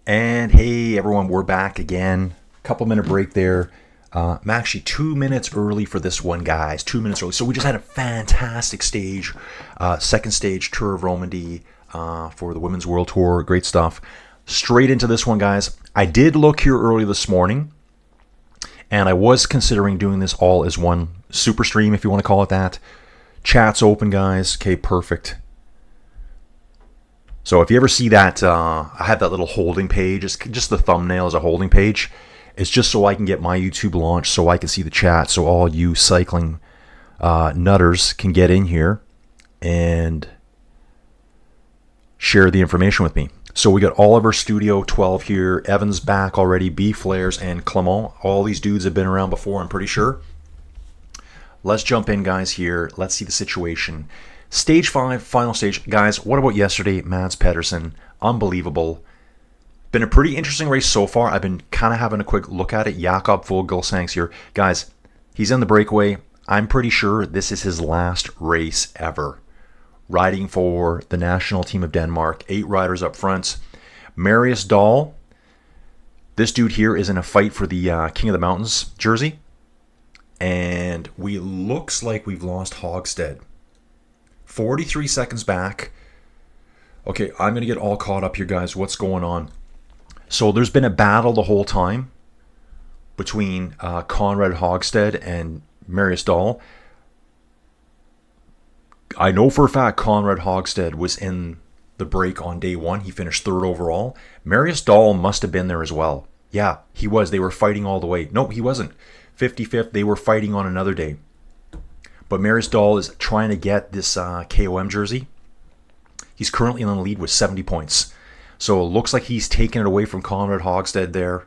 And hey everyone, we're back again. Couple minute break there. I'm actually 2 minutes early for this one, guys. 2 minutes early. So we just had a fantastic stage, second stage Tour of Romandy for the Women's World Tour. Great stuff. Straight into this one, guys. I did look here early this morning, and I was considering doing this all as one super stream, if you want to call it that. Chat's open, guys. Okay, perfect. So if you ever see that, I have that little holding page. It's just the thumbnail is a holding page. It's just so I can get my YouTube launched, so I can see the chat, so all you cycling nutters can get in here and share the information with me. So we got Oliver Studio 12 here, Evan's back already, B Flares, and Clement. All these dudes have been around before, I'm pretty sure. Let's jump in, guys, here. Let's see the situation. Stage 5, final stage. Guys, what about yesterday? Mads Pedersen, unbelievable. Been a pretty interesting race so far. I've been kind of having a quick look at it. Jakob Fuglsang's here. Guys, he's in the breakaway. I'm pretty sure this is his last race ever. Riding for the national team of Denmark. 8 riders up front. Marius Dahl. This dude here is in a fight for the King of the Mountains jersey. And looks like we've lost Hogstead. 43 seconds back. Okay, I'm going to get all caught up here, guys. What's going on? So there's been a battle the whole time between Conrad Hogstead and Marius Dahl. I know for a fact Conrad Hogstead was in the break on day 1. He finished 3rd overall. Marius Dahl must have been there as well. Yeah, he was. They were fighting all the way. Nope, he wasn't. 55th, they were fighting on another day. But Marius Dahl is trying to get this KOM jersey. He's currently in the lead with 70 points. So it looks like he's taking it away from Conrad Hogstead there.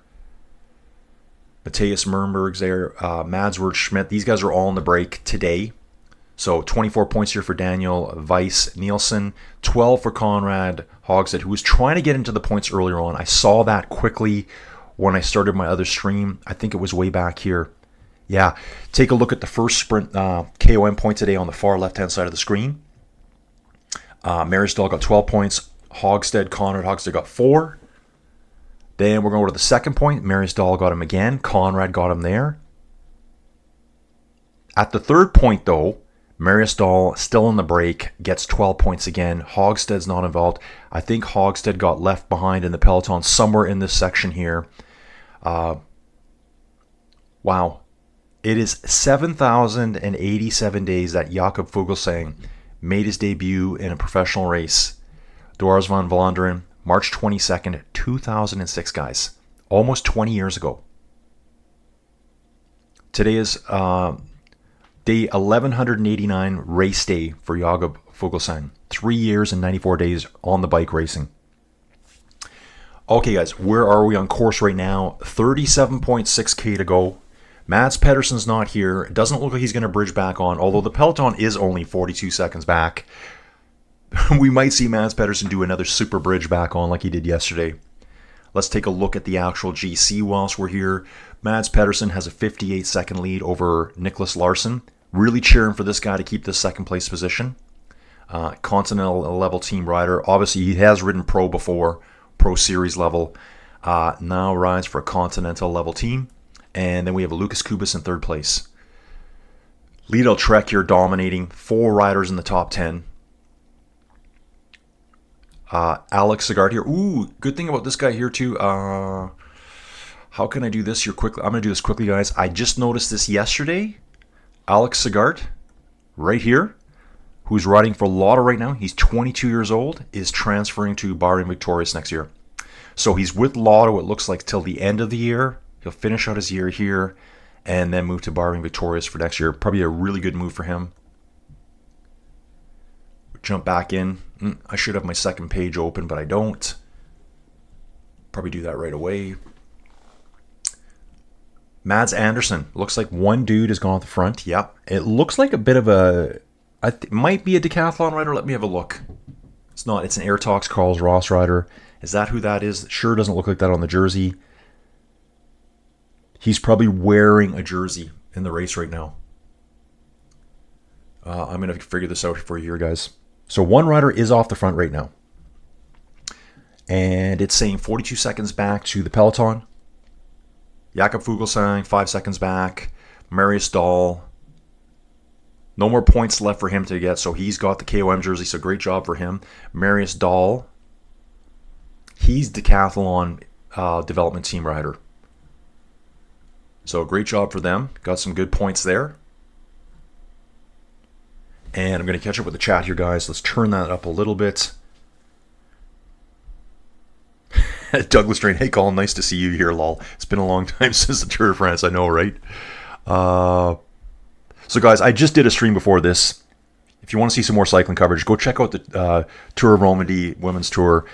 Matthias Mernberg's there. Mads Schmidt. These guys are all in the break today. So 24 points here for Daniel Weiss Nielsen. 12 for Conrad Hogstead, who was trying to get into the points earlier on. I saw that quickly when I started my other stream. I think it was way back here. Yeah, take a look at the first sprint KOM point today on the far left-hand side of the screen. Marius Dahl got 12 points. Conrad Hogstead got 4. Then we're going to go to the second point. Marius Dahl got him again. Conrad got him there. At the third point, though, Marius Dahl, still in the break, gets 12 points again. Hogstead's not involved. I think Hogstead got left behind in the peloton somewhere in this section here. Wow. It is 7,087 days that Jakob Fuglsang made his debut in a professional race. Dwars van Vlaanderen, March 22nd, 2006, guys. Almost 20 years ago. Today is day 1189 race day for Jakob Fuglsang. 3 years and 94 days on the bike racing. Okay, guys, where are we on course right now? 37.6k to go. Mads Pedersen's not here. It doesn't look like he's going to bridge back on, although the peloton is only 42 seconds back. We might see Mads Pedersen do another super bridge back on like he did yesterday. Let's take a look at the actual GC whilst we're here. Mads Pedersen has a 58-second lead over Nicholas Larson. Really cheering for this guy to keep this second place position. Continental level team rider. Obviously, he has ridden pro before, pro series level. Now rides for a Continental level team. And then we have Lucas Kubis in 3rd place. Lidl-Trek here dominating. 4 riders in the top 10. Alex Sigard here. Ooh, good thing about this guy here too. How can I do this here quickly? I'm going to do this quickly, guys. I just noticed this yesterday. Alex Sigard, right here, who's riding for Lotto right now. He's 22 years old, is transferring to Bahrain Victorious next year. So he's with Lotto, it looks like, till the end of the year. He'll finish out his year here and then move to Bahrain Victorious for next year. Probably a really good move for him. Jump back in. I should have my second page open, but I don't. Probably do that right away. Mads Andersen. Looks like one dude has gone at the front. Yep. It looks like a bit of a... It might be a Decathlon rider. Let me have a look. It's not. It's an Airtox Carls Ross rider. Is that who that is? Sure doesn't look like that on the jersey. He's probably wearing a jersey in the race right now. I'm going to figure this out for you here, guys. So one rider is off the front right now. And it's saying 42 seconds back to the Peloton. Jakob Fuglsang, 5 seconds back. Marius Dahl. No more points left for him to get, so he's got the KOM jersey, so great job for him. Marius Dahl. He's Decathlon development team rider. So great job for them. Got some good points there. And I'm going to catch up with the chat here, guys. Let's turn that up a little bit. Douglas Drain, hey Colin, nice to see you here, lol. It's been a long time since the Tour de France, I know, right? So guys, I just did a stream before this. If you want to see some more cycling coverage, go check out the Tour of Romandy Women's Tour.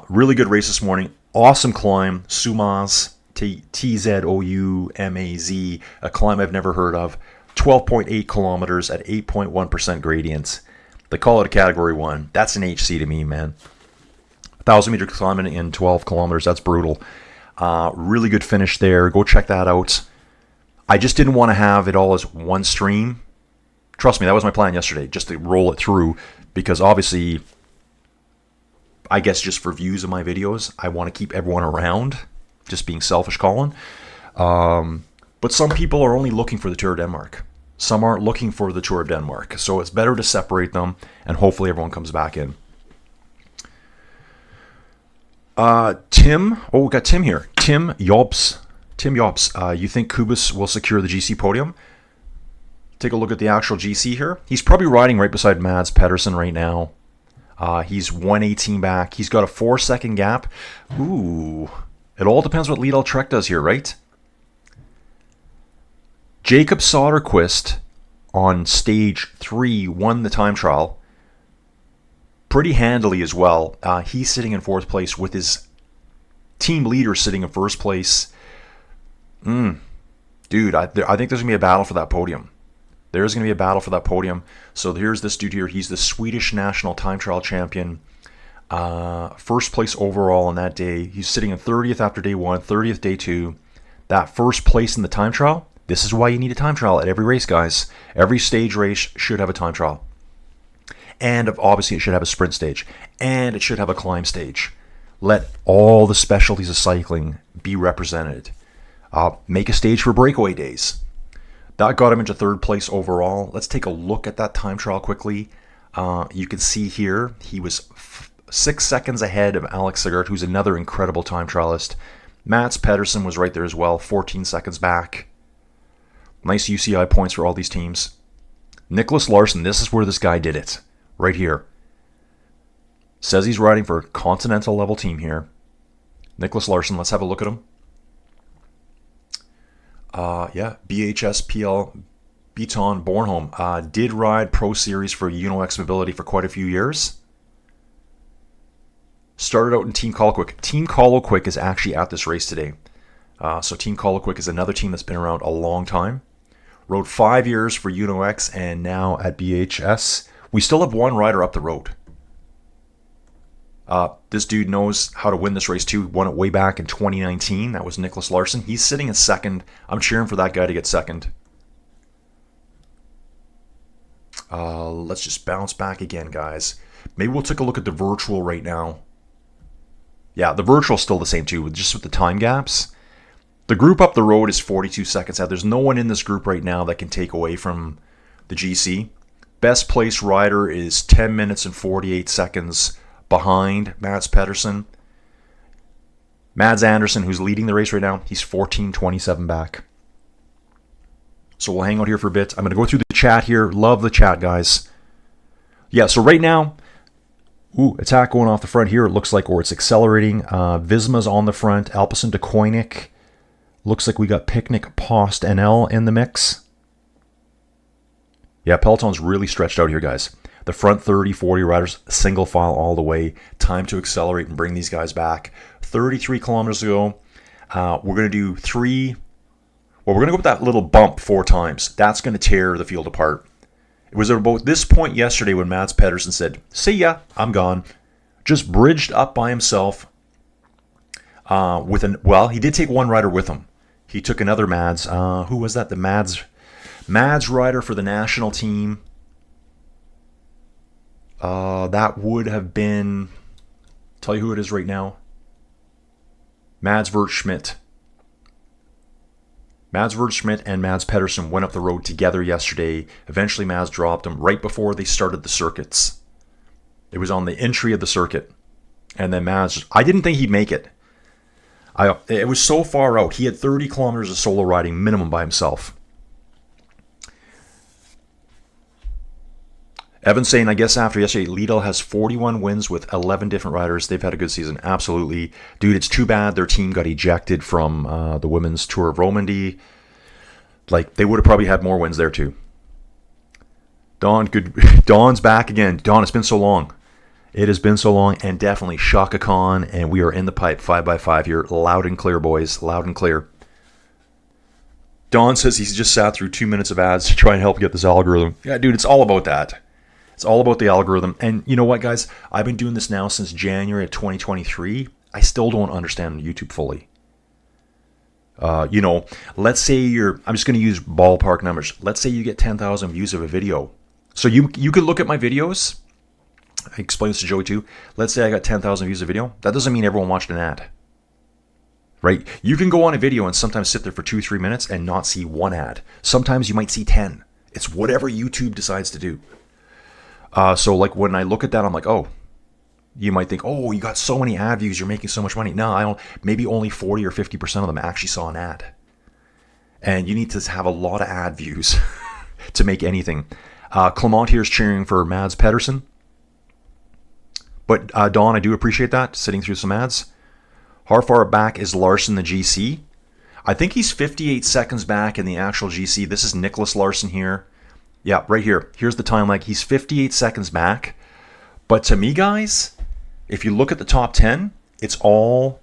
Really good race this morning. Awesome climb. Sumaz, Tzomaz, a climb I've never heard of. 12.8 kilometers at 8.1% gradients. They call it a Category 1. That's an HC to me, man. 1,000-meter climbing in 12 kilometers. That's brutal. Really good finish there. Go check that out. I just didn't want to have it all as one stream. Trust me, that was my plan yesterday, just to roll it through, because obviously, I guess just for views of my videos, I want to keep everyone around, just being selfish, Colin. But some people are only looking for the Tour of Denmark. Some aren't looking for the Tour of Denmark. So it's better to separate them, and hopefully everyone comes back in. Tim, we got Tim here. Tim Jobs. You think Kubis will secure the GC podium? Take a look at the actual GC here. He's probably riding right beside Mads Pedersen right now. He's 118 back. He's got a 4-second gap. Ooh. It all depends what Lidl-Trek does here, right? Jacob Soderquist on stage 3 won the time trial. Pretty handily as well. He's sitting in 4th place with his team leader sitting in 1st place. Dude, I think there's going to be a battle for that podium. There's going to be a battle for that podium. So here's this dude here. He's the Swedish national time trial champion. 1st place overall on that day. He's sitting in 30th after day 1, 30th day 2. That 1st place in the time trial, this is why you need a time trial at every race, guys. Every stage race should have a time trial. And obviously it should have a sprint stage. And it should have a climb stage. Let all the specialties of cycling be represented. Make a stage for breakaway days. That got him into 3rd place overall. Let's take a look at that time trial quickly. You can see here he was 6 seconds ahead of Alex Sigurd, who's another incredible time trialist. Mads Pedersen was right there as well, 14 seconds back. Nice UCI points for all these teams. Nicholas Larson, this is where this guy did it. Right here. Says he's riding for a Continental level team here. Nicholas Larson, let's have a look at him. BHS PL Beton Bornholm. Did ride Pro Series for UnoX Mobility for quite a few years. Started out in Team Colquick. Team Colquick is actually at this race today. So Team Colquick is another team that's been around a long time. Rode 5 years for UnoX and now at BHS. We still have one rider up the road. This dude knows how to win this race too. Won it way back in 2019. That was Nicholas Larson. He's sitting in 2nd. I'm cheering for that guy to get 2nd. Let's just bounce back again, guys. Maybe we'll take a look at the virtual right now. Yeah, the virtual's still the same too, just with the time gaps. The group up the road is 42 seconds out. There's no one in this group right now that can take away from the GC. Best place rider is 10 minutes and 48 seconds behind Mads Pedersen. Mads Andersen, who's leading the race right now, he's 14:27 back. So we'll hang out here for a bit. I'm going to go through the chat here. Love the chat, guys. Yeah, so right now, attack going off the front here. It looks like, or it's accelerating. Visma's on the front. Alpecin de Koenig. Looks like we got Picnic Post NL in the mix. Yeah, Peloton's really stretched out here, guys. The front 30, 40 riders, single file all the way. Time to accelerate and bring these guys back. 33 kilometers to go. We're going to do 3. Well, we're going to go with that little bump 4 times. That's going to tear the field apart. It was about this point yesterday when Mads Pedersen said, "See ya, I'm gone." Just bridged up by himself. He did take one rider with him. He took another Mads. Who was that? The Mads rider for the national team. That would have been Tell you who it is right now. Mads Schmidt. Mads Schmidt and Mads Pedersen went up the road together yesterday. Eventually, Mads dropped him right before they started the circuits. It was on the entry of the circuit. And then Mads, I didn't think he'd make it. It was so far out. He had 30 kilometers of solo riding minimum by himself. Evan's saying, I guess after yesterday, Lidl has 41 wins with 11 different riders. They've had a good season. Absolutely. Dude, it's too bad their team got ejected from the Women's Tour of Romandy. Like, they would have probably had more wins there, too. Dawn's back again. Dawn, it's been so long. It has been so long, and definitely Shaka Khan, and we are in the pipe 5x5 here. Loud and clear, boys. Loud and clear. Dawn says he's just sat through 2 minutes of ads to try and help get this algorithm. Yeah, dude, it's all about that. It's all about the algorithm. And you know what, guys? I've been doing this now since January of 2023. I still don't understand YouTube fully. Let's say I'm just going to use ballpark numbers. Let's say you get 10,000 views of a video. So you could look at my videos. I explained this to Joey too. Let's say I got 10,000 views of video. That doesn't mean everyone watched an ad. Right? You can go on a video and sometimes sit there for 2-3 minutes and not see one ad. Sometimes you might see 10. It's whatever YouTube decides to do. So like when I look at that, I'm like, oh, you might think, oh, you got so many ad views, you're making so much money. No, I don't. Maybe only 40 or 50% of them actually saw an ad. And you need to have a lot of ad views to make anything. Clement here is cheering for Mads Pedersen. But Dawn, I do appreciate that, sitting through some ads. How far back is Larson, the GC? I think he's 58 seconds back in the actual GC. This is Nicholas Larson here. Yeah, right here. Here's the time lag. He's 58 seconds back. But to me, guys, if you look at the top 10, it's all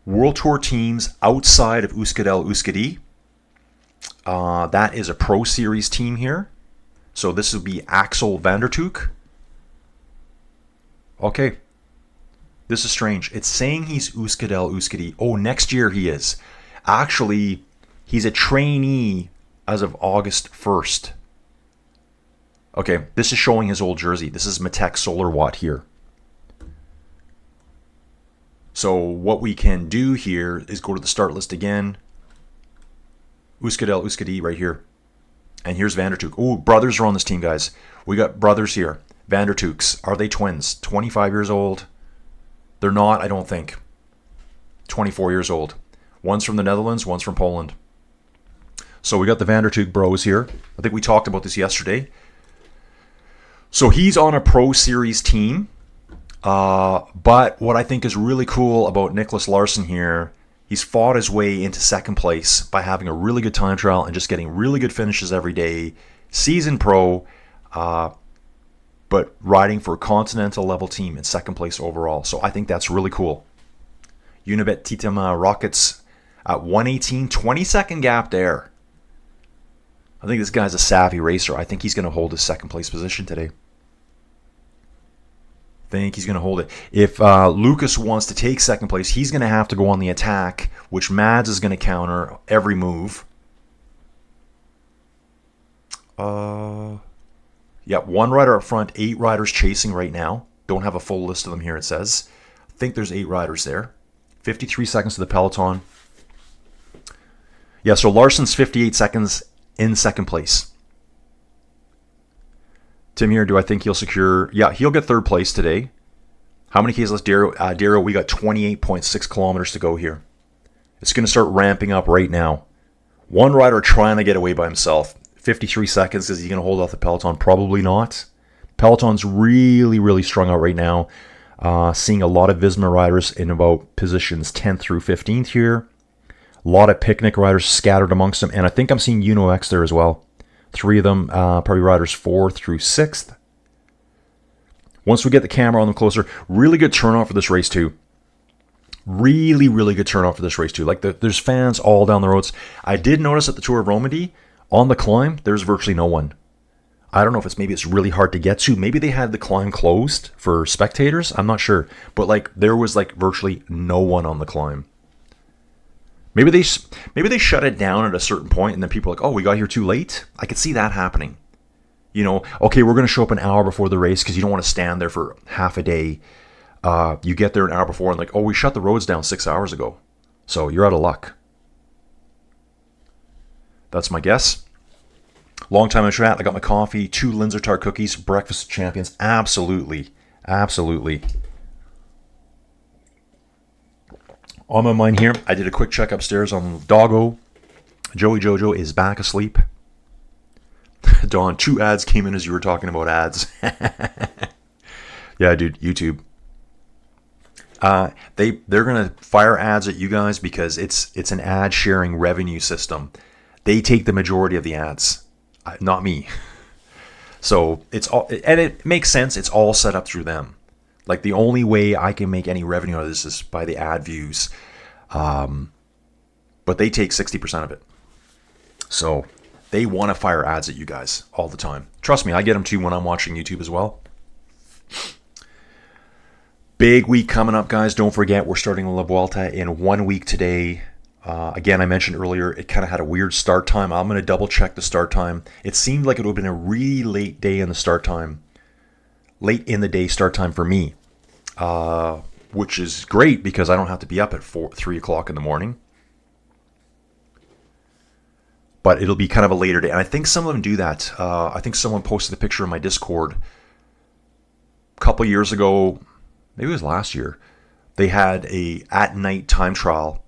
World Tour teams outside of Euskadi. That is a Pro Series team here. So this would be Axel van der Tuuk. Okay. This is strange. It's saying he's Euskadi. Oh, next year he is. Actually, he's a trainee as of August 1st. Okay, this is showing his old jersey. This is Matek Solar Watt here. So what we can do here is go to the start list again. Euskadi right here. And here's van der Tuuk. Oh, brothers are on this team, guys. We got brothers here. Van der Tuuks. Are they twins? 25 years old? They're not, I don't think. 24 years old. One's from the Netherlands, one's from Poland. So we got the van der Tuuk bros here. I think we talked about this yesterday. So he's on a Pro Series team. But what I think is really cool about Nicholas Larson here, he's fought his way into second place by having a really good time trial and just getting really good finishes every day. Season pro, but riding for a Continental level team in second place overall. So I think that's really cool. Unibet Titema Rockets at 118, 20-second gap there. I think this guy's a savvy racer. I think he's going to hold his second place position today. I think he's going to hold it. If Lucas wants to take second place, he's going to have to go on the attack, which Mads is going to counter every move. Yeah, one rider up front, 8 riders chasing right now. Don't have a full list of them here, it says. I think there's 8 riders there. 53 seconds to the Peloton. Yeah, so Larson's 58 seconds in second place. Tim here, do I think he'll secure? Yeah, he'll get third place today. How many Ks left, Darrow? We got 28.6 kilometers to go here. It's going to start ramping up right now. One rider trying to get away by himself. 53 seconds. Is he going to hold off the Peloton? Probably not. Peloton's really, really strung out right now. Seeing a lot of Visma riders in about positions 10th through 15th here. A lot of picnic riders scattered amongst them. And I think I'm seeing Uno X there as well. 3 of them, probably riders 4th through 6th. Once we get the camera on them closer, really good turnout for this race too. Really, really good turnout for this race too. Like there's fans all down the roads. I did notice at the Tour of Romandy, on the climb, there's virtually no one. I don't know if maybe it's really hard to get to. Maybe they had the climb closed for spectators. I'm not sure. But like there was like virtually no one on the climb. Maybe they shut it down at a certain point and then people are like, oh, we got here too late. I could see that happening. You know, okay, we're going to show up an hour before the race because you don't want to stand there for half a day. You get there an hour before and like, oh, we shut the roads down 6 hours ago. So you're out of luck. That's my guess. Long time in chat. I got my coffee, 2 Linzer Tart cookies, breakfast of champions. Absolutely. Absolutely. On my mind here, I did a quick check upstairs on Doggo. Joey Jojo is back asleep. Dawn, 2 ads came in as you were talking about ads. Yeah, dude, YouTube. They're gonna fire ads at you guys because it's an ad sharing revenue system. They take the majority of the ads, not me. So it's all, and it makes sense. It's all set up through them. Like the only way I can make any revenue out of this is by the ad views, but they take 60% of it. So they want to fire ads at you guys all the time. Trust me, I get them too when I'm watching YouTube as well. Big week coming up, guys. Don't forget, we're starting La Vuelta in 1 week today. Again, I mentioned earlier, it kind of had a weird start time. I'm going to double check the start time. It seemed like it would have been a really late day in the start time. Late in the day start time for me. Which is great because I don't have to be up at 3 o'clock in the morning. But it'll be kind of a later day. And I think some of them do that. I think someone posted a picture in my Discord a couple years ago. Maybe it was last year. They had a at night time trial.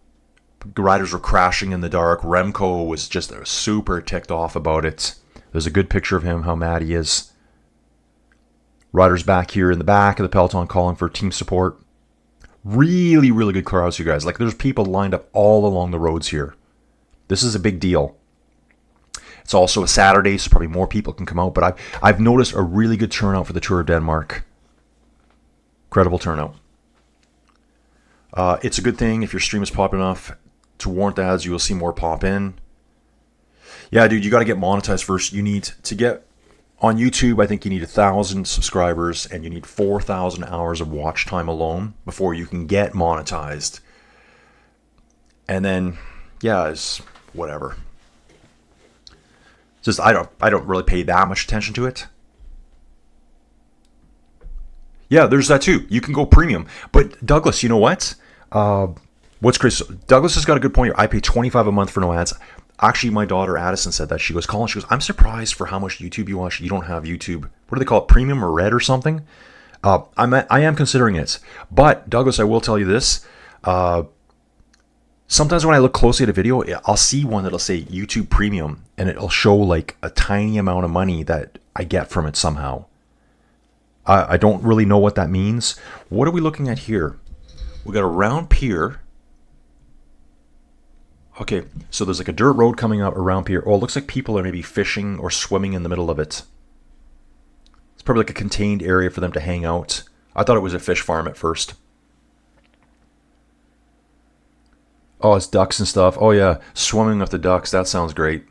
Riders were crashing in the dark. Remco was just super ticked off about it. There's a good picture of him, how mad he is. Riders back here in the back of the Peloton calling for team support. Really, really good crowds, you guys. Like, there's people lined up all along the roads here. This is a big deal. It's also a Saturday, so probably more people can come out. But I've noticed a really good turnout for the Tour of Denmark. Incredible turnout. It's a good thing if your stream is popping enough to warrant ads. You will see more pop in. Yeah, dude, you got to get monetized first. You need to get on YouTube. I think you need 1,000 subscribers and you need 4,000 hours of watch time alone before you can get monetized. And then, yeah, it's whatever. Just I don't really pay that much attention to it. Yeah, there's that too. You can go premium. But Douglas, you know what? What's great? So Douglas has got a good point here. I pay $25 a month for no ads. Actually, my daughter Addison said that. She goes, Colin, I'm surprised for how much YouTube you watch. You don't have YouTube. What do they call it? Premium or Red or something? I am considering it. But Douglas, I will tell you this. Sometimes when I look closely at a video, I'll see one that'll say YouTube Premium, and it'll show like a tiny amount of money that I get from it somehow. I don't really know what that means. What are we looking at here? We got a round pier. Okay, so there's like a dirt road coming up around pier. Oh, it looks like people are maybe fishing or swimming in the middle of it. It's probably like a contained area for them to hang out. I thought it was a fish farm at first. Oh, it's ducks and stuff. Oh yeah, swimming with the ducks. That sounds great.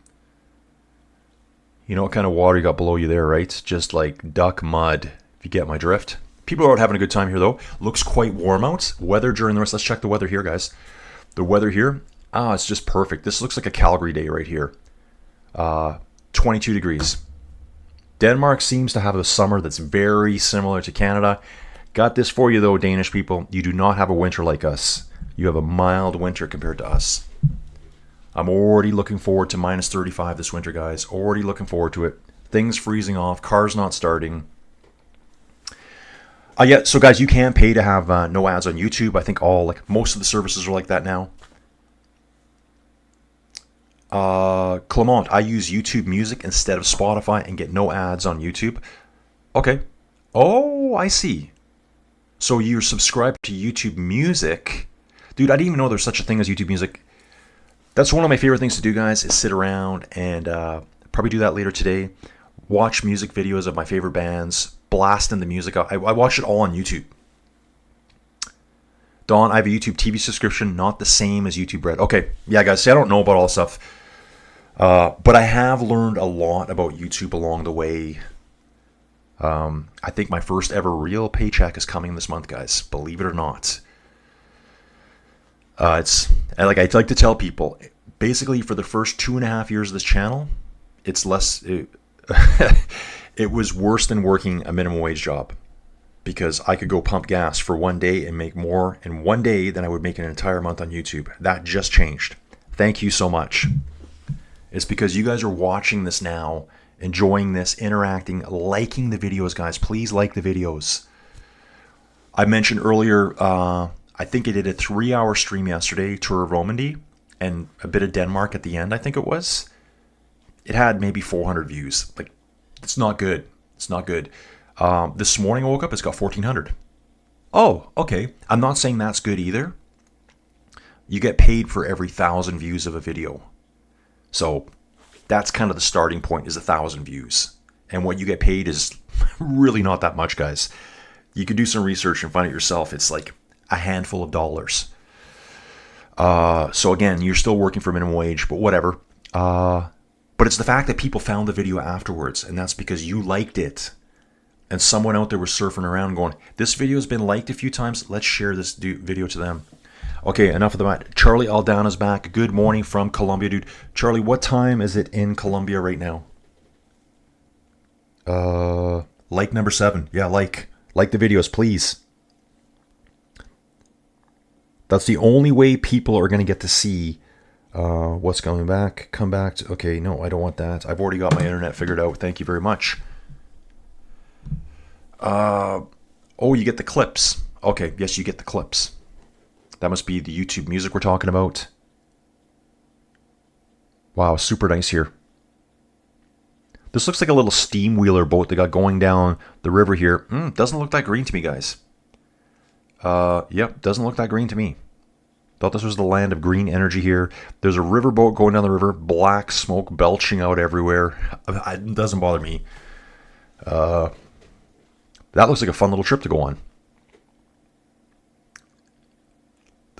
You know what kind of water you got below you there, right? Just like duck mud, if you get my drift. People are out having a good time here, though. Looks quite warm out. Weather during the rest. Let's check the weather here, guys. The weather here, it's just perfect. This looks like a Calgary day right here. 22 degrees. Denmark seems to have a summer that's very similar to Canada. Got this for you, though, Danish people. You do not have a winter like us. You have a mild winter compared to us. I'm already looking forward to minus 35 this winter, guys. Already looking forward to it. Things freezing off. Cars not starting. Yeah, so guys, you can pay to have no ads on YouTube. I think most of the services are like that now. Clement, I use YouTube Music instead of Spotify and get no ads on YouTube. Okay. Oh, I see. So you're subscribed to YouTube Music. Dude, I didn't even know there's such a thing as YouTube Music. That's one of my favorite things to do, guys, is sit around and probably do that later today. Watch music videos of my favorite bands. Blasting the music. I watch it all on YouTube. Dawn, I have a YouTube TV subscription, not the same as YouTube Red. Okay, yeah, guys, see, I don't know about all this stuff. But I have learned a lot about YouTube along the way. I think my first ever real paycheck is coming this month, guys. Believe it or not. I like to tell people, basically for the first 2.5 years of this channel, it's less. It was worse than working a minimum wage job. because I could go pump gas for one day and make more in one day than I would make an entire month on YouTube. That just changed. Thank you so much. It's because you guys are watching this now, enjoying this, interacting, liking the videos, guys. Please like the videos. I mentioned earlier, I think I did a 3-hour stream yesterday, Tour of Romandy, and a bit of Denmark at the end, I think it was. It had maybe 400 views. Like, it's not good. It's not good. This morning I woke up, it's got 1,400. Oh, okay. I'm not saying that's good either. You get paid for every 1,000 views of a video. So that's kind of the starting point, is 1,000 views. And what you get paid is really not that much, guys. You could do some research and find it yourself. It's like a handful of dollars. So again, you're still working for minimum wage, but whatever. But it's the fact that people found the video afterwards, and that's because you liked it. And someone out there was surfing around going, this video has been liked a few times. Let's share this video to them. Okay, enough of that. Charlie Aldana's back. Good morning from Colombia, dude. Charlie, what time is it in Colombia right now? Like number 7. Yeah, like the videos, please. That's the only way people are going to get to see what's coming back. Come back to, okay, no, I don't want that. I've already got my internet figured out. Thank you very much. Oh, you get the clips. Okay, yes, you get the clips. That must be the YouTube music we're talking about. Wow, super nice here. This looks like a little steam wheeler boat they got going down the river here. Doesn't look that green to me, guys. Yep, doesn't look that green to me. Thought this was the land of green energy here. There's a river boat going down the river. Black smoke belching out everywhere. It doesn't bother me. That looks like a fun little trip to go on.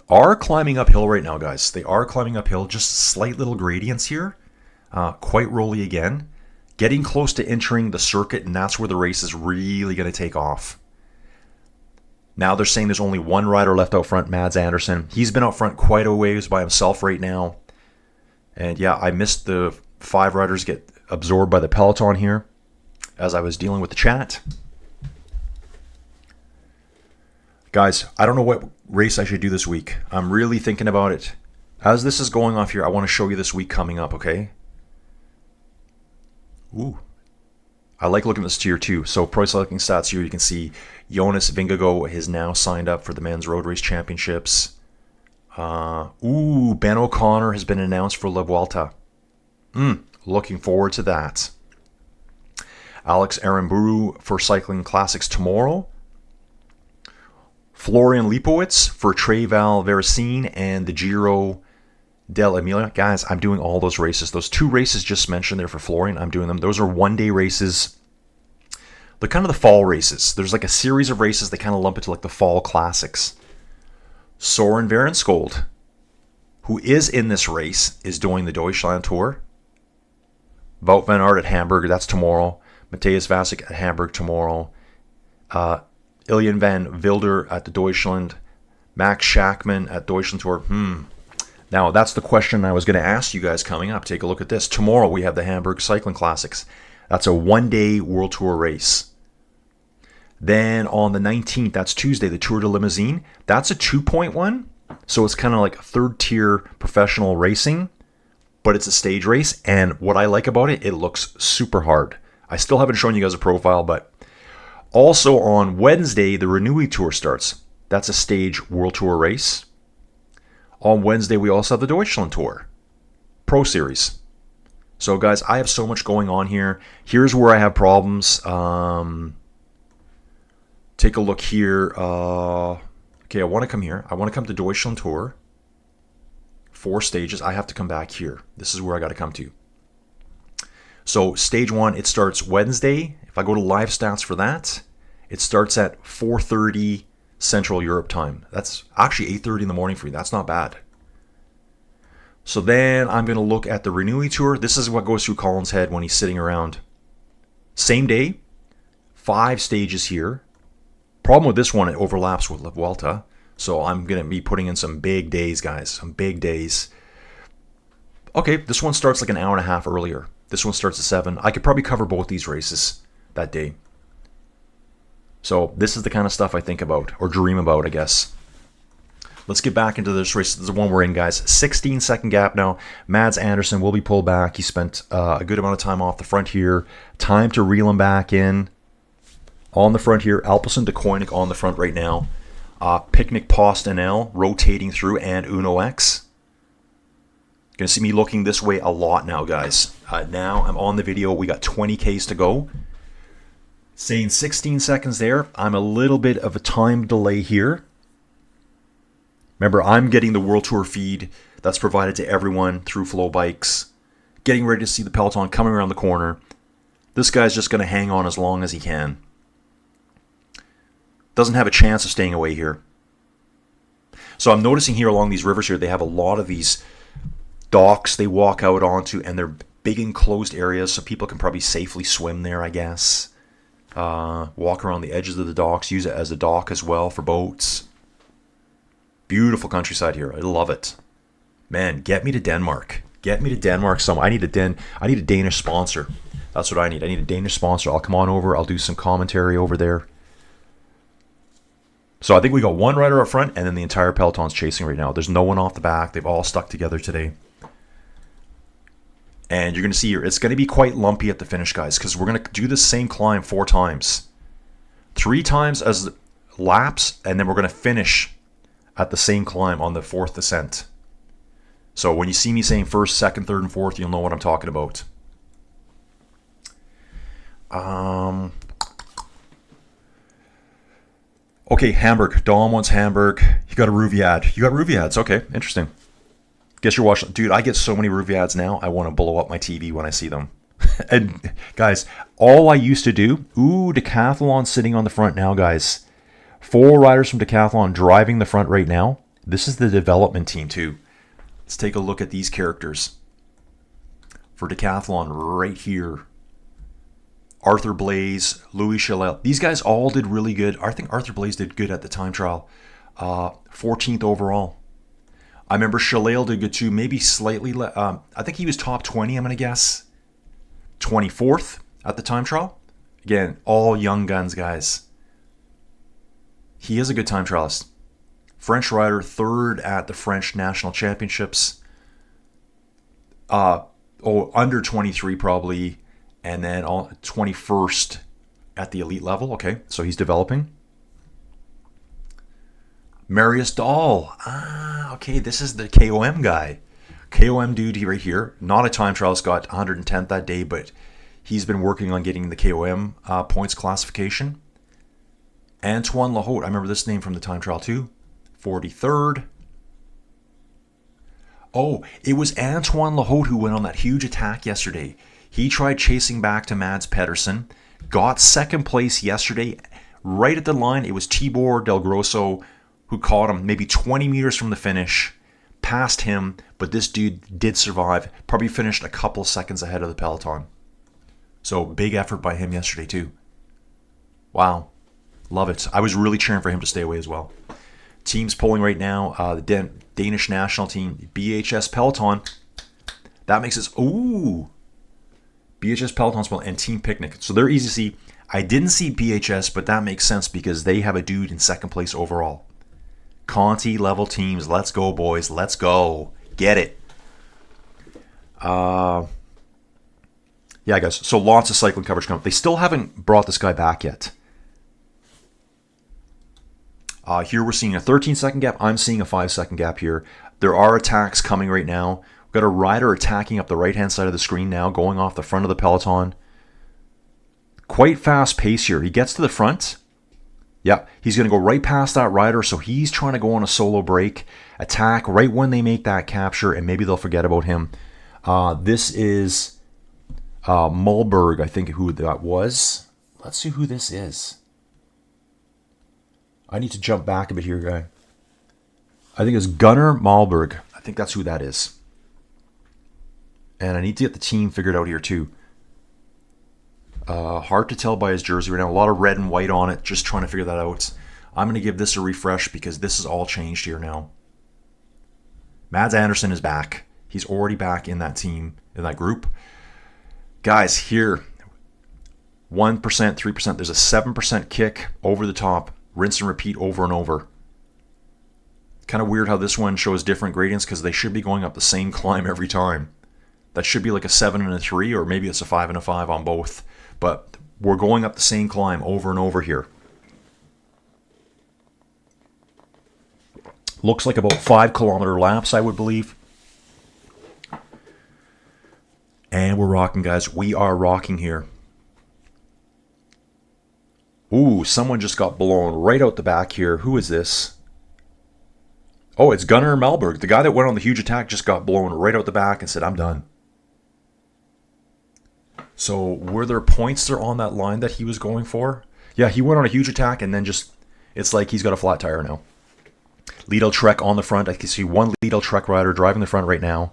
Are climbing uphill right now, guys. They are climbing uphill. Just slight little gradients here. Quite rolly again. Getting close to entering the circuit, and that's where the race is really going to take off. Now they're saying there's only one rider left out front, Mads Pedersen. He's been out front quite a ways by himself right now. And yeah, I missed the 5 riders get absorbed by the Peloton here as I was dealing with the chat. Guys, I don't know what race I should do this week. I'm really thinking about it. As this is going off here, I want to show you this week coming up, okay? Ooh. I like looking at this tier 2. So pro cycling stats here, you can see Jonas Vingegaard has now signed up for the men's road race championships. Ben O'Connor has been announced for La Vuelta. Looking forward to that. Alex Aramburu for Cycling Classics tomorrow. Florian Lipowitz for Treval Veresine and the Giro dell'Emilia. Guys, I'm doing all those races. Those 2 races just mentioned there for Florian, I'm doing them. Those are one-day races. They're kind of the fall races. There's like a series of races that kind of lump into like the fall classics. Soren Verenskold, who is in this race, is doing the Deutschland Tour. Wout van Aert at Hamburg, that's tomorrow. Matthias Vasek at Hamburg tomorrow. Iljan van Wilder at the Deutschland. Max Schachmann at Deutschland Tour. Now, that's the question I was going to ask you guys coming up. Take a look at this. Tomorrow, we have the Hamburg Cycling Classics. That's a one-day World Tour race. Then on the 19th, that's Tuesday, the Tour de Limousine. That's a 2.1. So it's kind of like third-tier professional racing, but it's a stage race. And what I like about it, it looks super hard. I still haven't shown you guys a profile, but also on Wednesday, the Renui Tour starts. That's a stage World Tour race. On Wednesday, we also have the Deutschland Tour Pro Series. So, guys, I have so much going on here. Here's where I have problems. Take a look here. Okay, I want to come here. I want to come to Deutschland Tour. 4 stages. I have to come back here. This is where I got to come to. So, stage 1, it starts Wednesday. If I go to live stats for that, it starts at 4:30 Central Europe time. That's actually 8:30 in the morning for you. That's not bad. So then I'm going to look at the Renui Tour. This is what goes through Colin's head when he's sitting around. Same day, 5 stages here. Problem with this one, it overlaps with La Vuelta. So I'm going to be putting in some big days, guys. Some big days. Okay, this one starts like an hour and a half earlier. This one starts at 7. I could probably cover both these races that day. So this is the kind of stuff I think about, or dream about, I guess. Let's get back into this race. This is the one we're in, guys. 16-second gap now. Mads Andersen will be pulled back. He spent a good amount of time off the front here. Time to reel him back in. On the front here, Alpelson de Koenig on the front right now. Picnic Postnord rotating through, and Uno X. Going to see me looking this way a lot now, guys. Now I'm on the video. We got 20 Ks to go. Saying 16 seconds there. I'm a little bit of a time delay here. Remember, I'm getting the World Tour feed that's provided to everyone through Flow Bikes. Getting ready to see the Peloton coming around the corner. This guy's just going to hang on as long as he can. Doesn't have a chance of staying away here. So I'm noticing here along these rivers here, they have a lot of these docks they walk out onto, and they're big enclosed areas, so people can probably safely swim there, I guess. Walk around the edges of the docks, use it as a dock as well for boats. Beautiful countryside here. I love it. Man, get me to Denmark. Get me to Denmark somewhere. I need a Danish sponsor. That's what I need. I need a Danish sponsor. I'll come on over. I'll do some commentary over there. So I think we got one rider up front, and then the entire Peloton's chasing right now. There's no one off the back. They've all stuck together today. And you're going to see here, it's going to be quite lumpy at the finish, guys, because we're going to do the same climb 4 times. 3 times as laps, and then we're going to finish at the same climb on the 4th descent. So when you see me saying 1st, 2nd, 3rd, and 4th, you'll know what I'm talking about. Okay, Hamburg. Dom wants Hamburg. You got a Rouvy ad. You got Rouvy ads. Okay, interesting. Guess you're watching. Dude, I get so many Rouvy ads now, I want to blow up my TV when I see them. And guys, all I used to do, Decathlon sitting on the front now, guys. 4 riders from Decathlon driving the front right now. This is the development team too. Let's take a look at these characters. For Decathlon right here. Arthur Blaze, Louis Chalel. These guys all did really good. I think Arthur Blaze did good at the time trial. 14th overall. I remember Chalel did good too. Maybe slightly. I think he was top 20, I'm going to guess. 24th at the time trial. Again, all young guns, guys. He is a good time trialist. French rider, 3rd at the French National Championships. Under 23 probably. And then 21st at the elite level. Okay, so he's developing. Marius Dahl. Okay, this is the KOM guy. KOM dude right here. Not a time trialist, got 110th that day, but he's been working on getting the KOM points classification. Antoine Lahaute. I remember this name from the time trial too. 43rd. Oh, it was Antoine Lahaute who went on that huge attack yesterday. He tried chasing back to Mads Pedersen. Got 2nd place yesterday. Right at the line, it was Tibor Del Grosso who caught him maybe 20 meters from the finish. Passed him, but this dude did survive. Probably finished a couple seconds ahead of the Peloton. So big effort by him yesterday too. Wow. Love it. I was really cheering for him to stay away as well. Teams polling right now. The Danish national team, BHS Peloton. That makes us... Ooh. BHS Peloton spell and Team Picnic. So they're easy to see. I didn't see BHS, but that makes sense because they have a dude in 2nd place overall. Conti level teams. Let's go, boys. Let's go. Get it. Yeah, guys. So lots of cycling coverage coming up. They still haven't brought this guy back yet. Here we're seeing a 13-second gap. I'm seeing a 5-second gap here. There are attacks coming right now. We've got a rider attacking up the right-hand side of the screen now, going off the front of the Peloton. Quite fast pace here. He gets to the front. Yeah, he's going to go right past that rider, so he's trying to go on a solo break. Attack right when they make that capture, and maybe they'll forget about him. This is Malberg, I think, who that was. Let's see who this is. I need to jump back a bit here, guy. I think it's Gunnar Malberg. I think that's who that is. And I need to get the team figured out here too. Hard to tell by his jersey right now. A lot of red and white on it. Just trying to figure that out. I'm going to give this a refresh because this is all changed here now. Mads Andersen is back. He's already back in that team, in that group. Guys, here. 1%, 3%. There's a 7% kick over the top. Rinse and repeat over and over. Kind of weird how this one shows different gradients because they should be going up the same climb every time. That should be like a 7 and a 3, or maybe it's a 5 and a 5 on both. But we're going up the same climb over and over here. Looks like about 5-kilometer laps, I would believe. And we're rocking, guys. We are rocking here. Ooh, someone just got blown right out the back here. Who is this? Oh, it's Gunnar Malberg. The guy that went on the huge attack just got blown right out the back and said, I'm done. So were there points there on that line that he was going for? Yeah, he went on a huge attack and then just, it's like he's got a flat tire now. Lidl-Trek on the front. I can see one Lidl-Trek rider driving the front right now.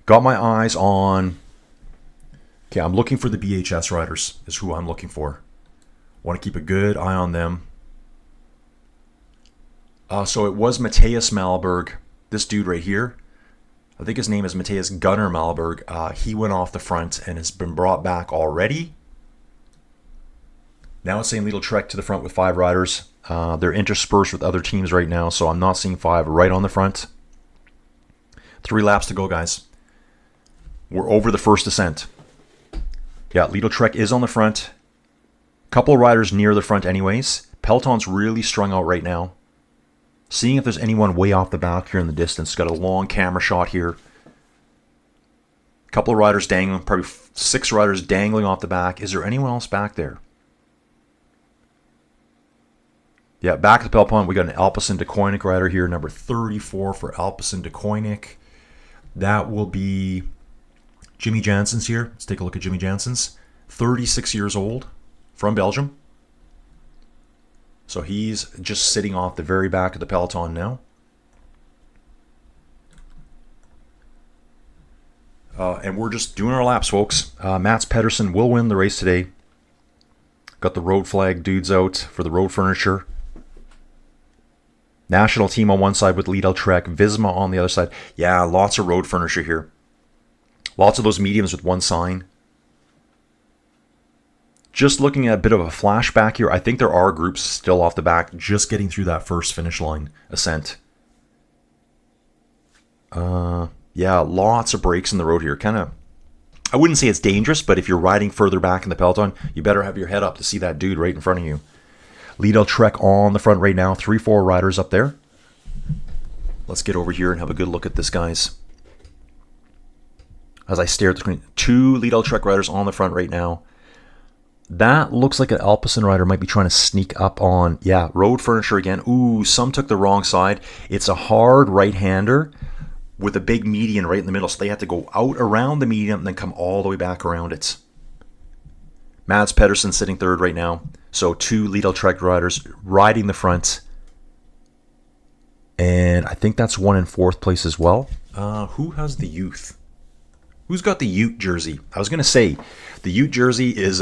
Got my eyes on... Okay, I'm looking for the BHS riders is who I'm looking for. Want to keep a good eye on them. So it was Matthias Malberg, this dude right here. I think his name is Matthias Gunnar Malberg. He went off the front and has been brought back already. Now it's saying Lidl-Trek to the front with 5 riders. They're interspersed with other teams right now, so I'm not seeing 5 right on the front. 3 laps to go, guys. We're over the first descent. Yeah, Lidl-Trek is on the front. Couple of riders near the front anyways. Peloton's really strung out right now. Seeing if there's anyone way off the back here in the distance. Got a long camera shot here. Couple of riders dangling, probably 6 riders dangling off the back. Is there anyone else back there? Yeah, back at the Peloton, we got an Alpecin de Koenig rider here, number 34 for Alpecin de Koenig. That will be Jimmy Jansen's here. Let's take a look at Jimmy Jansen's. 36 years old, from Belgium. So he's just sitting off the very back of the Peloton now. And we're just doing our laps, folks. Mads Pedersen will win the race today. Got the road flag dudes out for the road furniture. National team on one side with Lidl-Trek, Visma on the other side. Yeah, lots of road furniture here. Lots of those mediums with one sign. Just looking at a bit of a flashback here, I think there are groups still off the back just getting through that first finish line ascent. Yeah, lots of breaks in the road here. Kind of, I wouldn't say it's dangerous, but if you're riding further back in the Peloton, you better have your head up to see that dude right in front of you. Lidl-Trek on the front right now. 3-4 riders up there. Let's get over here and have a good look at this, guys. As I stare at the screen, 2 Lidl-Trek riders on the front right now. That looks like an Alpecin rider might be trying to sneak up on, yeah, road furniture again. Ooh, some took the wrong side. It's a hard right-hander with a big median right in the middle, so they have to go out around the median and then come all the way back around it. Mads Pedersen sitting third right now. So 2 Lidl-Trek riders riding the front. And I think that's one in 4th place as well. Who has the youth? Who's got the Ute jersey? I was going to say, the Ute jersey is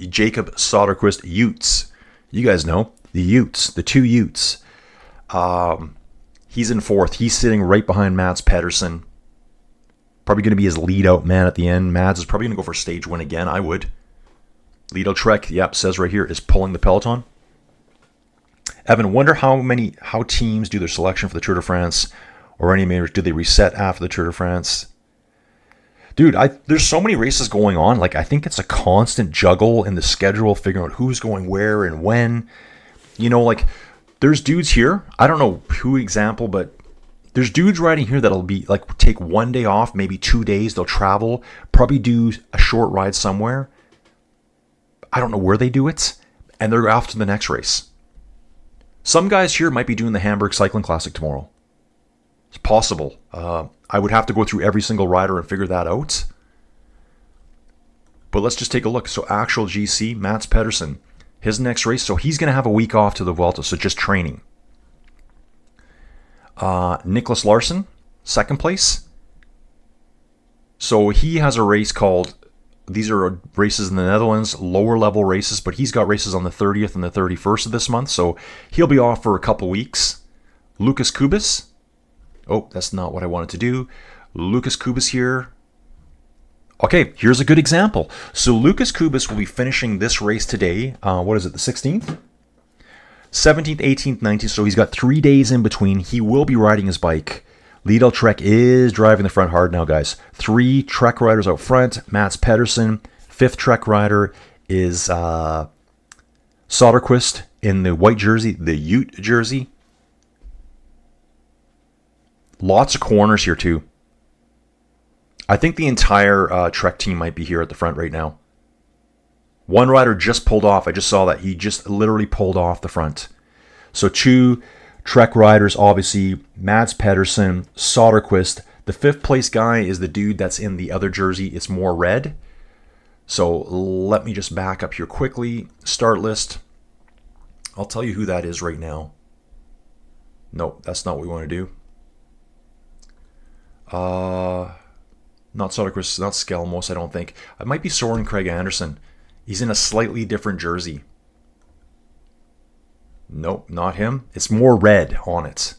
Jacob Soderquist Utes. You guys know, the Utes, the 2 Utes. He's in 4th. He's sitting right behind Mads Pedersen. Probably going to be his lead-out man at the end. Mads is probably going to go for stage win again, I would. Lidl-Trek, yep, says right here, is pulling the Peloton. Evan, wonder how teams do their selection for the Tour de France or any majors. Do they reset after the Tour de France? Dude, there's so many races going on. Like, I think it's a constant juggle in the schedule, figuring out who's going where and when. You know, like, there's dudes here. I don't know who example, but there's dudes riding here that'll be, like, take 1 day off, maybe 2 days. They'll travel, probably do a short ride somewhere. I don't know where they do it. And they're off to the next race. Some guys here might be doing the Hamburg Cycling Classic tomorrow. It's possible. I would have to go through every single rider and figure that out. But let's just take a look. So actual GC, Mads Pedersen, his next race. So he's going to have a week off to the Vuelta, so just training. Nicholas Larson, 2nd place. So he has a race called, these are races in the Netherlands, lower level races, but he's got races on the 30th and the 31st of this month. So he'll be off for a couple weeks. Lucas Kubis. Oh, that's not what I wanted to do. Lucas Kubis here. Okay, here's a good example. So Lucas Kubis will be finishing this race today. What is it, the 16th? 17th, 18th, 19th. So he's got 3 days in between. He will be riding his bike. Lidl-Trek is driving the front hard now, guys. 3 Trek riders out front. Mads Pedersen. 5th Trek rider is Soderquist in the white jersey, the Ute jersey. Lots of corners here, too. I think the entire Trek team might be here at the front right now. One rider just pulled off. I just saw that. He just literally pulled off the front. So 2 Trek riders, obviously. Mads Pedersen, Soderquist. The 5th place guy is the dude that's in the other jersey. It's more red. So let me just back up here quickly. Start list. I'll tell you who that is right now. No, that's not what we want to do. Not Soderquist, not Skelmos, I don't think. It might be Soren Craig Anderson. He's in a slightly different jersey. Nope, not him. It's more red on it.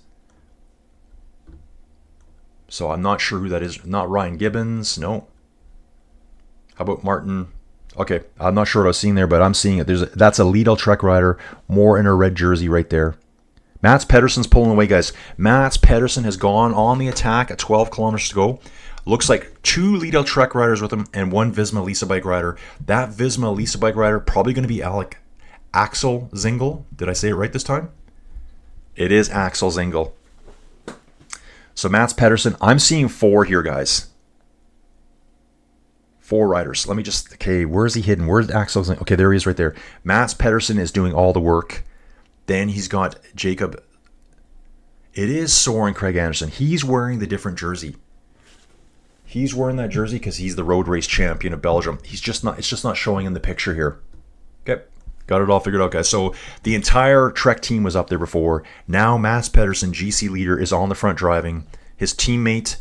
So I'm not sure who that is. Not Ryan Gibbons, no. How about Martin? Okay, I'm not sure what I was seeing there, but I'm seeing it. That's a Lidl-Trek rider, more in a red jersey right there. Mads Pedersen's pulling away, guys. Mads Pedersen has gone on the attack at 12 kilometers to go. Looks like 2 Lidl-Trek riders with him and 1 Visma Lease bike rider. That Visma Lease bike rider probably going to be Axel Zingel. Did I say it right this time? It is Axel Zingel. So Mads Pedersen, I'm seeing 4 here, guys. 4 riders. Let me just, okay, where is he hidden? Where's Axel Zingel? Okay, there he is right there. Mads Pedersen is doing all the work. Then he's got Jacob. It is Soren Craig Anderson. He's wearing the different jersey. He's wearing that jersey because he's the road race champion of Belgium. It's just not showing in the picture here. Okay, got it all figured out, guys. So the entire Trek team was up there before. Now Mads Pedersen, GC leader, is on the front driving. His teammate,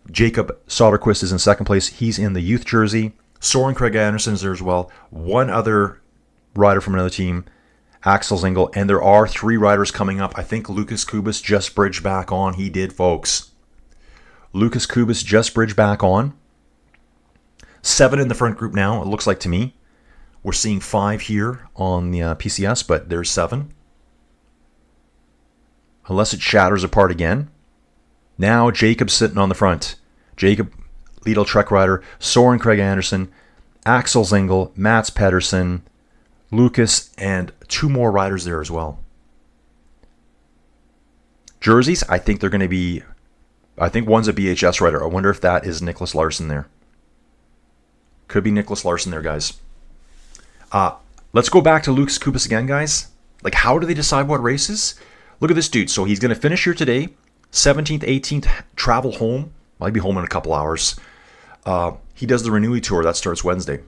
Jacob Soderquist, is in second place. He's in the youth jersey. Soren Craig Anderson is there as well. 1 other rider from another team, Axel Zingel. And there are 3 riders coming up. I think Lucas Kubis just bridged back on. He did, folks. Lucas Kubis just bridged back on. 7 in the front group now, it looks like to me. We're seeing 5 here on the PCS, but there's 7. Unless it shatters apart again. Now Jacob's sitting on the front. Jacob, Lidl-Trek rider, Soren Craig Anderson, Axel Zingel, Mads Pedersen, Lucas, and 2 more riders there as well. Jerseys, I think they're going to be... I think one's a BHS rider. I wonder if that is Nicholas Larson there. Could be Nicholas Larson there, guys. Let's go back to Lucas Kubis again, guys. Like, how do they decide what races? Look at this dude. So he's going to finish here today. 17th, 18th, travel home. Might be home in a couple hours. He does the Renewal Tour. That starts Wednesday.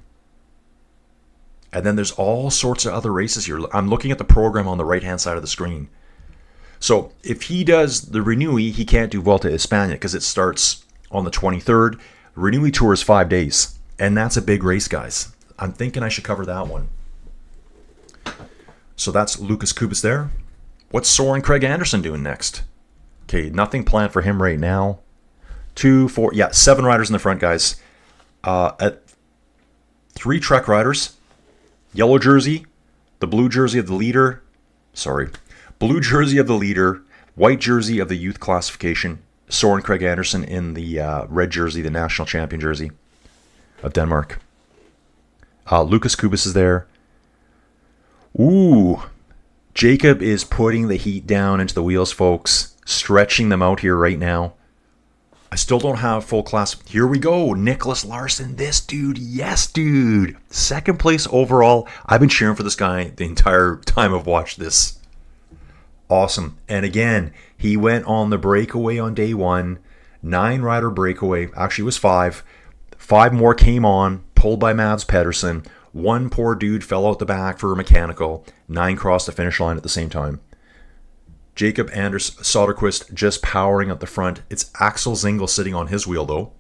And then there's all sorts of other races here. I'm looking at the program on the right-hand side of the screen. So if he does the Renewal, he can't do Volta a España because it starts on the 23rd. The Renewal Tour is 5 days. And that's a big race, guys. I'm thinking I should cover that one. So that's Lucas Kubis there. What's Soren Craig Anderson doing next? Okay, nothing planned for him right now. 2, 4, 7 riders in the front, guys. 3 Trek riders. Yellow jersey, the blue jersey of the leader. Blue jersey of the leader, white jersey of the youth classification. Soren Craig Anderson in the red jersey, the national champion jersey of Denmark. Lucas Kubis is there. Ooh, Jacob is putting the heat down into the wheels, folks. Stretching them out here right now. I still don't have full class. Here we go. Nicholas Larson. This dude. Yes, dude. 2nd place overall. I've been cheering for this guy the entire time I've watched this. Awesome. And again, he went on the breakaway on day 1. 9-rider breakaway. Actually, it was 5. 5 more came on, pulled by Mads Pedersen. 1 poor dude fell out the back for a mechanical. 9 crossed the finish line at the same time. Jacob Anders Soderquist just powering up the front. It's Axel Zingel sitting on his wheel, though.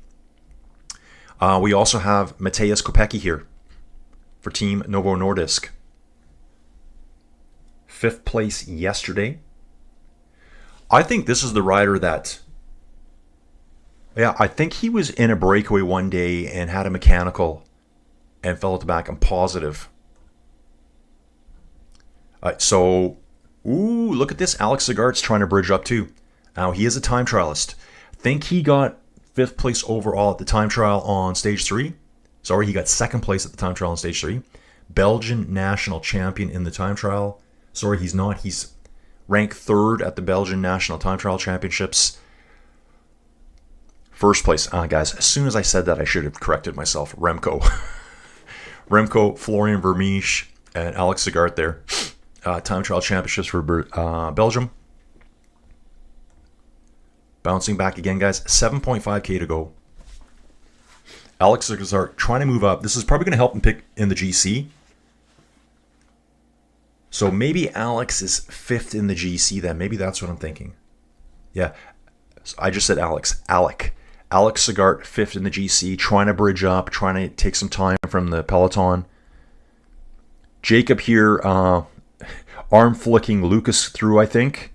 We also have Matthias Kopecky here for Team Novo Nordisk. 5th place yesterday. I think this is the rider that Yeah, I think he was in a breakaway one day and had a mechanical and fell at the back. I'm positive. So, ooh, look at this. Alex Segart's trying to bridge up too. Now, he is a time trialist. Think he got 5th place overall at the time trial on stage 3. Sorry, he got 2nd place at the time trial on stage 3. Belgian national champion in the time trial. Sorry, he's not. He's ranked 3rd at the Belgian national time trial championships. 1st place. Guys, as soon as I said that, I should have corrected myself. Remco. Remco, Florian Vermeesch, and Alex Segart there. Time trial championships for Belgium. Bouncing back again, guys. 7.5k to go. Alex Segart trying to move up. This is probably going to help him pick in the GC. So maybe Alex is 5th in the GC then. Maybe that's what I'm thinking. Yeah. I just said Alex. Alex Segart, 5th in the GC, trying to bridge up, trying to take some time from the Peloton. Jacob here, arm flicking Lucas through, I think.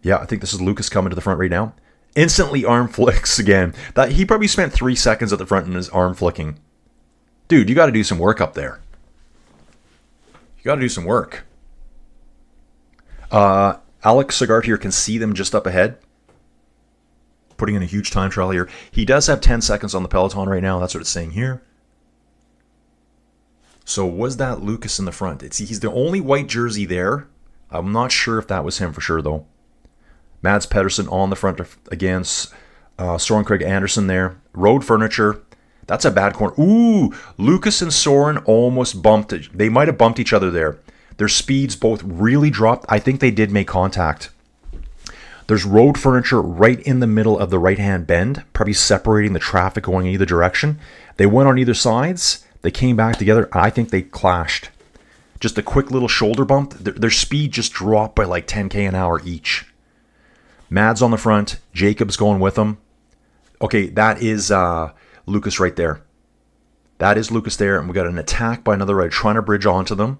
Yeah, I think this is Lucas coming to the front right now. Instantly arm flicks again. That he probably spent 3 seconds at the front in his arm flicking. Dude, you got to do some work up there. You got to do some work. Alex Segart here can see them just up ahead. Putting in a huge time trial here. He does have 10 seconds on the Peloton right now. That's what it's saying here. So was that Lucas in the front? He's the only white jersey there. I'm not sure if that was him for sure, though. Mads Pedersen on the front against Soren Craig Anderson there. Road Furniture. That's a bad corner. Ooh, Lucas and Soren almost bumped it. They might have bumped each other there. Their speeds both really dropped. I think they did make contact. There's Road Furniture right in the middle of the right-hand bend, probably separating the traffic going in either direction. They went on either sides. They came back together. I think they clashed. Just a quick little shoulder bump. Their speed just dropped by like 10k an hour each. Mads on the front. Jacob's going with them. Okay, that is Lucas right there. That is Lucas there. And we got an attack by another rider trying to bridge onto them.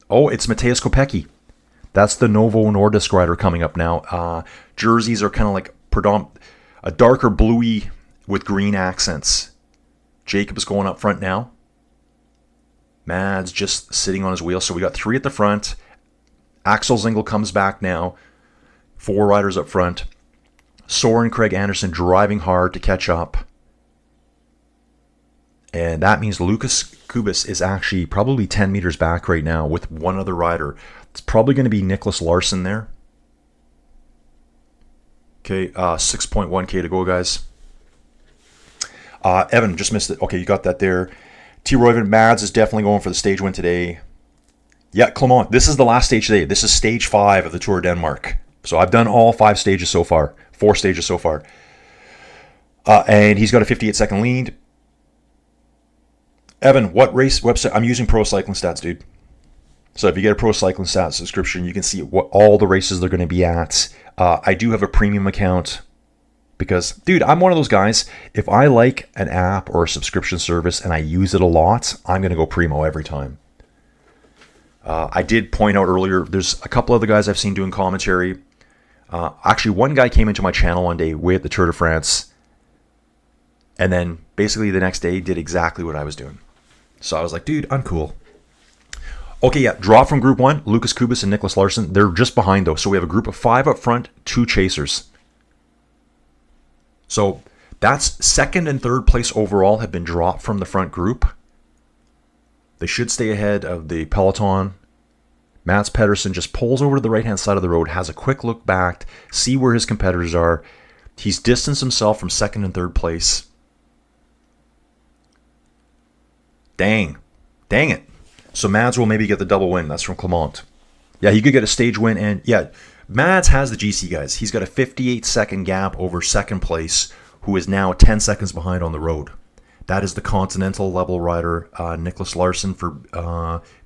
Oh, it's Mateusz Kopecky. That's the Novo Nordisk rider coming up now. Jerseys are kind of like a darker bluey with green accents. Jacob's going up front now. Mads just sitting on his wheel. So we got 3 at the front. Axel Zingel comes back now. 4 riders up front. Soren Craig Anderson driving hard to catch up. And that means Lucas Kubis is actually probably 10 meters back right now with one other rider. It's probably going to be Nicholas Larson there. Okay, 6.1k to go, guys. Evan, just missed it. Okay, you got that there. T. Royven, Mads is definitely going for the stage win today. Yeah, Clement, this is the last stage today. This is stage 5 of the Tour of Denmark. So I've done all 5 stages so far. 4 stages so far. And he's got a 58-second lead. Evan, what race website? I'm using Pro Cycling Stats, dude. So if you get a Pro Cycling Stats subscription, you can see what all the races they're going to be at. I do have a premium account because, dude, I'm one of those guys. If I like an app or a subscription service and I use it a lot, I'm going to go primo every time. I did point out earlier, there's a couple other guys I've seen doing commentary. Actually, one guy came into my channel one day way at the Tour de France, and then basically the next day did exactly what I was doing. So I was like, dude, I'm cool. Okay, yeah, draw from Group 1, Lucas Kubis and Nicholas Larson. They're just behind, though. So we have a group of 5 up front, 2 chasers. So that's 2nd and 3rd place overall have been dropped from the front group. They should stay ahead of the Peloton. Mads Pedersen just pulls over to the right-hand side of the road, has a quick look back, see where his competitors are. He's distanced himself from 2nd and 3rd place. Dang it. So Mads will maybe get the double win. That's from Clement. Yeah, he could get a stage win. And yeah, Mads has the GC, guys. He's got a 58-second gap over 2nd place, who is now 10 seconds behind on the road. That is the Continental level rider, Nicholas Larson for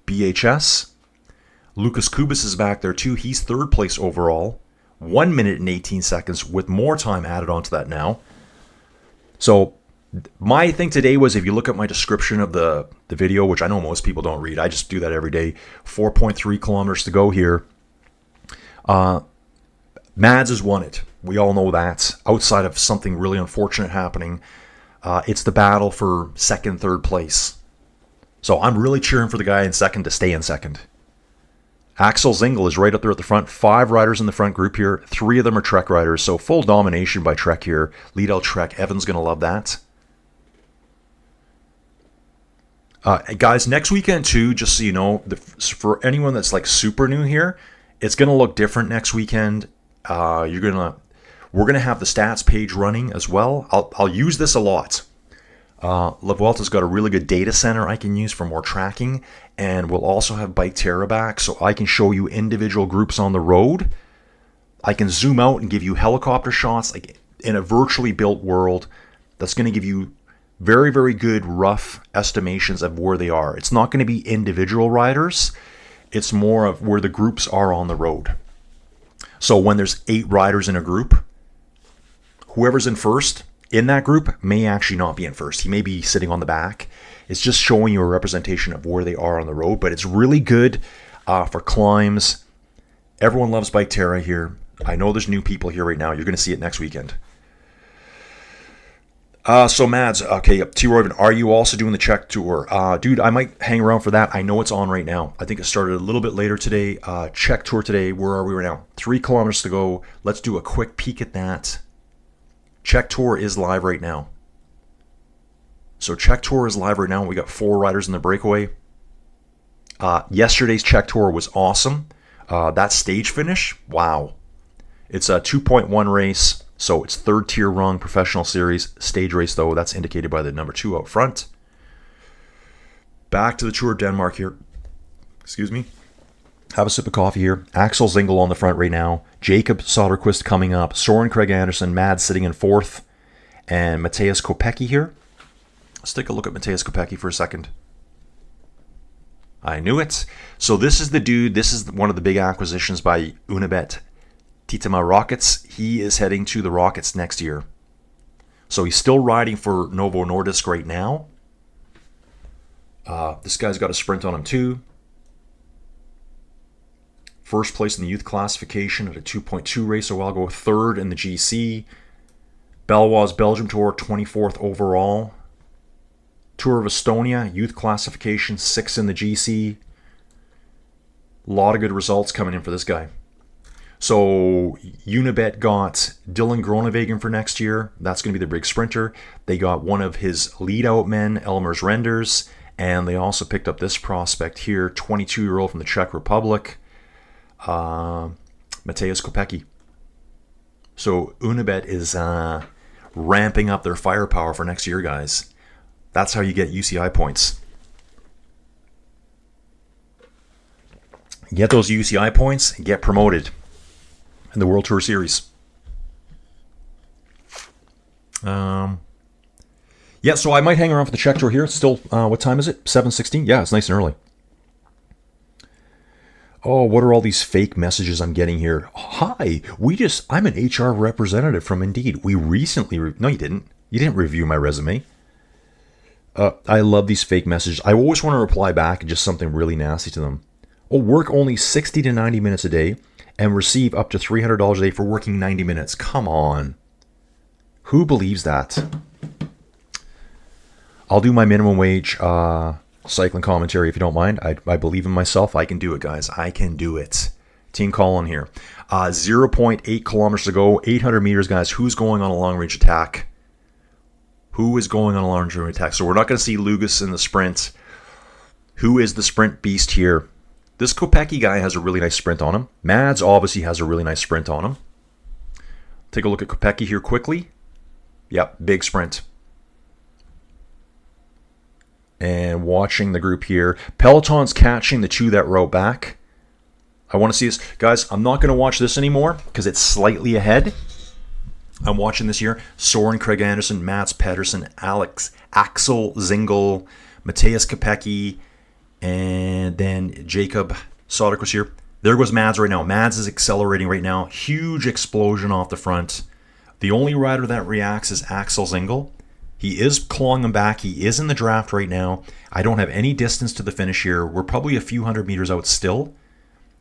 BHS. Lucas Kubis is back there too. He's 3rd place overall. 1 minute and 18 seconds with more time added onto that now. So my thing today was, if you look at my description of the video, which I know most people don't read, I just do that every day, 4.3 kilometers to go here. Mads has won it. We all know that. Outside of something really unfortunate happening, it's the battle for second, third place. So I'm really cheering for the guy in second to stay in second. Axel Zingel is right up there at the front. 5 riders in the front group here. 3 of them are Trek riders, so full domination by Trek here. Lidl-Trek. Evan's going to love that. Guys, next weekend too, just so you know, for anyone that's like super new here, it's going to look different next weekend. We're going to have the stats page running as well. I'll use this a lot. La Vuelta's got a really good data center I can use for more tracking, and we'll also have Bike Terra back, so I can show you individual groups on the road. I can zoom out and give you helicopter shots, like in a virtually built world. That's going to give you very, very good rough estimations of where they are. It's not going to be individual riders. It's more of where the groups are on the road. So when there's 8 riders in a group, whoever's in first in that group may actually not be in first. He may be sitting on the back. It's just showing you a representation of where they are on the road, but it's really good for climbs. Everyone loves Bike Terra here. I know there's new people here right now. You're going to see it next weekend. So Mads, okay, T. Royven, are you also doing the Czech Tour? Dude, I might hang around for that. I know it's on right now. I think it started a little bit later today. Czech Tour today. Where are we right now? 3 kilometers to go. Let's do a quick peek at that. Czech Tour is live right now. So Czech Tour is live right now. We got 4 riders in the breakaway. Yesterday's Czech Tour was awesome. That stage finish, wow. It's a 2.1 race, so it's 3rd tier rung professional series. Stage race, though, that's indicated by the number 2 out front. Back to the Tour of Denmark here. Excuse me. Have a sip of coffee here. Axel Zingel on the front right now. Jakob Soderquist coming up. Soren Craig Anderson, Mads sitting in 4th. And Matthias Kopecky here. Let's take a look at Matthias Kopecky for a second. I knew it. So this is the dude. This is one of the big acquisitions by Unibet. Titema Rockets. He is heading to the Rockets next year. So he's still riding for Novo Nordisk right now. This guy's got a sprint on him too. First place in the youth classification at a 2.2 race a while ago. 3rd in the GC. Belwa's Belgium Tour, 24th overall. Tour of Estonia, youth classification, 6th in the GC. A lot of good results coming in for this guy. So Unibet got Dylan Groenewegen for next year. That's going to be the big sprinter. They got one of his lead-out men, Elmer's Renders. And they also picked up this prospect here, 22-year-old from the Czech Republic. Matthias Kopecky. So Unibet is ramping up their firepower for next year, guys. That's how you get UCI points. Get those UCI points and get promoted in the World Tour Series. Yeah, so I might hang around for the Czech Tour here. It's still, what time is it? 7:16? Yeah, it's nice and early. Oh, what are all these fake messages I'm getting here? Hi, I'm an HR representative from Indeed. We recently, no you didn't. You didn't review my resume. I love these fake messages. I always want to reply back and just something really nasty to them. Oh, work only 60 to 90 minutes a day and receive up to $300 a day for working 90 minutes. Come on. Who believes that? I'll do my minimum wage cycling commentary if you don't mind. I believe in myself. I can do it, guys. I can do it. Team Colin here. 0.8 kilometers to go. 800 meters, guys. Who's going on a long-range attack? Who is going on a long-range attack? So we're not going to see Lugas in the sprint. Who is the sprint beast here? This Kopecky guy has a really nice sprint on him. Mads obviously has a really nice sprint on him. Take a look at Kopecky here quickly. Yep, big sprint. And watching the group here. Peloton's catching the 2 that row back. I want to see this. Guys, I'm not going to watch this anymore because it's slightly ahead. I'm watching this here. Soren Craig Anderson, Mads Pedersen, Axel Zingel, Matthias Kopecky, and then Jakob Soderquist here. There goes Mads right now. Mads is accelerating right now. Huge explosion off the front. The only rider that reacts is Axel Zingel. He is clawing him back. He is in the draft right now. I don't have any distance to the finish here. We're probably a few hundred meters out still.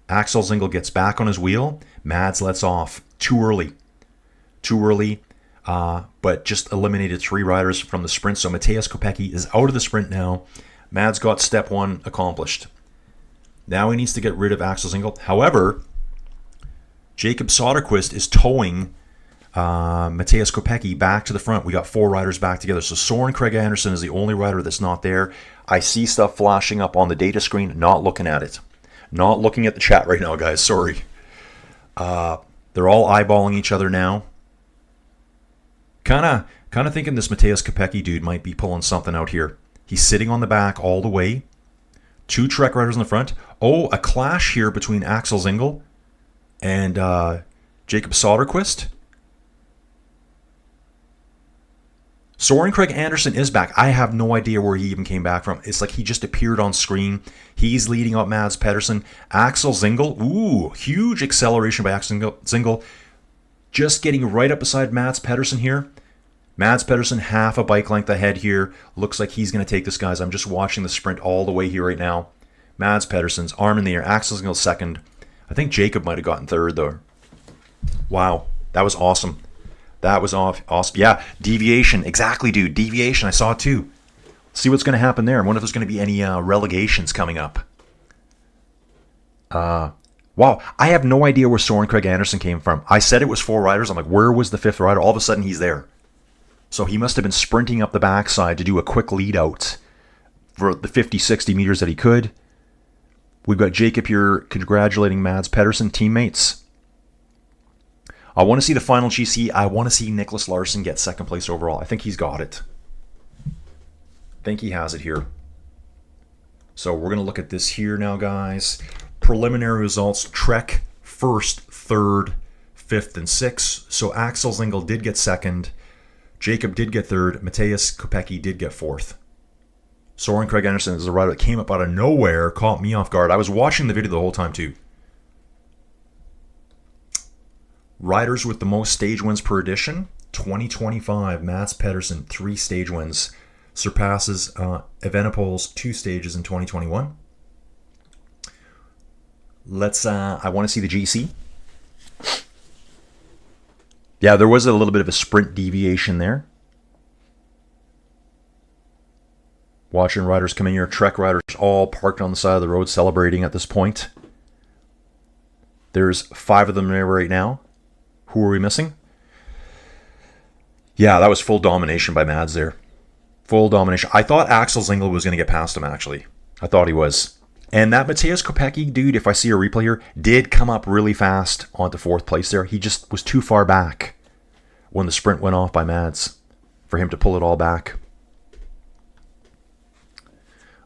Axel Zingel gets back on his wheel. Mads lets off. Too early. too early, but just eliminated 3 riders from the sprint. So Mateusz Kopecky is out of the sprint now. Mads got step 1 accomplished. Now he needs to get rid of Axel Zingel. However, Jakob Soderquist is towing Mateusz Kopecky back to the front. We got 4 riders back together. So Soren Craig Anderson is the only rider that's not there. I see stuff flashing up on the data screen, not looking at it. Not looking at the chat right now, guys. Sorry. They're all eyeballing each other now. Kind of thinking this Mateusz Kopecky dude might be pulling something out here. He's sitting on the back all the way. 2 Trek riders in the front. Oh, a clash here between Axel Zingel and Jakob Soderquist. Soren Craig Anderson is back. I have no idea where he even came back from. It's like he just appeared on screen. He's leading up Mads Pedersen. Axel Zingel. Ooh, huge acceleration by Axel Zingel. Just getting right up beside Mads Pedersen here. Mads Pedersen half a bike length ahead here. Looks like he's going to take this, guys. I'm just watching the sprint all the way here right now. Mads Pedersen's arm in the air. Axel Zingel second. I think Jacob might have gotten third, though. Wow, that was awesome. That was awesome. Yeah, deviation. Exactly, dude. Deviation. I saw it too. See what's going to happen there. I wonder if there's going to be any relegations coming up. Wow, I have no idea where Soren Craig Anderson came from. I said it was 4 riders. I'm like, where was the 5th rider? All of a sudden, he's there. So he must have been sprinting up the backside to do a quick lead out for the 50, 60 meters that he could. We've got Jacob here congratulating Mads Pedersen, teammates. I want to see the final GC. I want to see Nicholas Larson get 2nd place overall. I think he's got it. I think he has it here. So we're going to look at this here now, guys. Preliminary results. Trek 1st, 3rd, 5th, and 6th. So Axel Zingel did get 2nd. Jacob did get 3rd. Mateusz Kopecky did get 4th. Soren Craig Anderson is a rider that came up out of nowhere, caught me off guard. I was watching the video the whole time too. Riders with the most stage wins per edition, 2025, Mads Pedersen, 3 stage wins. Surpasses Evenepoel's 2 stages in 2021. I want to see the GC. Yeah, there was a little bit of a sprint deviation there. Watching riders come in here, Trek riders all parked on the side of the road celebrating at this point. There's 5 of them there right now. Who are we missing? Yeah, that was full domination by Mads there. Full domination. I thought Axel Zingel was going to get past him, actually. I thought he was. And that Mateusz Kopecky dude, if I see a replay here, did come up really fast onto 4th place there. He just was too far back when the sprint went off by Mads for him to pull it all back.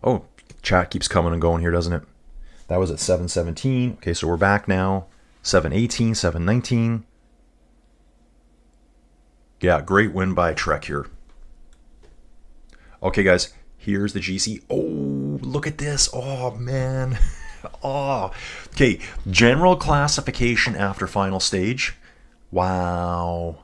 Oh, chat keeps coming and going here, doesn't it? That was at 7:17. Okay, so we're back now. 7:18, 7:19. Yeah, great win by Trek here. Okay, guys, here's the GC. Oh, look at this. Oh, man. Oh. Okay, general classification after final stage. Wow.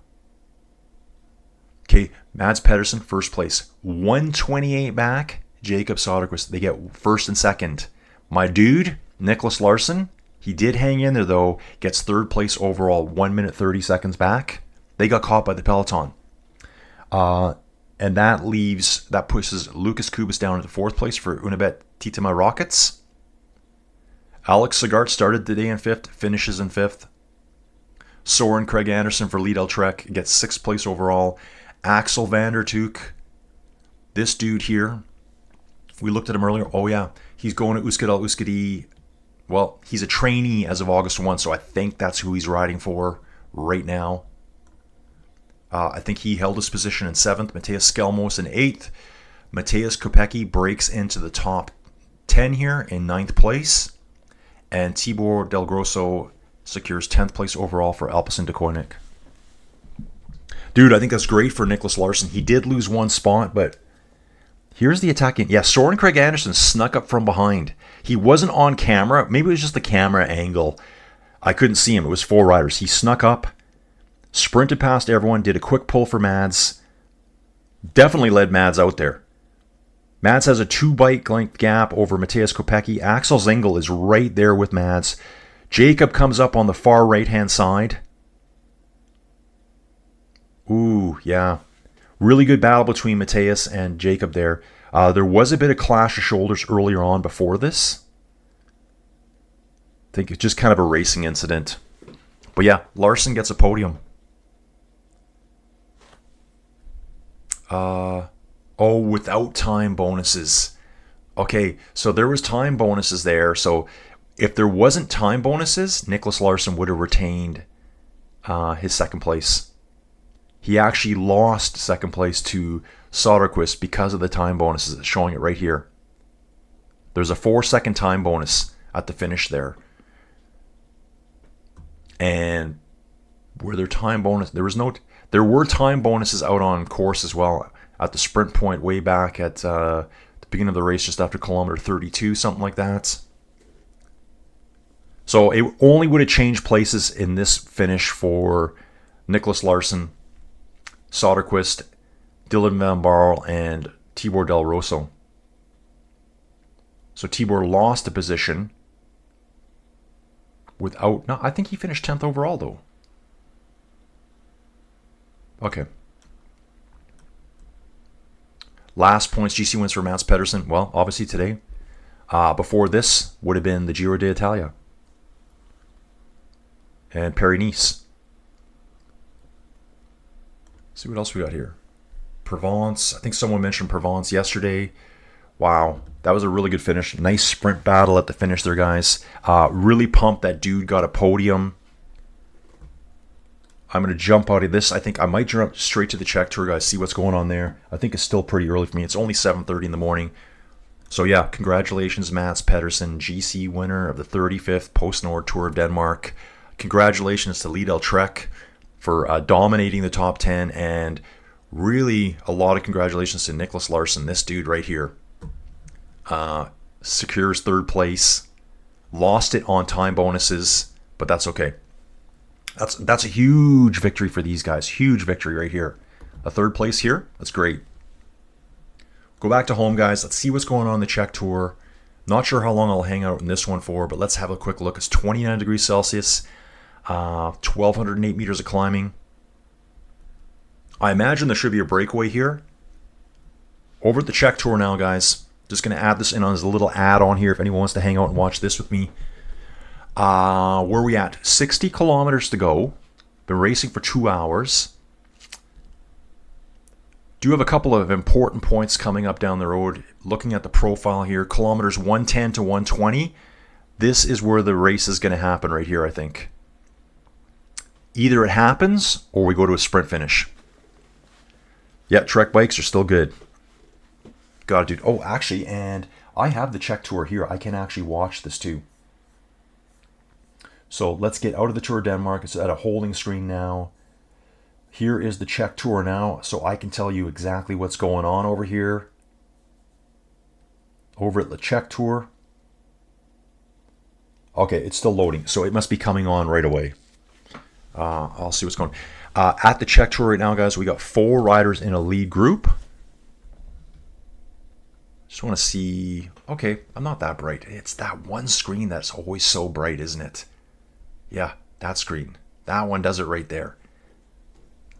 Okay, Mads Pedersen, 1st place. 128 back. Jakob Soderquist, they get 1st and 2nd. My dude, Nicholas Larson, he did hang in there, though. Gets 3rd place overall, 1 minute 30 seconds back. They got caught by the Peloton. And that pushes Lucas Kubas down into 4th place for Unibet Titema Rockets. Alex Segart started the day in 5th, finishes in 5th. Soren Craig Anderson for Lidl-Trek gets 6th place overall. Axel van der Tuuk, this dude here, we looked at him earlier. Oh yeah, he's going to Euskadal Euskadi. Well, he's a trainee as of August 1, so I think that's who he's riding for right now. I think he held his position in 7th. Matthias Skelmos in 8th. Mateusz Kopecky breaks into the top 10 here in 9th place. And Tibor Del Grosso secures 10th place overall for Alpecin de Koenig. Dude, I think that's great for Nicholas Larson. He did lose 1 spot, but here's the attacking. Yeah, Soren Craig Anderson snuck up from behind. He wasn't on camera. Maybe it was just the camera angle. I couldn't see him. It was 4 riders. He snuck up, sprinted past everyone, did a quick pull for Mads. Definitely led Mads out there. Mads has a 2 bike length gap over Mateusz Kopecky. Axel Zingel is right there with Mads. Jacob comes up on the far right-hand side. Ooh, yeah. Really good battle between Matthias and Jacob there. There was a bit of clash of shoulders earlier on before this. I think it's just kind of a racing incident. But yeah, Larson gets a podium. Oh, without time bonuses. Okay, so there was time bonuses there. So if there wasn't time bonuses, Nicholas Larson would have retained his second place. He actually lost second place to Soderquist because of the time bonuses. It's showing it right here. There's a 4-second time bonus at the finish there. And were there time bonus? There were time bonuses out on course as well at the sprint point way back at the beginning of the race, just after kilometer 32, something like that. So it only would have changed places in this finish for Nicholas Larson, Soderquist, Dylan Van Baarle, and Tibor Del Rosso. So Tibor lost a position without... No, I think he finished 10th overall, though. Okay. Last points GC wins for Mads Pedersen. Well, obviously today. Before this would have been the Giro d'Italia. And Paris-Nice. See what else we got here. Provence. I think someone mentioned Provence yesterday. Wow. That was a really good finish. Nice sprint battle at the finish there, guys. Really pumped that dude got a podium. I'm going to jump out of this. I think I might jump straight to the Czech Tour, guys. See what's going on there. I think it's still pretty early for me. It's only 7:30 in the morning. So yeah, congratulations, Mads Pedersen, GC winner of the 35th postnord Tour of Denmark. Congratulations to Lidl-Trek for dominating the top 10. And really a lot of congratulations to Nicholas Larson, this dude right here. Secures third place. Lost it on time bonuses, but that's okay. That's a huge victory for these guys. Huge victory right here. A third place here. That's great. Go back to home, guys. Let's see what's going on in the Czech Tour. Not sure how long I'll hang out in this one for, but let's have a quick look. It's 29 degrees Celsius, 1,208 meters of climbing. I imagine there should be a breakaway here. Over at the Czech Tour now, guys. Just going to add this in as a little add-on here if anyone wants to hang out and watch this with me. Where are we at? 60 kilometers to go. Been racing for 2 hours. Do have a couple of important points coming up down the road. Looking at the profile here, kilometers 110 to 120. This is where the race is going to happen right here, I think. Either it happens or we go to a sprint finish. Yeah, Trek bikes are still good. Got to do. Oh, actually, and I have the Czech Tour here. I can actually watch this too. So let's get out of the Tour of Denmark. It's at a holding screen now. Here is the Czech Tour now, so I can tell you exactly what's going on over here. Over at the Czech Tour. Okay, it's still loading, so it must be coming on right away. I'll see what's going on. At the Czech Tour right now, guys, we got 4 riders in a lead group. Just want to see... Okay, I'm not that bright. It's that one screen that's always so bright, isn't it? Yeah, that screen. That one does it right there.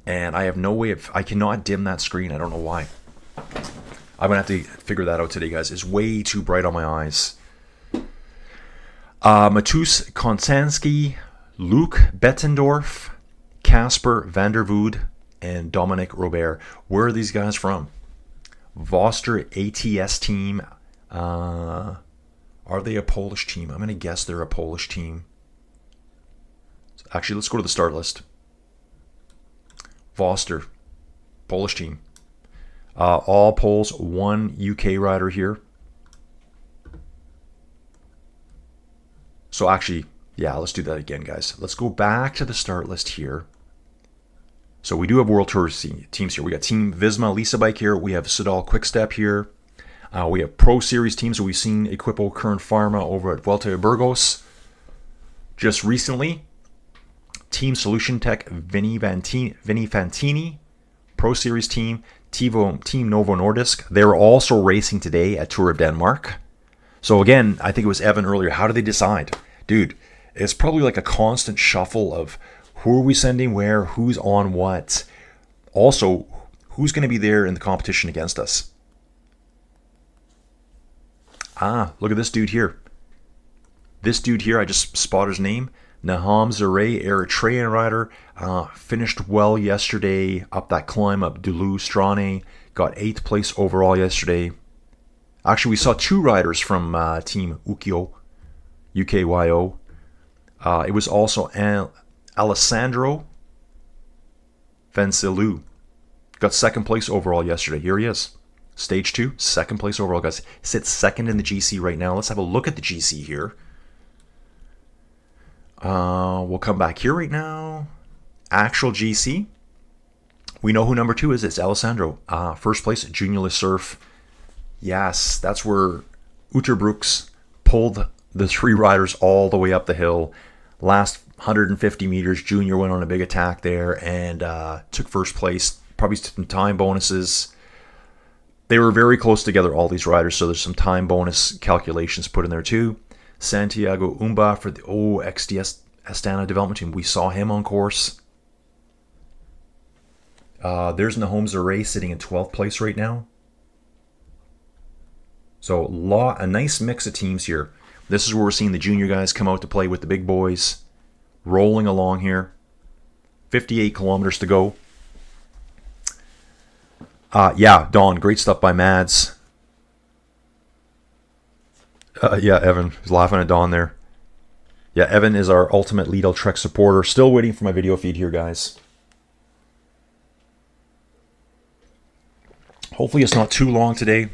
And I have no way of... I cannot dim that screen. I don't know why. I'm going to have to figure that out today, guys. It's way too bright on my eyes. Matus Konstanski, Luke Bettendorf, Casper van der Vood, and Dominic Robert. Where are these guys from? Voster ATS team. Are they a Polish team? I'm going to guess they're a Polish team. Actually, let's go to the start list. Voster, Polish team. All Poles, 1 UK rider here. So actually, yeah, let's do that again, guys. Let's go back to the start list here. So we do have World Tour teams here. We got Team Visma Lisa Bike here. We have Soudal Quickstep here. We have Pro Series teams. So we've seen Equipo Kern Pharma over at Vuelta a Burgos. Just recently, Team Solution Tech Vinny Fantini, Pro Series team, Team Novo Nordisk. They're also racing today at Tour of Denmark. So again, I think it was Evan earlier. How do they decide? Dude, it's probably like a constant shuffle of who are we sending where, who's on what. Also, who's going to be there in the competition against us? Look at this dude here. This dude here, I just spotted his name. Nahom Zareh, Eritrean rider, finished well yesterday up that climb up Dulu-Strane, got 8th place overall yesterday. Actually, we saw 2 riders from Team Ukyo, UKYO. It was also Alessandro Fensilou. Got 2nd place overall yesterday. Here he is. Stage 2, 2nd place overall, guys. Sits 2nd in the GC right now. Let's have a look at the GC here. We'll come back here right now. Actual GC. We know who number 2 is. It's Alessandro. 1st place, Junior Surf. Yes, that's where Uterbrooks pulled the 3 riders all the way up the hill. Last 150 meters, Junior went on a big attack there and took 1st place. Probably some time bonuses. They were very close together, all these riders, so there's some time bonus calculations put in there too. Santiago Umba for the XDS Astana development team. We saw him on course. There's Nahom Zareh sitting in 12th place right now. So a nice mix of teams here. This is where we're seeing the junior guys come out to play with the big boys. Rolling along here. 58 kilometers to go. Yeah, Don, great stuff by Mads. Yeah, Evan is laughing at Don there. Yeah, Evan is our ultimate Lidl-Trek supporter. Still waiting for my video feed here, guys. Hopefully it's not too long today.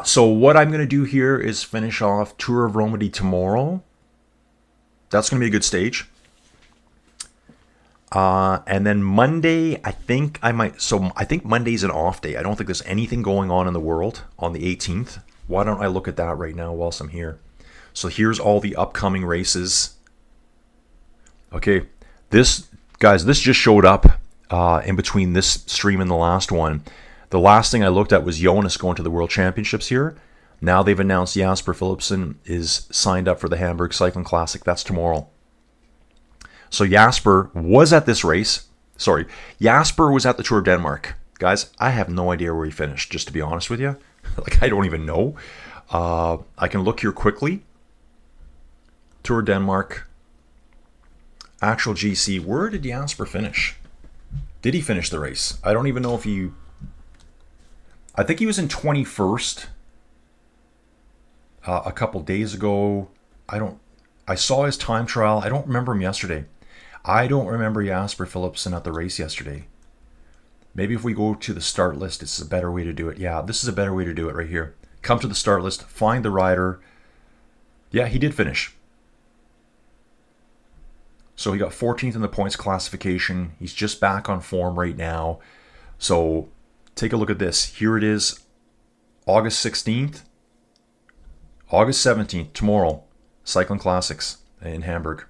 So what I'm going to do here is finish off Tour of Romandy tomorrow. That's going to be a good stage. And then Monday, I think Monday's an off day. I don't think there's anything going on in the world on the 18th. Why don't I look at that right now whilst I'm here? So here's all the upcoming races. Okay, this just showed up in between this stream and the last one. The last thing I looked at was Jonas going to the World Championships here. Now they've announced Jasper Philipsen is signed up for the Hamburg Cycling Classic. That's tomorrow. So Jasper was at this race. Sorry, Jasper was at the Tour of Denmark. Guys, I have no idea where he finished, just to be honest with you. Like, I don't even know. I can look here quickly. Tour of Denmark. Actual GC. Where did Jasper finish? Did he finish the race? I don't even know if he... I think he was in 21st a couple days ago. I saw his time trial. I don't remember him yesterday. I don't remember Jasper Philipsen at the race yesterday. Maybe if we go to the start list, this is a better way to do it. Yeah, this is a better way to do it right here. Come to the start list, find the rider. Yeah, he did finish. So he got 14th in the points classification. He's just back on form right now. So take a look at this. Here it is, August 16th. August 17th, tomorrow, Cycling Classics in Hamburg.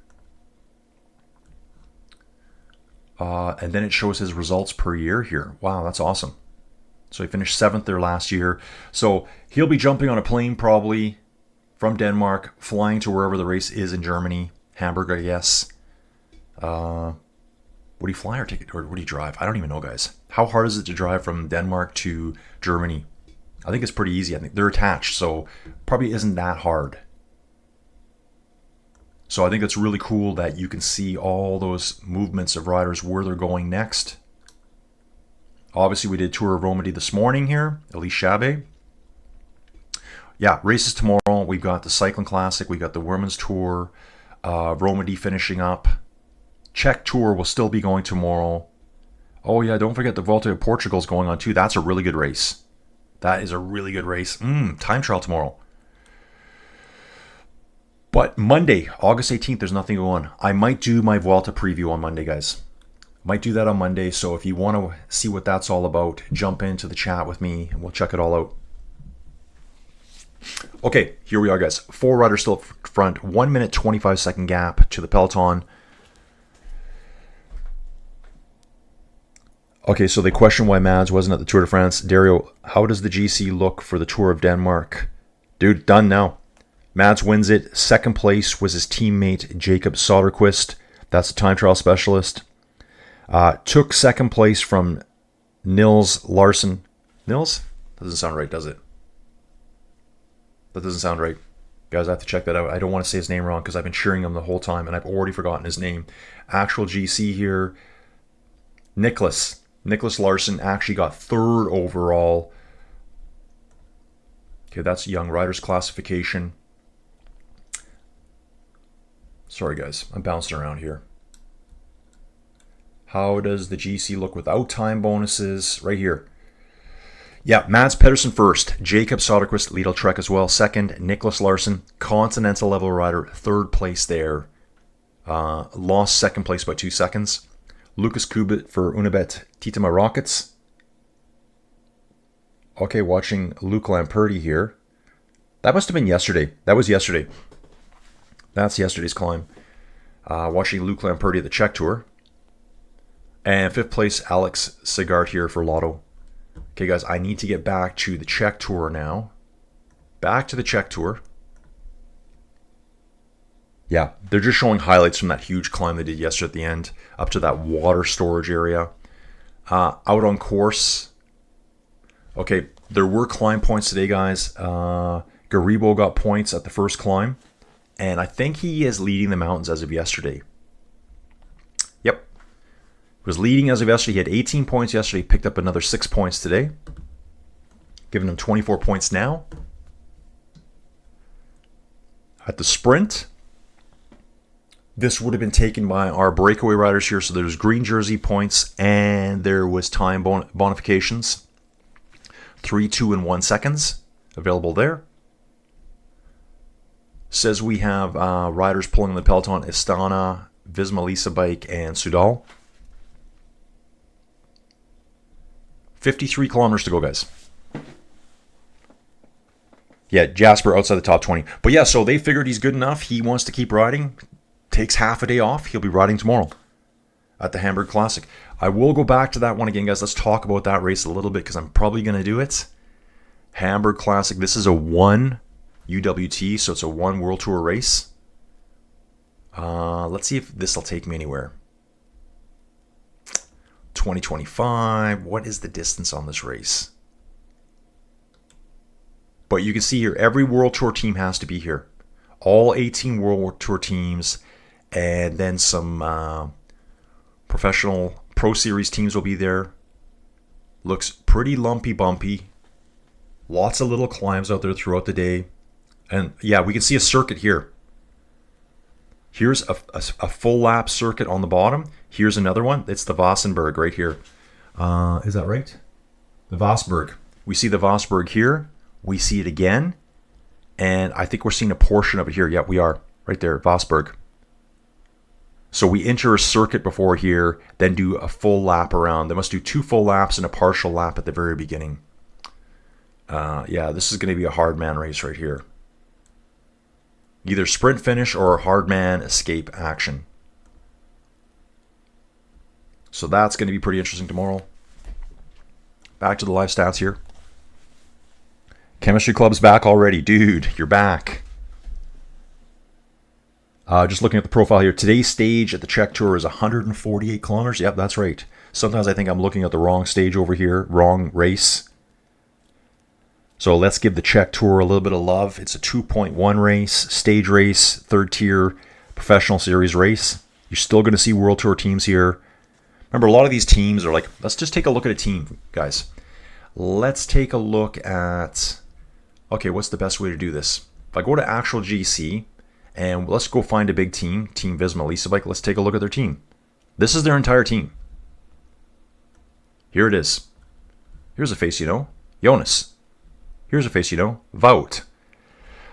And then it shows his results per year here. Wow, that's awesome. So he finished 7th there last year. So he'll be jumping on a plane probably from Denmark, flying to wherever the race is in Germany. Hamburg, I guess. Would he fly or would he drive? I don't even know, guys. How hard is it to drive from Denmark to Germany? I think it's pretty easy. I think they're attached, so probably isn't that hard. So I think it's really cool that you can see all those movements of riders where they're going next. Obviously, we did Tour of Romandy this morning here. Elise Chabet. Yeah, races tomorrow. We've got the Cycling Classic. We got the Women's Tour. Romandy finishing up. Czech Tour will still be going tomorrow. Oh yeah, don't forget the Volta of Portugal is going on too. That's a really good race. That is a really good race. Time trial tomorrow. But Monday, August 18th, there's nothing going on. I might do my Vuelta preview on Monday, guys. Might do that on Monday. So if you want to see what that's all about, jump into the chat with me and we'll check it all out. Okay, here we are, guys. 4 riders still up front. 1 minute, 25 second gap to the Peloton. Okay, so they question why Mads wasn't at the Tour de France. Dario, how does the GC look for the Tour of Denmark? Dude, done now. Mads wins it. Second place was his teammate, Jacob Soderquist. That's the time trial specialist. Took second place from Nils Larsen. Nils? That doesn't sound right, does it? That doesn't sound right. Guys, I have to check that out. I don't want to say his name wrong because I've been cheering him the whole time and I've already forgotten his name. Actual GC here. Nicholas Larsen actually got third overall. Okay, that's Young Riders classification. Sorry, guys. I'm bouncing around here. How does the GC look without time bonuses? Right here. Yeah, Mads Pedersen first. Jacob Soderquist, Lidl-Trek as well. Second, Nicholas Larsen, Continental level rider, third place there. Lost second place by 2 seconds. Lucas Kubit for Unibet Titama Rockets. Okay, watching Luke Lamperti here. That must have been yesterday. That was yesterday. That's yesterday's climb. Watching Luke Lamperti at the Czech Tour. And fifth place, Alex Sigart here for Lotto. Okay, guys, I need to get back to the Czech Tour now. Back to the Czech Tour. Yeah, they're just showing highlights from that huge climb they did yesterday at the end, up to that water storage area. Out on course. Okay, there were climb points today, guys. Garibo got points at the first climb, and I think he is leading the mountains as of yesterday. Yep. Was leading as of yesterday. He had 18 points yesterday, picked up another 6 points today, giving him 24 points now. At the sprint, this would have been taken by our breakaway riders here. So there's green jersey points and there was time bonifications. 3, 2, and 1 seconds available there. Says we have riders pulling the Peloton: Istana, Visma Lisa Bike, and Sudal. 53 kilometers to go, guys. Yeah, Jasper outside the top 20. But yeah, so they figured he's good enough. He wants to keep riding. Takes half a day off. He'll be riding tomorrow at the Hamburg Classic. I will go back to that one again, guys. Let's talk about that race a little bit because I'm probably going to do it. Hamburg Classic. This is a 1 UWT, so it's a 1 World Tour race. Let's see if this will take me anywhere. 2025. What is the distance on this race? But you can see here, every World Tour team has to be here. All 18 World Tour teams, and then some professional Pro Series teams will be there. Looks pretty lumpy bumpy. Lots of little climbs out there throughout the day. And yeah, we can see a circuit here. Here's a full lap circuit on the bottom. Here's another one. It's the Vassenberg right here. Is that right? The Vosberg. We see the Vosberg here. We see it again. And I think we're seeing a portion of it here. Yeah, we are. Right there, Vosberg. So we enter a circuit before here, then do a full lap around. They must do 2 full laps and a partial lap at the very beginning. Yeah, this is going to be a hard man race right here. Either sprint finish or hard man escape action. So that's going to be pretty interesting tomorrow. Back to the live stats here. Chemistry Club's back already. Dude, you're back. Just looking at the profile here. Today's stage at the Czech Tour is 148 kilometers. Yep, that's right. Sometimes I think I'm looking at the wrong stage over here. Wrong race. So let's give the Czech Tour a little bit of love. It's a 2.1 race, stage race, 3rd tier, professional series race. You're still going to see World Tour teams here. Remember, a lot of these teams are like, let's just take a look at a team, guys. Let's take a look at... Okay, what's the best way to do this? If I go to actual GC, and let's go find a big team, Team Visma Lisa Bike, let's take a look at their team. This is their entire team. Here it is. Here's a face you know, Jonas. Here's a face you know, Wout.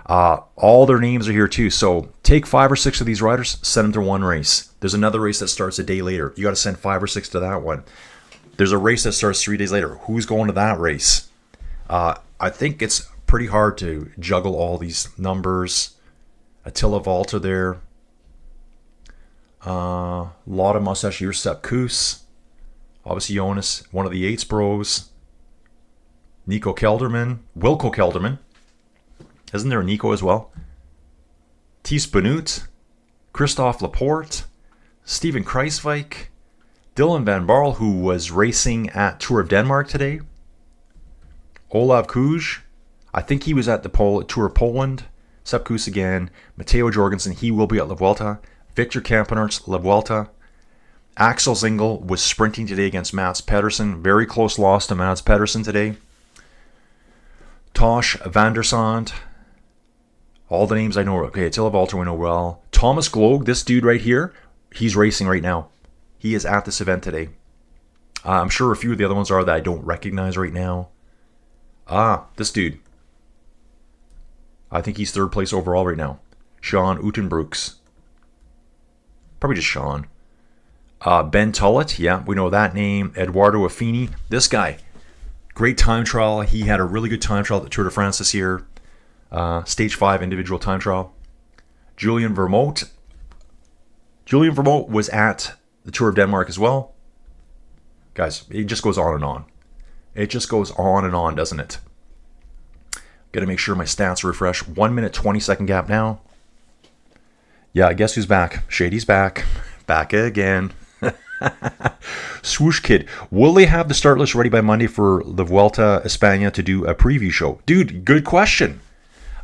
All their names are here too, so take 5 or 6 of these riders, send them to one race. There's another race that starts a day later. You got to send 5 or 6 to that one. There's a race that starts 3 days later. Who's going to that race? I think it's pretty hard to juggle all these numbers. Attila Valter there. A lot of mustache here. Sepp Kuss. Obviously Jonas, one of the Yates bros. Nico Kelderman. Wilco Kelderman. Isn't there a Nico as well? Thies Benoot. Christophe Laporte. Steven Kruijswijk. Dylan Van Barl, who was racing at Tour of Denmark today. Olav Kuj, I think he was at the Tour of Poland. Sepp Kuss again. Matteo Jorgensen, he will be at La Vuelta. Victor Kampenaerts, La Vuelta. Axel Zingel was sprinting today against Mads Pedersen. Very close loss to Mads Pedersen today. Tosh van der Sande. All the names I know. Okay, Attila Valter we know well. Thomas Gloag, this dude right here, he's racing right now. He is at this event today. I'm sure a few of the other ones are that I don't recognize right now. This dude. I think he's third place overall right now. Sean Utenbrooks. Probably just Sean. Ben Tullett, yeah, we know that name. Eduardo Affini. This guy, great time trial. He had a really good time trial at the Tour de France this year. Stage 5 individual time trial. Julian Vermote. Julian Vermote was at the Tour of Denmark as well. Guys, it just goes on and on. It just goes on and on, doesn't it? Got to make sure my stats refresh. 1 minute, 20-second gap now. Yeah, guess who's back? Shady's back. Back again. Swoosh Kid. Will they have the start list ready by Monday for the Vuelta España to do a preview show? Dude, good question.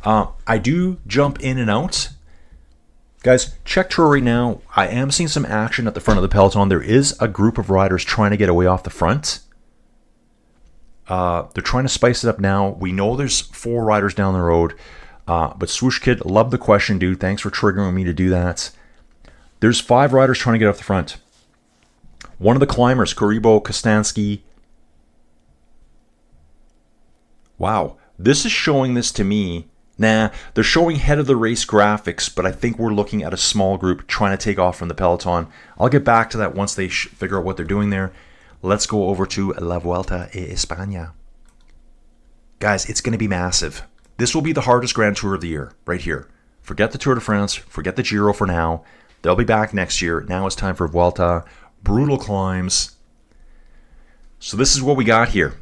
I do jump in and out. Guys, Czech Tour right now, I am seeing some action at the front of the peloton. There is a group of riders trying to get away off the front. They're trying to spice it up now. We know there's 4 riders down the road. But Swoosh Kid, love the question, dude. Thanks for triggering me to do that. There's 5 riders trying to get off the front. One of the climbers, Karibo Kostansky. Wow. This is showing this to me. Nah, they're showing head of the race graphics, but I think we're looking at a small group trying to take off from the peloton. I'll get back to that once they figure out what they're doing there. Let's go over to La Vuelta a España. Guys, it's going to be massive. This will be the hardest Grand Tour of the year, right here. Forget the Tour de France, forget the Giro for now. They'll be back next year. Now it's time for Vuelta. Brutal climbs. So this is what we got here.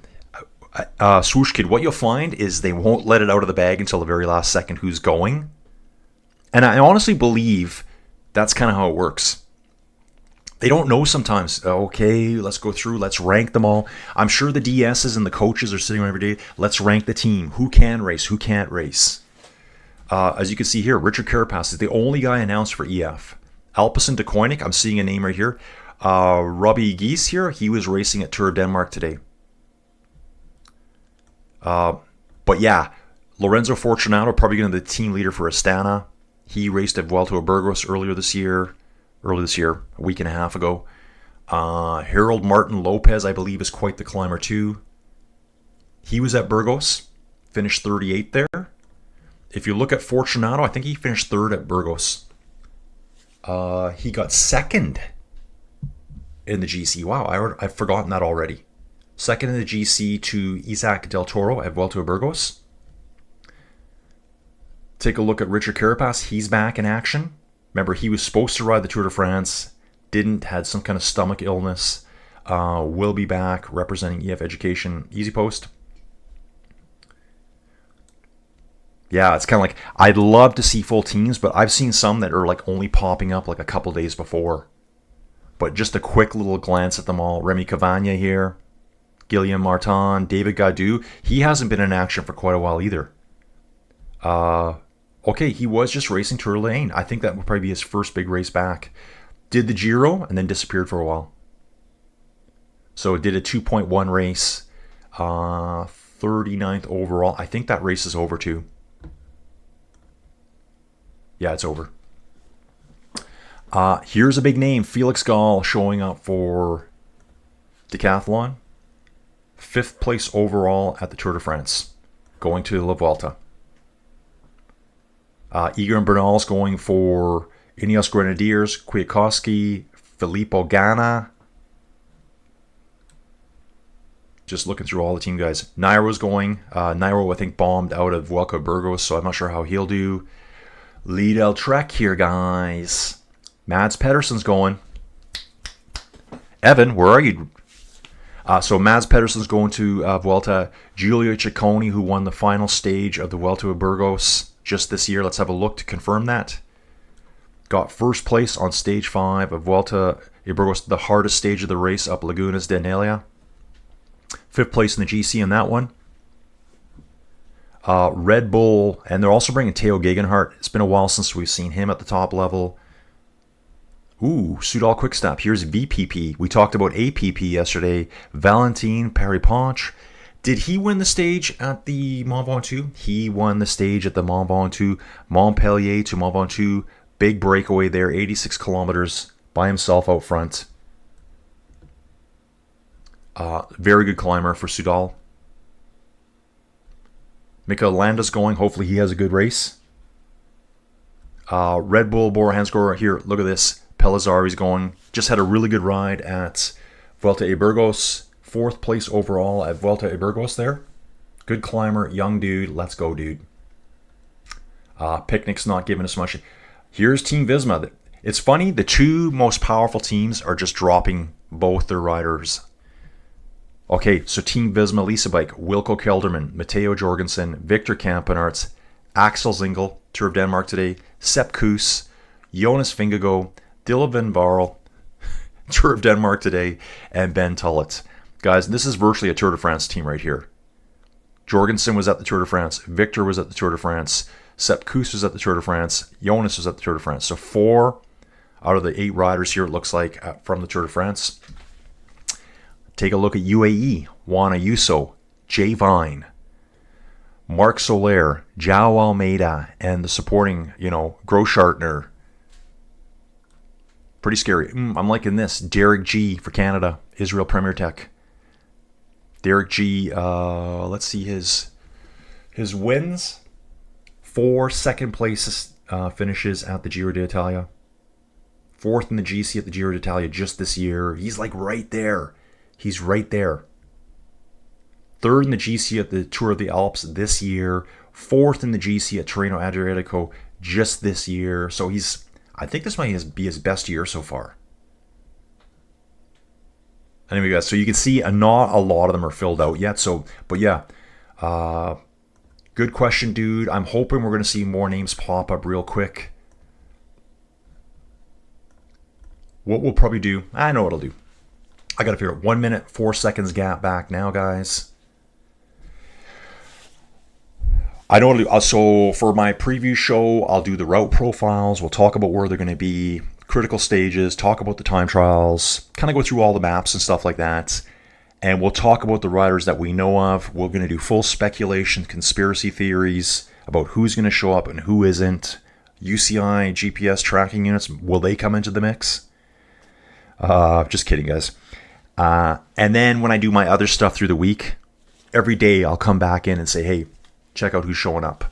Swoosh Kid, what you'll find is they won't let it out of the bag until the very last second who's going. And I honestly believe that's kind of how it works. They don't know sometimes. Okay, let's go through. Let's rank them all. I'm sure the DSs and the coaches are sitting around every day. Let's rank the team. Who can race? Who can't race? As you can see here, Richard Carapaz is the only guy announced for EF. Alpecin de Koenig, I'm seeing a name right here. Robbie Gies here, he was racing at Tour of Denmark today. But yeah, Lorenzo Fortunato, probably going to be the team leader for Astana. He raced at Vuelta a Burgos earlier this year, a week and a half ago. Harold Martin Lopez, I believe, is quite the climber too. He was at Burgos, finished 38 there. If you look at Fortunato, I think he finished 3rd at Burgos. He got 2nd in the GC. Wow, I've forgotten that already. 2nd in the GC to Isaac Del Toro at Vuelta a Burgos. Take a look at Richard Carapaz. He's back in action. Remember, he was supposed to ride the Tour de France. Didn't, had some kind of stomach illness. Will be back representing EF Education Easy Post. Yeah, it's kind of like, I'd love to see full teams, but I've seen some that are like only popping up like a couple days before. But just a quick little glance at them all. Remy Cavagna here. Guillaume Martin. David Gaudu. He hasn't been in action for quite a while either. Okay, he was just racing Tour de l'Ain. I think that would probably be his first big race back. Did the Giro and then disappeared for a while. So did a 2.1 race. 39th overall. I think that race is over too. Yeah, it's over. Here's a big name. Felix Gall showing up for Decathlon. 5th place overall at the Tour de France. Going to La Vuelta. Egan Bernal's going for Ineos Grenadiers. Kwiatkowski. Filippo Ganna. Just looking through all the team guys. Nairo's going. Nairo, I think, bombed out of Vuelta Burgos, so I'm not sure how he'll do. Lidl-Trek here, guys. Mads Pedersen's going. Evan, where are you? So Mads Pedersen's going to Vuelta. Giulio Ciccone, who won the final stage of the Vuelta of Burgos just this year. Let's have a look to confirm that. Got 1st place on stage 5 of Vuelta Burgos, the hardest stage of the race, up Lagunas de Nelia. 5th place in the GC in that one. Red Bull, and they're also bringing Theo Gegenhardt. It's been a while since we've seen him at the top level. Ooh, Soudal Quickstep. Here's VPP. We talked about APP yesterday. Valentin Pariponch. Did he win the stage at the Mont Ventoux? He won the stage at the Mont Ventoux. Montpellier to Mont Ventoux. Big breakaway there. 86 kilometers by himself out front. Very good climber for Soudal. Mikael Landa's going. Hopefully he has a good race. Red Bull Bora Hansgrohe here. Look at this. Pellizzari's going. Just had a really good ride at Vuelta a Burgos. 4th place overall at Vuelta a Burgos there. Good climber, young dude. Let's go, dude. Picnic's not giving us much. Here's Team Visma. It's funny, the 2 most powerful teams are just dropping both their riders. Okay, so Team Visma Lisa Bike, Wilco Kelderman, Matteo Jorgensen, Victor Kampenaerts, Axel Zingel, Tour of Denmark today, Sepp Kuss, Jonas Vingegaard, Dylan Van Baarle, Tour of Denmark today, and Ben Tullett. Guys, this is virtually a Tour de France team right here. Jorgensen was at the Tour de France. Victor was at the Tour de France. Sepp Kuss was at the Tour de France. Jonas was at the Tour de France. So 4 out of the 8 riders here, it looks like, from the Tour de France. Take a look at UAE. Juan Ayuso, Jay Vine, Mark Soler, João Almeida, and the supporting, Groschartner. Pretty scary. I'm liking this. Derek G for Canada. Israel Premier Tech. Derek G, let's see his wins. 4 second place finishes at the Giro d'Italia. 4th in the GC at the Giro d'Italia just this year. He's like right there. He's right there. 3rd in the GC at the Tour of the Alps this year. 4th in the GC at Tirreno Adriatico just this year. So I think this might be his best year so far. Anyway, guys, so you can see not a lot of them are filled out yet. So, but yeah, good question, dude. I'm hoping we're going to see more names pop up real quick. What we'll probably do, I know what I'll do. I got to figure out 1 minute, 4 seconds gap back now, guys. I know what I'll do. So for my preview show, I'll do the route profiles. We'll talk about where they're going to be. Critical stages, talk about the time trials, kind of go through all the maps and stuff like that. And we'll talk about the riders that we know of. We're going to do full speculation, conspiracy theories about who's going to show up and who isn't. UCI, GPS tracking units, will they come into the mix? Just kidding, guys. And then when I do my other stuff through the week, every day I'll come back in and say, hey, check out who's showing up.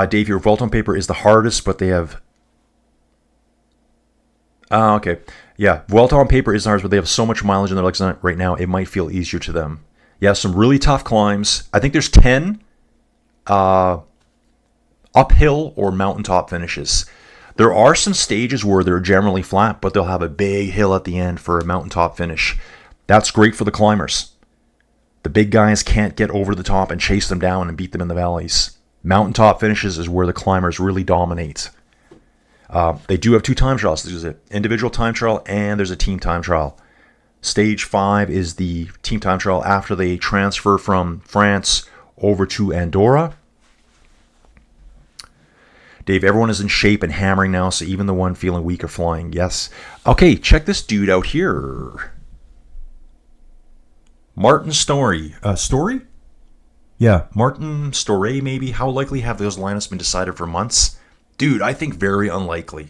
Dave, your Vuelta on paper is the hardest, but they have... okay. Yeah, Vuelta on paper is the hardest, but they have so much mileage in their legs right now, it might feel easier to them. Yeah, some really tough climbs. I think there's 10 uphill or mountaintop finishes. There are some stages where they're generally flat, but they'll have a big hill at the end for a mountaintop finish. That's great for the climbers. The big guys can't get over the top and chase them down and beat them in the valleys. Mountaintop finishes is where the climbers really dominate. They do have 2 time trials. There's an individual time trial and there's a team time trial. Stage 5 is the team time trial after they transfer from France over to Andorra. Dave, everyone is in shape and hammering now, so even the one feeling weak are flying. Yes. Okay, check this dude out here. Martin Story. Story? Yeah, Martin Storey maybe. How likely have those lineups been decided for months? Dude, I think very unlikely.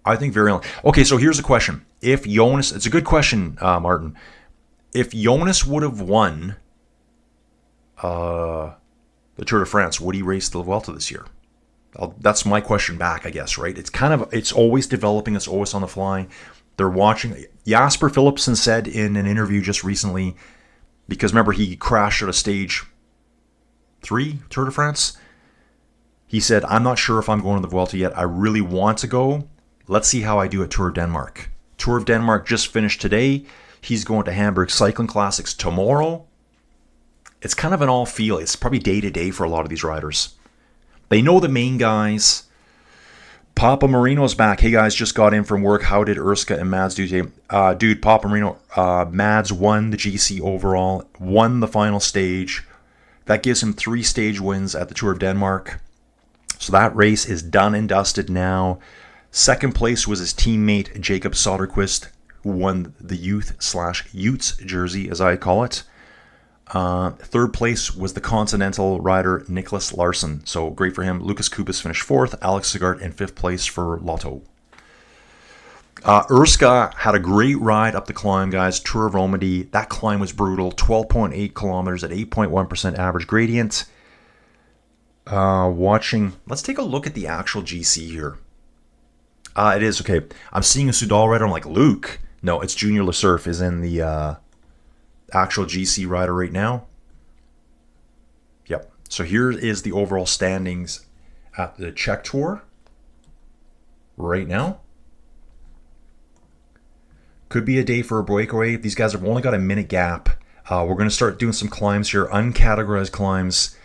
Okay, so here's a question. If Jonas... It's a good question, Martin. If Jonas would have won the Tour de France, would he race the Vuelta this year? That's my question back, I guess, right? It's always developing. It's always on the fly. They're watching. Jasper Philipsen said in an interview just recently, because remember he crashed at a stage 3 Tour de France. He said, I'm not sure if I'm going to the Vuelta yet. I really want to go. Let's see how I do at Tour of Denmark. Tour of Denmark just finished today. He's going to Hamburg Cycling Classics tomorrow. It's kind of an all feel. It's probably day to day for a lot of these riders. They know the main guys. Papa Marino's back. Hey guys, just got in from work. How did Urska and Mads do today? Dude, Papa Marino, Mads won the GC overall, won the final stage. That gives him 3 stage wins at the Tour of Denmark. So that race is done and dusted now. Second place was his teammate Jacob Soderquist, who won the youth/Utes jersey, as I call it. Third place was the Continental rider Nicholas Larsson. So great for him. Lucas Kupas finished 4th. Alex Sigart in 5th place for Lotto. Urska had a great ride up the climb, guys. Tour of Romandy. That climb was brutal. 12.8 kilometers at 8.1% average gradient. Let's take a look at the actual GC here. It is, okay. I'm seeing a Soudal rider. I'm like, Luke. No, it's Junior Lesurf is in the actual GC rider right now. Yep. So here is the overall standings at the Czech Tour right now. Could be a day for a breakaway. These guys have only got a minute gap. We're going to start doing some climbs here, uncategorized climbs.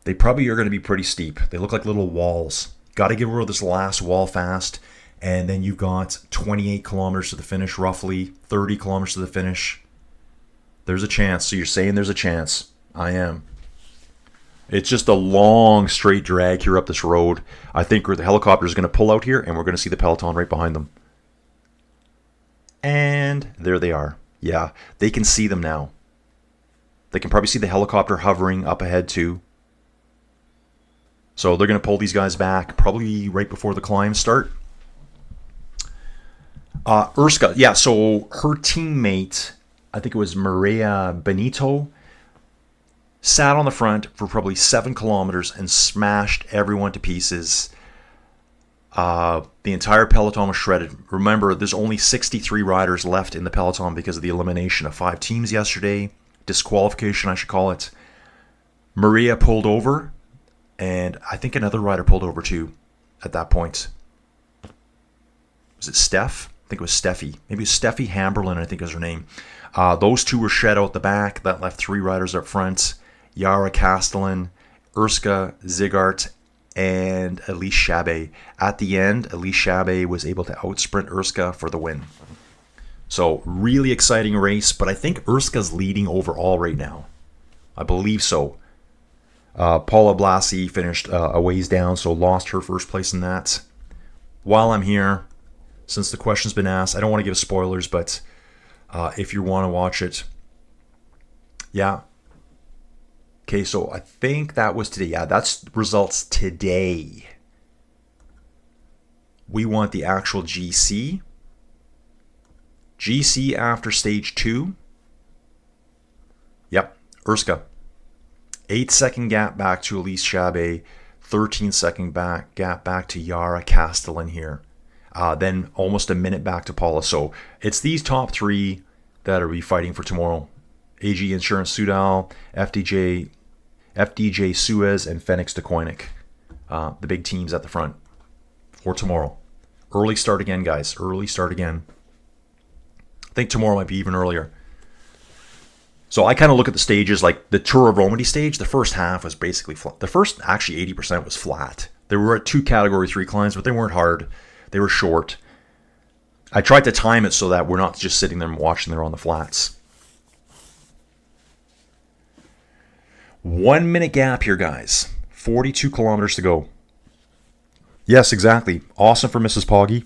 They probably are going to be pretty steep. They look like little walls. Got to get over this last wall fast. And then you've got 28 kilometers to the finish, roughly 30 kilometers to the finish. There's a chance. So you're saying there's a chance. I am. It's just a long straight drag here up this road. I think the helicopter is going to pull out here and we're going to see the Peloton right behind them. And there they are. Yeah, they can see them now. They can probably see the helicopter hovering up ahead too. So they're going to pull these guys back probably right before the climb start. Urska, yeah, so her teammate, I think it was Maria Benito, sat on the front for probably 7 kilometers and smashed everyone to pieces. The entire Peloton was shredded. Remember, there's only 63 riders left in the Peloton because of the elimination of 5 teams yesterday. Disqualification, I should call it. Maria pulled over, and I think another rider pulled over too at that point. Was it Steph? I think it was Steffi. Maybe it was Steffi Hamberlin, I think is her name. Those two were shed out the back. That left 3 riders up front. Yara Castellan, Urska Zigart, and Elise Chabet. At the end, Elise Chabet was able to outsprint Urska for the win. So, really exciting race, but I think Urska's leading overall right now. I believe so. Paula Blasi finished a ways down, so lost her first place in that. While I'm here, since the question's been asked, I don't want to give spoilers, but if you want to watch it, yeah. Okay, so I think that was today. Yeah, that's results today. We want the actual GC. GC after stage 2. Yep, Urska. 8-second gap back to Elise Chabet. 13-second gap back to Yara Castellan here. Then almost a minute back to Paula. So it's these top 3 that are be fighting for tomorrow. AG Insurance Soudal, FDJ Suez, and Phoenix de Koenig. The big teams at the front for tomorrow. Early start again, guys. Early start again. I think tomorrow might be even earlier. So I kind of look at the stages like the Tour of Romandy stage. The first half was basically flat. The first, actually 80% was flat. There were 2 Category 3 climbs, but they weren't hard. They were short. I tried to time it so that we're not just sitting there and watching there on the flats. 1 minute gap here, guys. 42 kilometers to go. Yes, exactly. Awesome for Mrs. Poggy.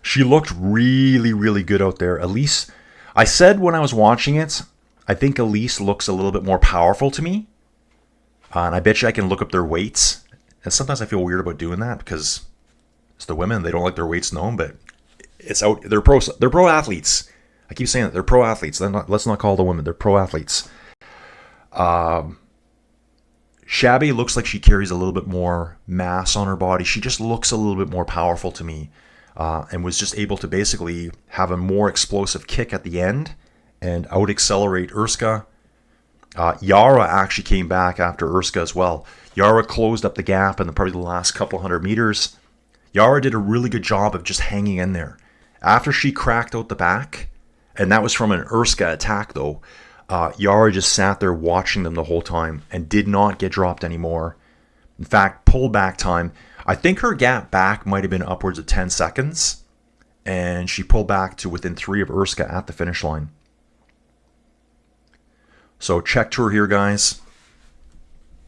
She looked really, really good out there. Elise, I said when I was watching it, I think Elise looks a little bit more powerful to me. And I bet you I can look up their weights. And sometimes I feel weird about doing that because it's the women. They don't like their weights known, but it's out. They're pro athletes. I keep saying that. They're pro athletes. Let's not call the women. They're pro athletes. Shabby looks like she carries a little bit more mass on her body. She just looks a little bit more powerful to me. And was just able to basically have a more explosive kick at the end and out-accelerate Urska. Yara actually came back after Urska as well. Yara closed up the gap in probably the last couple 100 meters. Yara did a really good job of just hanging in there. After she cracked out the back, and that was from an Urska attack though, Yara just sat there watching them the whole time and did not get dropped anymore. In fact, pullback time, I think her gap back might have been upwards of 10 seconds, and she pulled back to within 3 of Erska at the finish line. So Czech Tour here, guys.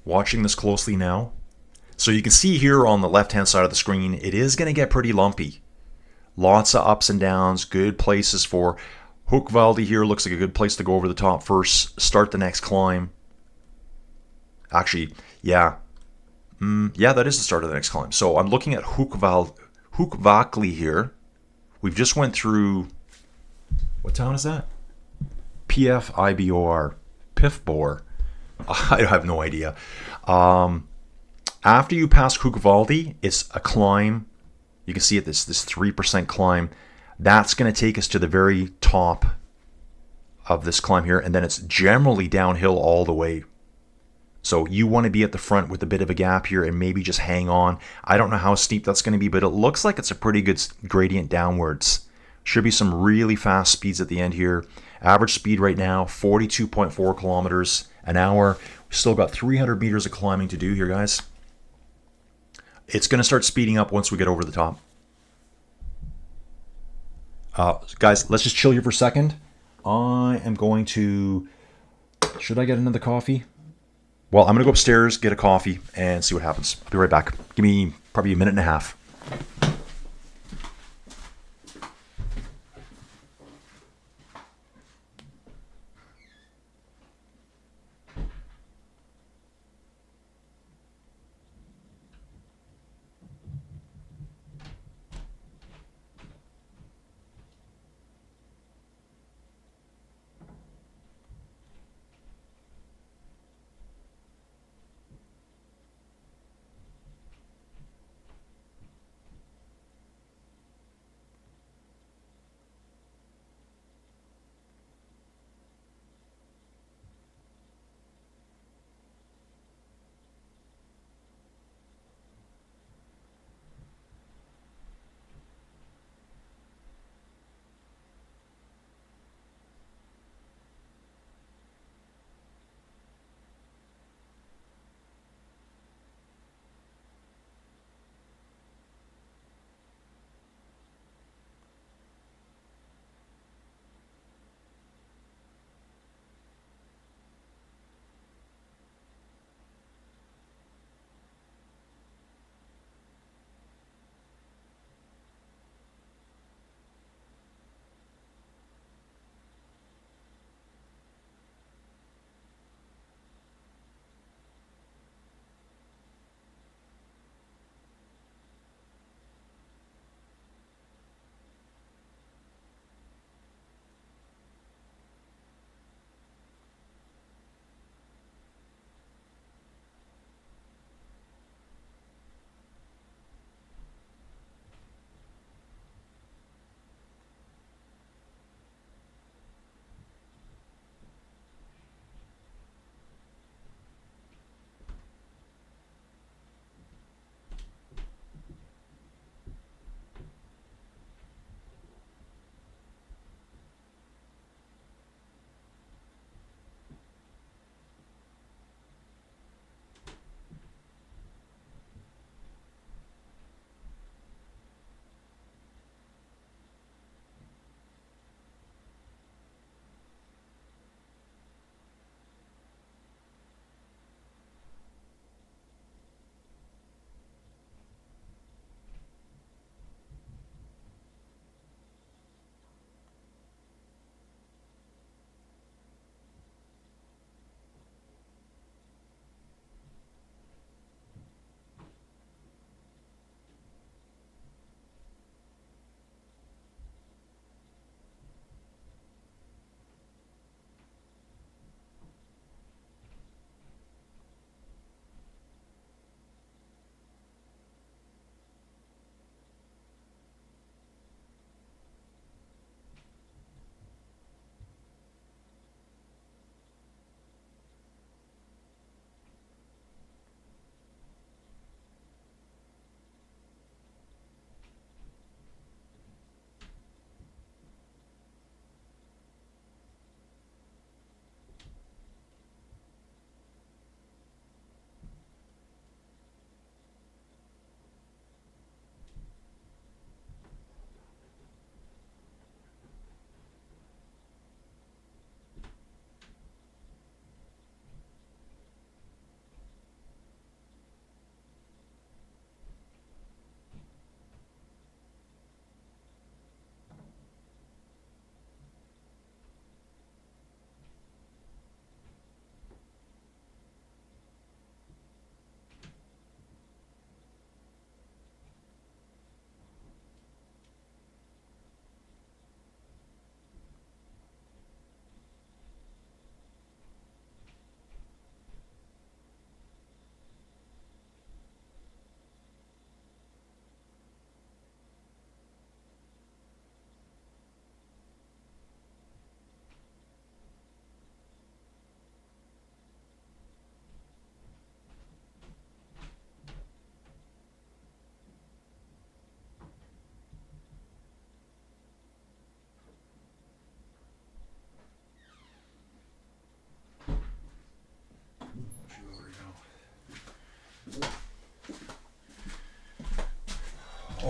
Watching this closely now. So you can see here on the left-hand side of the screen, it is going to get pretty lumpy. Lots of ups and downs, good places for Hookvaldi here. Looks like a good place to go over the top first, start the next climb. Actually, yeah. Yeah, that is the start of the next climb. So I'm looking at Hookvakli here. We've just went through, what town is that? PFIBOR. Pifbor. I have no idea. After you pass Hookvaldi, it's a climb. You can see it, this 3% climb. That's going to take us to the very top of this climb here, and then it's generally downhill all the way. So you want to be at the front with a bit of a gap here and maybe just hang on. I don't know how steep that's going to be, but it looks like it's a pretty good gradient downwards. Should be some really fast speeds at the end here. Average speed right now, 42.4 kilometers an hour. We've still got 300 meters of climbing to do here, guys. It's going to start speeding up once we get over the top. Guys, let's just chill here for a second. I am going to... Should I get another coffee? Well, I'm going to go upstairs, get a coffee, and see what happens. Be right back. Give me probably a minute and a half.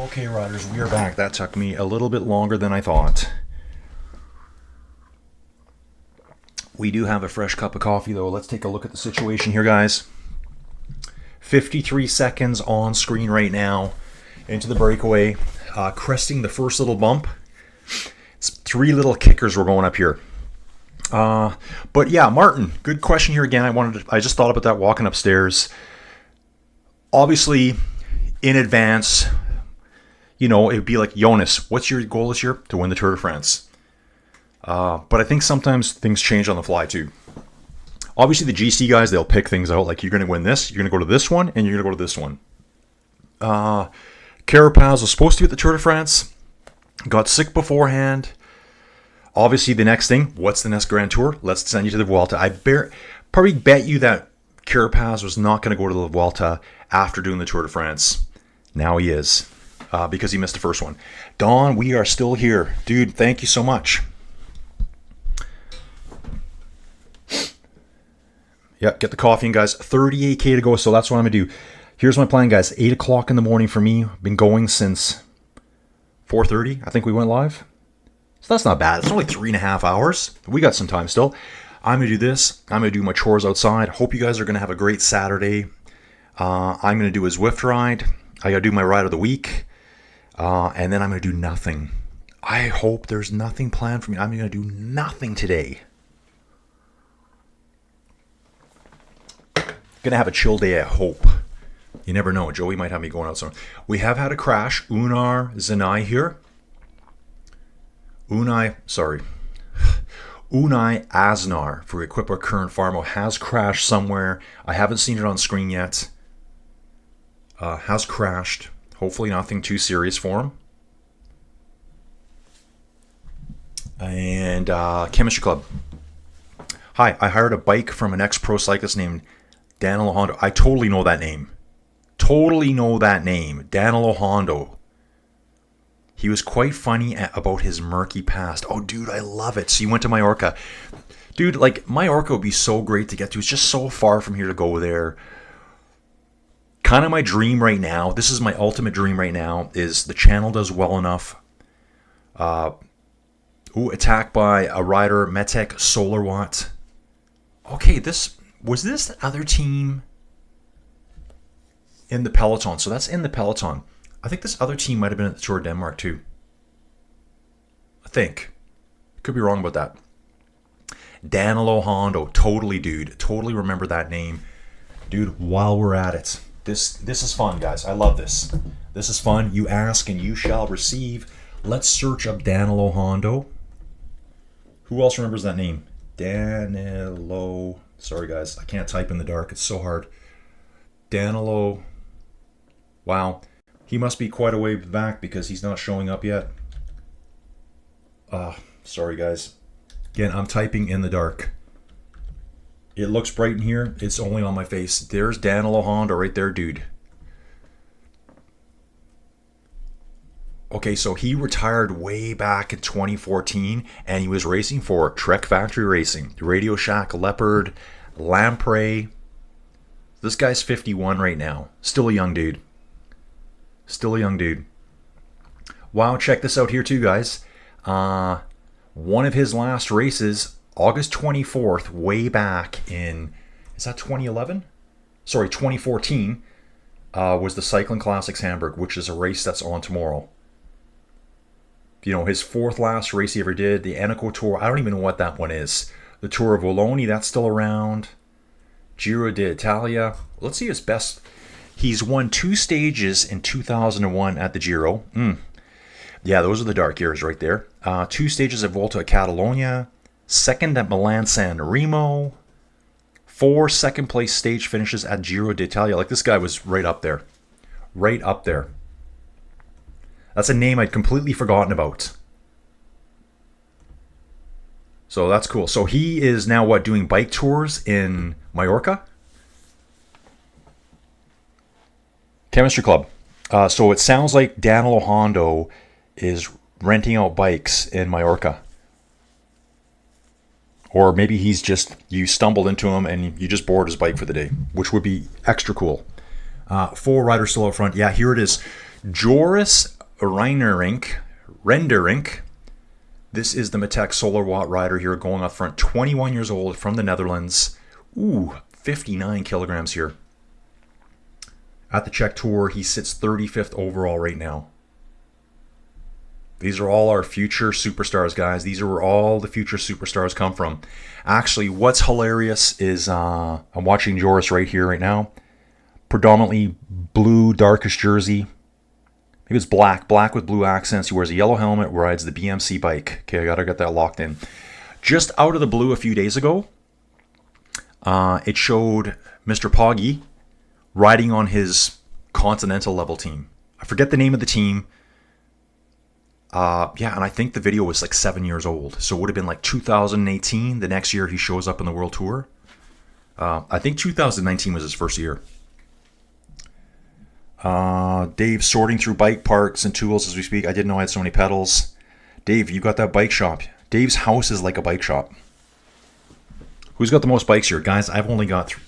Okay, riders, we are back. That took me a little bit longer than I thought. We do have a fresh cup of coffee, though. Let's take a look at the situation here, guys. 53 seconds on screen right now into the breakaway. Cresting the first little bump. It's 3 little kickers we're going up here. But yeah, Martin, good question here again. I just thought about that walking upstairs. Obviously, in advance, it would be like, Jonas, what's your goal this year? To win the Tour de France. But I think sometimes things change on the fly too. Obviously, the GC guys, they'll pick things out. Like, you're going to win this, you're going to go to this one, and you're going to go to this one. Carapaz was supposed to be at the Tour de France. Got sick beforehand. Obviously, the next thing, what's the next Grand Tour? Let's send you to the Vuelta. I probably bet you that Carapaz was not going to go to the Vuelta after doing the Tour de France. Now he is, because he missed the first one. Don, we are still here. Dude, thank you so much. Yep, get the coffee in, guys. 38K to go, so that's what I'm going to do. Here's my plan, guys. 8 o'clock in the morning for me. Been going since 4:30. I think we went live. So that's not bad. It's only 3.5 hours. We got some time still. I'm going to do this. I'm going to do my chores outside. Hope you guys are going to have a great Saturday. I'm going to do a Zwift ride. I got to do my ride of the week. And then I'm going to do nothing. I hope there's nothing planned for me. I'm going to do nothing today. Going to have a chill day, I hope. You never know. Joey might have me going out somewhere. We have had a crash. Unai Zanai here. Unai Asnar for Equipa Current Farmo has crashed somewhere. I haven't seen it on screen yet. Has crashed. Hopefully nothing too serious for him. And Chemistry Club. Hi, I hired a bike from an ex-pro cyclist named Danilo Hondo. I totally know that name. Danilo Hondo. He was quite funny about his murky past. Oh, dude, I love it. So you went to Mallorca. Dude, like, Mallorca would be so great to get to. It's just so far from here to go there. Kind of my dream right now. This is my ultimate dream right now, is the channel does well enough. Attacked by a rider, Metek Solarwatt. Okay, was this the other team in the Peloton? So that's in the Peloton. I think this other team might have been at the Tour of Denmark too. I think. Could be wrong about that. Danilo Hondo. Totally, dude. Totally remember that name. Dude, while we're at it. This is fun, guys. I love this. This is fun. You ask and you shall receive. Let's search up Danilo Hondo. Who else remembers that name? Danilo. Sorry, guys. I can't type in the dark. It's so hard. Danilo. Wow. He must be quite a way back because he's not showing up yet. Sorry, guys. Again, I'm typing in the dark. It looks bright in here. It's only on my face. There's Danilo Hondo right there, dude. Okay, so he retired way back in 2014, and he was racing for Trek Factory Racing, Radio Shack, Leopard, Lamprey. This guy's 51 right now. Still a young dude. Wow, check this out here too, guys. One of his last races, August 24th, way back in, is that 2011? Sorry, 2014, was the Cycling Classics Hamburg, which is a race that's on tomorrow. His 4th last race he ever did, the Eneco Tour, I don't even know what that one is. The Tour of Wallonie, that's still around. Giro d'Italia. Let's see his best. He's won 2 stages in 2001 at the Giro. Yeah, those are the dark years right there. 2 stages at Volta a Catalonia. 2nd at Milan-San Remo. 4 second-place stage finishes at Giro d'Italia. Like, this guy was right up there. Right up there. That's a name I'd completely forgotten about. So that's cool. So he is now, doing bike tours in Mallorca? Chemistry Club. So it sounds like Danilo Hondo is renting out bikes in Mallorca. Or maybe you stumbled into him and you just borrowed his bike for the day, which would be extra cool. 4 riders still out front. Yeah, here it is. Joris Renderink. This is the Matec Solar Watt rider here going up front. 21 years old from the Netherlands. Ooh, 59 kilograms here. At the Czech Tour, he sits 35th overall right now. These are all our future superstars, guys. These are where all the future superstars come from. Actually, what's hilarious is I'm watching Joris right here, right now. Predominantly blue, darkish jersey. Maybe it's black with blue accents. He wears a yellow helmet, rides the BMC bike. Okay, I gotta get that locked in. Just out of the blue a few days ago, it showed Mr. Poggy riding on his Continental level team. I forget the name of the team. Yeah, and I think the video was like 7 years old. So it would have been like 2018. The next year he shows up in the World Tour. I think 2019 was his first year. Dave sorting through bike parts and tools as we speak. I didn't know I had so many pedals. Dave, you got that bike shop. Dave's house is like a bike shop. Who's got the most bikes here? Guys, I've only got three.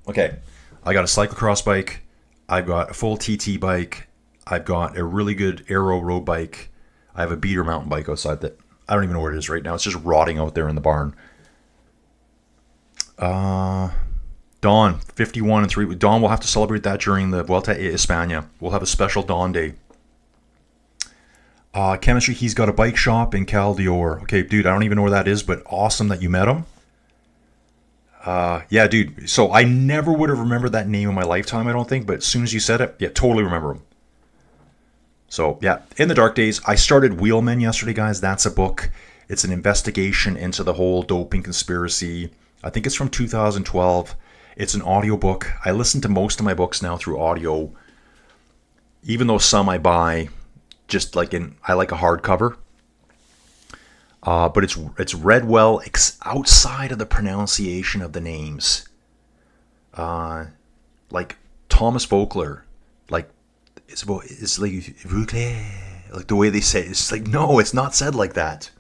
Okay, I got a cyclocross bike. I've got a full TT bike. I've got a really good aero road bike. I have a beater mountain bike outside that I don't even know where it is right now. It's just rotting out there in the barn. Dawn, 51 and 3. Dawn, we'll have to celebrate that during the Vuelta a España. We'll have a special Dawn day. Chemistry, he's got a bike shop in Cal Dior. Okay, dude, I don't even know where that is, but awesome that you met him. Yeah, dude. So I never would have remembered that name in my lifetime, I don't think. But as soon as you said it, yeah, totally remember him. So, yeah, In the Dark Days. I started Wheelman yesterday, guys. That's a book. It's an investigation into the whole doping conspiracy. I think it's from 2012. It's an audiobook. I listen to most of my books now through audio, even though some I buy just like I like a hardcover. But it's read well outside of the pronunciation of the names. Like Thomas Vogler, like it's like the way they say it. It's like, no, it's not said like that.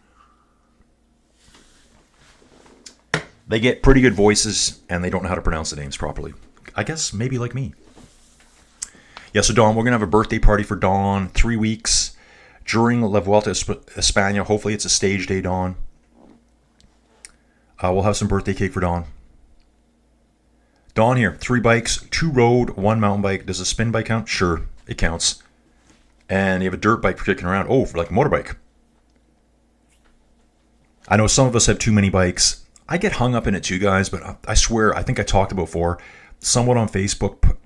They get pretty good voices, and they don't know how to pronounce the names properly. I guess maybe like me. Yeah, so Dawn, we're going to have a birthday party for Dawn. 3 weeks during La Vuelta a España. Hopefully it's a stage day, Dawn. We'll have some birthday cake for Dawn. Dawn here, 3 bikes, 2 road, 1 mountain bike. Does a spin bike count? Sure, it counts. And you have a dirt bike for kicking around. Oh, for like a motorbike. I know some of us have too many bikes. I get hung up in it too, guys, but I swear, I think I talked about before. Someone on Facebook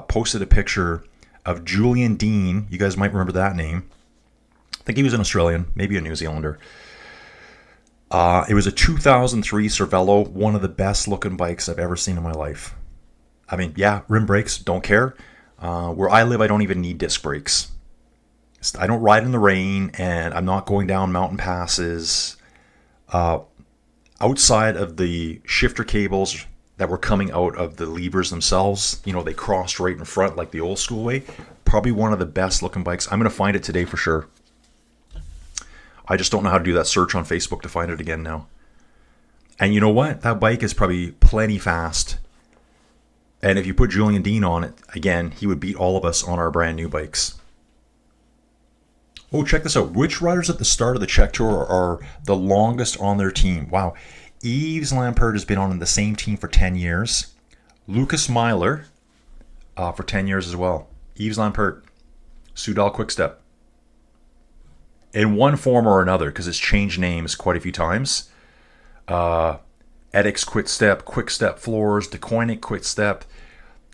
posted a picture of Julian Dean. You guys might remember that name. I think he was an Australian, maybe a New Zealander. It was a 2003 Cervelo, one of the best looking bikes I've ever seen in my life. I mean, yeah, rim brakes, don't care. Where I live, I don't even need disc brakes. I don't ride in the rain, and I'm not going down mountain passes. Outside of the shifter cables that were coming out of the levers themselves, you know, they crossed right in front like the old school way. Probably one of the best looking bikes. I'm going to find it today for sure. I just don't know how to do that search on Facebook to find it again now. And you know what? That bike is probably plenty fast. And if you put Julian Dean on it, again, he would beat all of us on our brand new bikes. Oh, check this out. Which riders at the start of the Czech Tour are the longest on their team? Wow. Yves Lampaert has been on the same team for 10 years. Lucas Myler for 10 years as well. Yves Lampaert, Soudal Quickstep. In one form or another, because it's changed names quite a few times. Edix Quickstep Floors, DeCoinic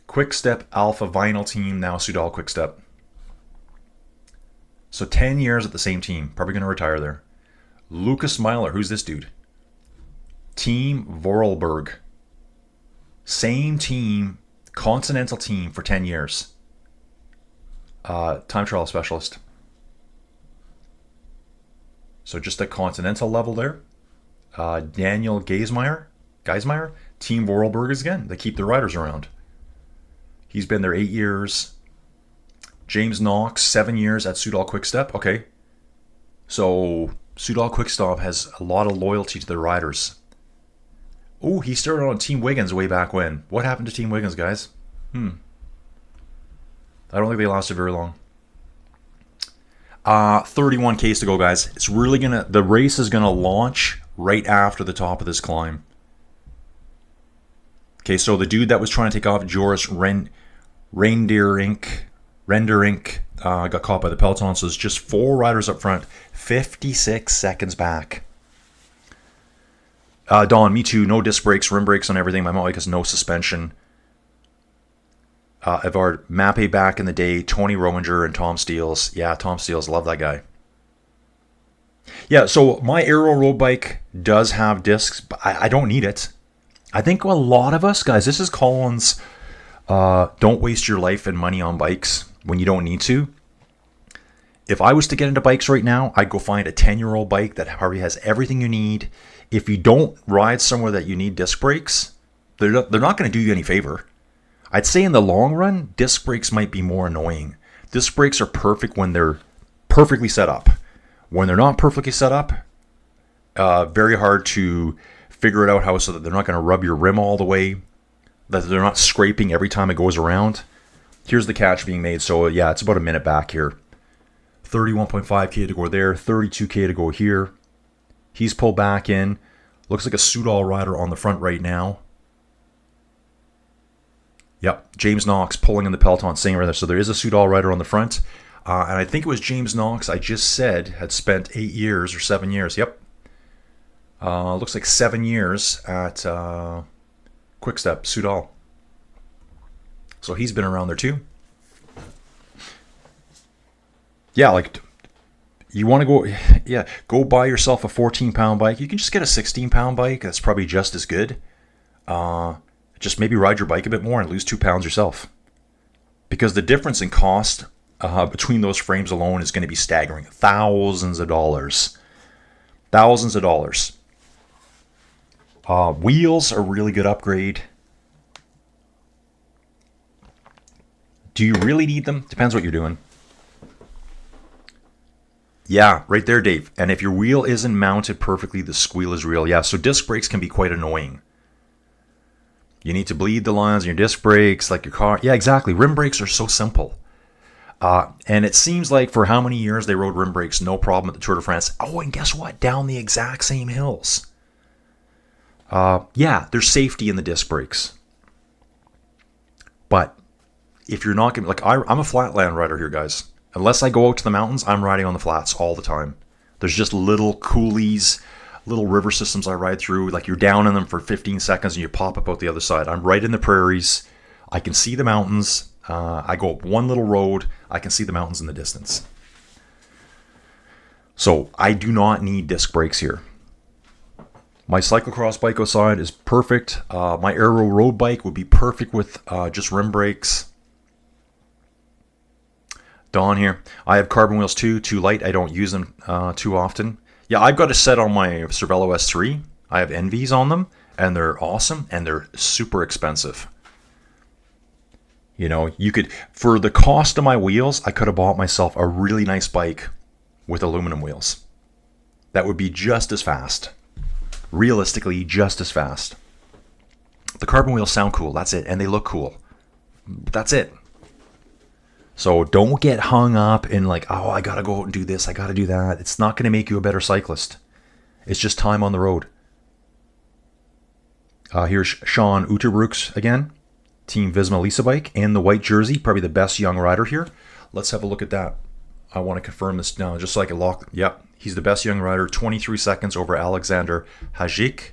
Quickstep Alpha Vinyl Team, now Soudal Quickstep. So 10 years at the same team. Probably going to retire there. Lucas Myler. Who's this dude? Team Vorarlberg. Same team. Continental team for 10 years. Time trial specialist. So just at Continental level there. Daniel Geismeyer. Team Vorarlberg is again. They keep their riders around. He's been there 8 years. James Knox, 7 years at Soudal Quickstep. Okay. So Soudal Quickstep has a lot of loyalty to their riders. Oh, he started on Team Wiggins way back when. What happened to Team Wiggins, guys? I don't think they lasted very long. 31 Ks to go, guys. It's really the race is gonna launch right after the top of this climb. Okay, so the dude that was trying to take off, Joris Renderink, got caught by the Peloton. So it's just 4 riders up front, 56 seconds back. Don, me too. No disc brakes, rim brakes on everything. My mountain bike has no suspension. Evard Mappe back in the day, Tony Rominger and Tom Steels. Yeah, Tom Steels, love that guy. Yeah, so my aero road bike does have discs, but I don't need it. I think a lot of us, guys, this is Colin's don't waste your life and money on bikes when you don't need to. If I was to get into bikes right now, I'd go find a 10-year-old bike that already has everything you need. If you don't ride somewhere that you need disc brakes, they're not going to do you any favor. I'd say in the long run, disc brakes might be more annoying. Disc brakes are perfect when they're perfectly set up. When they're not perfectly set up, very hard to figure it out how so that they're not going to rub your rim all the way, that they're not scraping every time it goes around. Here's the catch being made. So yeah, it's about a minute back here. 31.5K to go there, 32K to go here. He's pulled back in. Looks like a Soudal rider on the front right now. Yep, James Knox pulling in the Peloton, saying right there. So there is a Soudal rider on the front. And I think it was James Knox, I just said, had spent 8 years or 7 years. Yep. Looks like 7 years at Quickstep, Soudal. So he's been around there too. Yeah, like, you want to go, yeah, go buy yourself a 14-pound bike. You can just get a 16-pound bike. That's probably just as good. Just maybe ride your bike a bit more and lose 2 pounds yourself. Because the difference in cost between those frames alone is going to be staggering. Thousands of dollars. Thousands of dollars. Wheels are a really good upgrade. Do you really need them? Depends what you're doing. Yeah, right there, Dave. And if your wheel isn't mounted perfectly, the squeal is real. Yeah, so disc brakes can be quite annoying. You need to bleed the lines on your disc brakes, like your car. Yeah, exactly. Rim brakes are so simple. And it seems like for how many years they rode rim brakes, no problem at the Tour de France. Oh, and guess what? Down the exact same hills. Yeah, there's safety in the disc brakes. But if you're not going to, like, I'm a flatland rider here, guys. Unless I go out to the mountains, I'm riding on the flats all the time. There's just little coulees, little river systems I ride through. Like, you're down in them for 15 seconds and you pop up out the other side. I'm right in the prairies. I can see the mountains. I go up one little road. I can see the mountains in the distance. So I do not need disc brakes here. My cyclocross bike outside is perfect. My aero road bike would be perfect with just rim brakes. Don here. I have carbon wheels too light. I don't use them too often. Yeah, I've got a set on my Cervelo S3. I have Envies on them, and they're awesome, and they're super expensive. You know, you could, for the cost of my wheels, I could have bought myself a really nice bike with aluminum wheels. That would be just as fast. Realistically, just as fast. The carbon wheels sound cool, that's it, and they look cool. That's it. So don't get hung up in like, oh, I gotta go out and do this, I gotta do that. It's not gonna make you a better cyclist. It's just time on the road. Here's Sean Uterbrooks again. Team Visma Lisa bike and the white jersey, probably the best young rider here. Let's have a look at that. I want to confirm this now, just like a lock. Yep, he's the best young rider, 23 seconds over Alexander Hajik.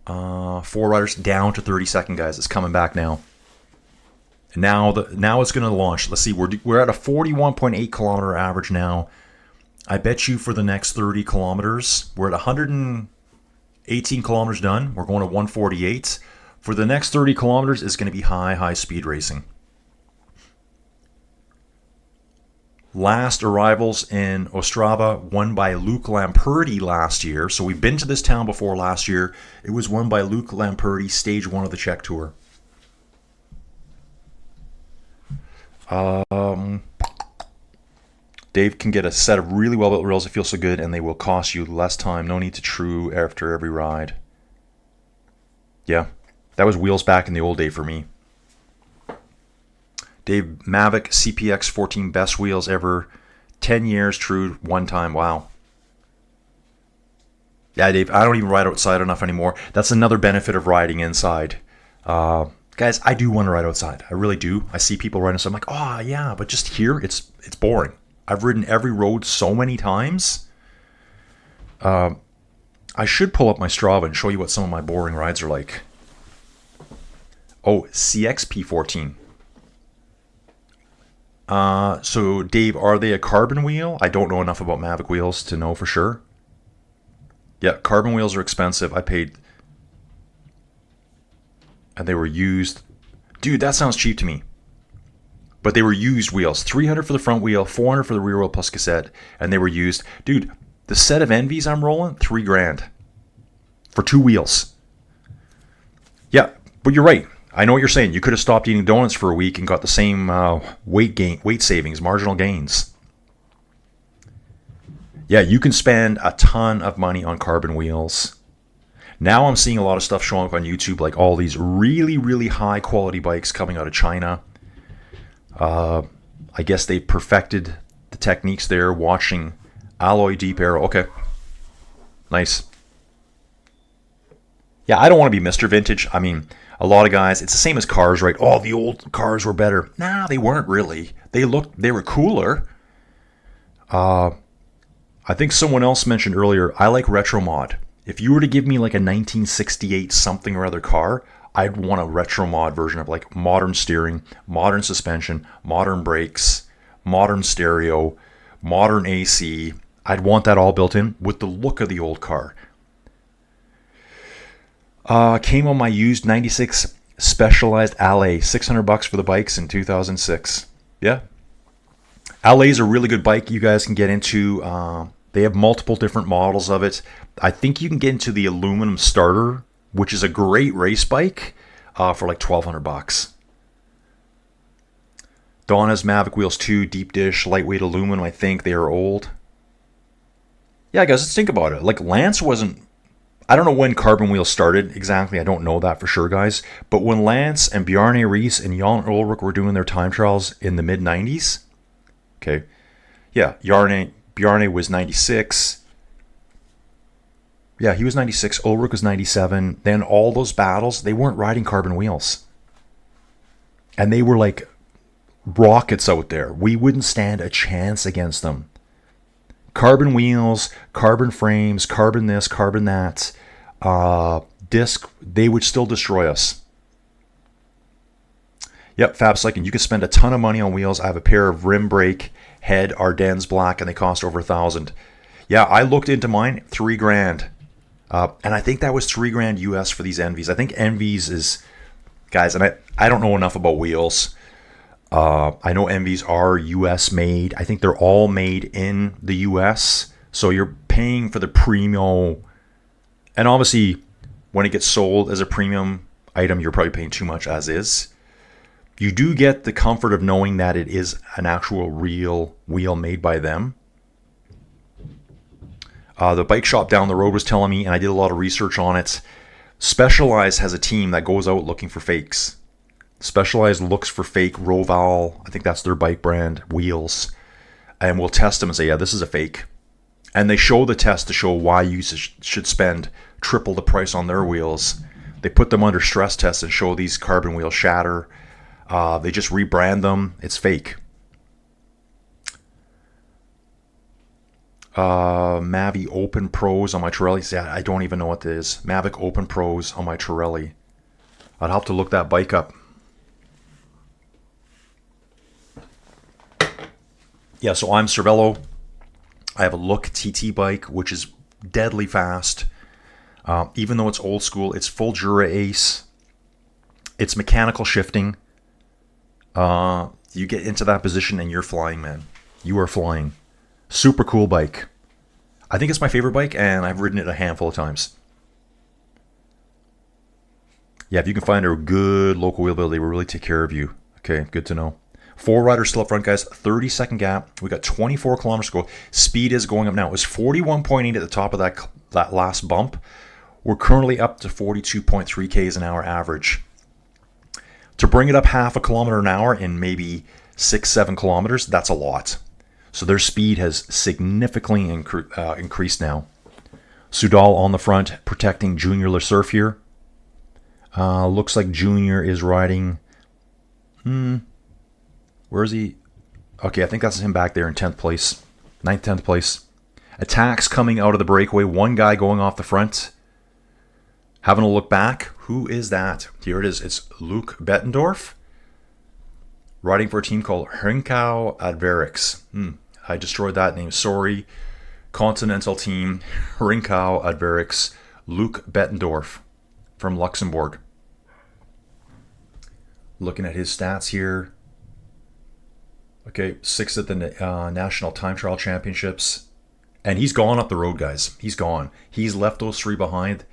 4 riders down to 32nd, guys. It's coming back now. And now it's going to launch. Let's see, we're at a 41.8 kilometer average now. I bet you for the next 30 kilometers, we're at 118 kilometers done. We're going to 148. For the next 30 kilometers, it's going to be high speed racing. Last arrivals in Ostrava, won by Luke Lamperti last year. So we've been to this town before last year. It was won by Luke Lamperti, stage 1 of the Czech Tour. Dave can get a set of really well-built rails that feel so good, and they will cost you less time. No need to true after every ride. Yeah, that was wheels back in the old day for me. Dave, Mavic CPX 14 best wheels ever. 10 years, true, one time. Wow. Yeah, Dave, I don't even ride outside enough anymore. That's another benefit of riding inside. Guys, I do want to ride outside. I really do. I see people riding, so I'm like, oh, yeah, but just here, it's boring. I've ridden every road so many times. I should pull up my Strava and show you what some of my boring rides are like. Oh, CXP14. So, Dave, are they a carbon wheel? I don't know enough about Mavic wheels to know for sure. Yeah, carbon wheels are expensive. I paid... And they were used... Dude, that sounds cheap to me. But they were used wheels. $300 for the front wheel, $400 for the rear wheel plus cassette. And they were used. Dude, the set of Envies I'm rolling, $3,000. For 2 wheels. Yeah, but you're right. I know what you're saying. You could have stopped eating donuts for a week and got the same weight savings, marginal gains. Yeah, you can spend a ton of money on carbon wheels. Now I'm seeing a lot of stuff showing up on YouTube, like all these really, really high quality bikes coming out of China. I guess they perfected the techniques there, watching alloy deep aero. Okay, nice. Yeah, I don't want to be Mr. Vintage. I mean, a lot of guys, it's the same as cars, right? Oh, the old cars were better. Nah, they weren't really. They were cooler. I think someone else mentioned earlier, I like retro mod. If you were to give me like a 1968 something or other car, I'd want a retro mod version of like modern steering, modern suspension, modern brakes, modern stereo, modern AC. I'd want that all built in with the look of the old car. Came on my used 96 Specialized Alley, $600 for the bikes in 2006. Yeah. Alley's a really good bike you guys can get into. They have multiple different models of it. I think you can get into the aluminum starter, which is a great race bike, for like $1,200. Donna's Mavic Wheels 2, deep dish, lightweight aluminum. I think they are old. Yeah, guys, let's think about it. Like Lance wasn't... I don't know when carbon wheels started exactly. I don't know that for sure, guys. But when Lance and Bjarne Riis and Jan Ulrich were doing their time trials in the mid-90s, okay, yeah, Bjarne was 96. Yeah, he was 96. Ulrich was 97. Then all those battles, they weren't riding carbon wheels. And they were like rockets out there. We wouldn't stand a chance against them. Carbon wheels, carbon frames, carbon this, carbon that, disc, they would still destroy us. Yep, Fab Cycling, you could spend a ton of money on wheels. I have a pair of rim brake head Ardennes black and they cost over $1,000. Yeah, I looked into mine, $3,000. And I think that was $3,000 US for these Envies. I think Envies is, guys, and I don't know enough about wheels. I know Envies are US made. I think they're all made in the US. So you're paying for the premium. And obviously, when it gets sold as a premium item, you're probably paying too much as is. You do get the comfort of knowing that it is an actual real wheel made by them. The bike shop down the road was telling me, and I did a lot of research on it, Specialized has a team that goes out looking for fakes. Specialized looks for fake Roval, I think that's their bike brand, wheels, and will test them and say, yeah, this is a fake. And they show the test to show why you should spend triple the price on their wheels. They put them under stress tests and show these carbon wheels shatter. They just rebrand them. It's fake. Mavi Open Pros on my Torelli. Yeah, I don't even know what this is. Mavic Open Pros on my Torelli. I'd have to look that bike up. Yeah, so I'm Cervelo. I have a Look TT bike, which is deadly fast. Even though it's old school, it's full Jura Ace. It's mechanical shifting. You get into that position and you're flying, man. You are flying. Super cool bike. I think it's my favorite bike, and I've ridden it a handful of times. Yeah, if you can find a good local wheel builder, they will really take care of you. Okay, good to know. 4 riders still up front, guys. 30-second gap. We got 24 kilometers to go. Speed is going up now. It was 41.8 at the top of that last bump. We're currently up to 42.3 k's an hour average. To bring it up half a kilometer an hour in maybe 6-7 kilometers, that's a lot. So their speed has significantly increased now. Soudal on the front, protecting Junior LeSurf here. Looks like Junior is riding... Where is he? Okay, I think that's him back there in 10th place. 9th, 10th place. Attacks coming out of the breakaway. One guy going off the front. Having a look back. Who is that? Here it is. It's Luke Bettendorf. Riding for a team called Hrinkau Adverix. I destroyed that name. Sorry. Continental team. Hrinkau Adverix. Luke Bettendorf from Luxembourg. Looking at his stats here. Okay, 6th at the National Time Trial Championships. And he's gone up the road, guys. He's gone. He's left those 3 behind.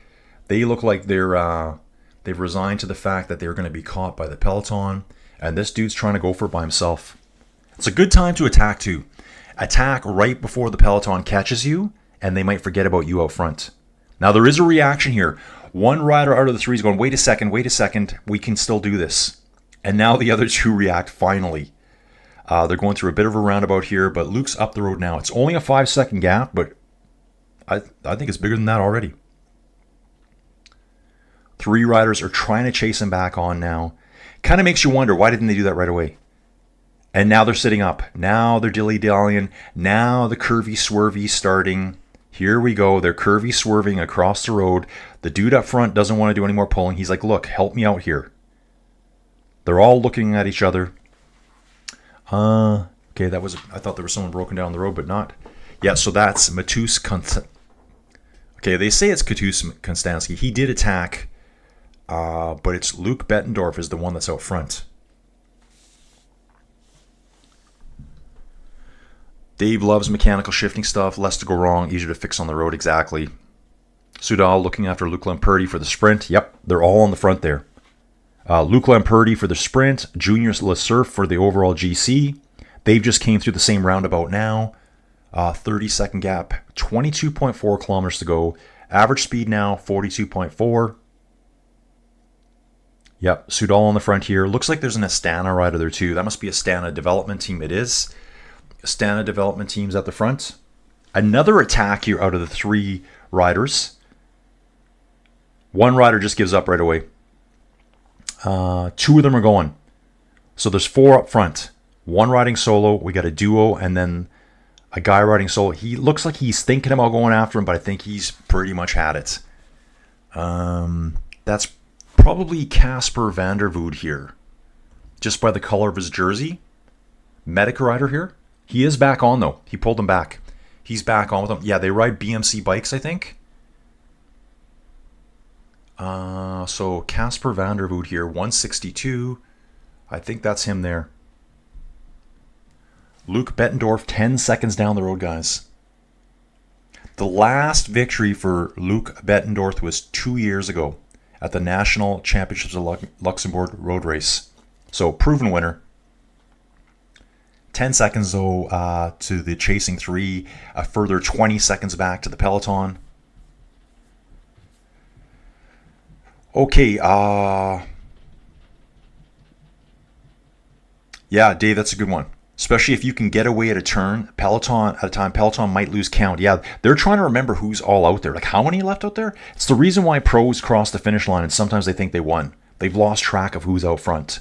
They look like they've resigned to the fact that they're going to be caught by the Peloton. And this dude's trying to go for it by himself. It's a good time to attack, too. Attack right before the Peloton catches you, and they might forget about you out front. Now, there is a reaction here. One rider out of the 3 is going, wait a second, we can still do this. And now the other 2 react finally. They're going through a bit of a roundabout here, but Luke's up the road now. It's only a 5-second gap, but I think it's bigger than that already. 3 riders are trying to chase him back on now. Kind of makes you wonder, why didn't they do that right away? And now they're sitting up. Now they're dilly-dallying. Now the curvy swervy starting. Here we go. They're curvy swerving across the road. The dude up front doesn't want to do any more pulling. He's like, look, help me out here. They're all looking at each other. Okay, I thought there was someone broken down the road, but not. Yeah, so that's Matus Okay, they say it's Katus Konstanski. He did attack, but it's Luke Bettendorf is the one that's out front. Dave loves mechanical shifting stuff. Less to go wrong, easier to fix on the road, exactly. Soudal looking after Luke Lamperti for the sprint. Yep, they're all on the front there. Luke Lamperti for the sprint, Junior LeSurf for the overall GC. They've just came through the same roundabout now. 30-second gap, 22.4 kilometers to go. Average speed now, 42.4. Yep, Soudal on the front here. Looks like there's an Astana rider there too. That must be Astana development team. It is. Astana development team's at the front. Another attack here out of the 3 riders. One rider just gives up right away. 2 of them are going. So there's 4 up front. One riding solo. We got a duo and then a guy riding solo. He looks like he's thinking about going after him, but I think he's pretty much had it. That's probably Casper Vandervood here. Just by the color of his jersey. Medic rider here. He is back on though. He pulled him back. He's back on with them. Yeah, they ride BMC bikes, I think. So Casper Vandervood here, 162. I think that's him there. Luke Bettendorf, 10 seconds down the road, guys. The last victory for Luke Bettendorf was 2 years ago at the National Championships of Luxembourg road race. So, proven winner. 10 seconds, though, to the chasing 3. A further 20 seconds back to the Peloton. Okay, yeah, Dave, that's a good one. Especially if you can get away at a turn. Peloton, at a time, Peloton might lose count. Yeah, they're trying to remember who's all out there. Like, how many left out there? It's the reason why pros cross the finish line, and sometimes they think they won. They've lost track of who's out front.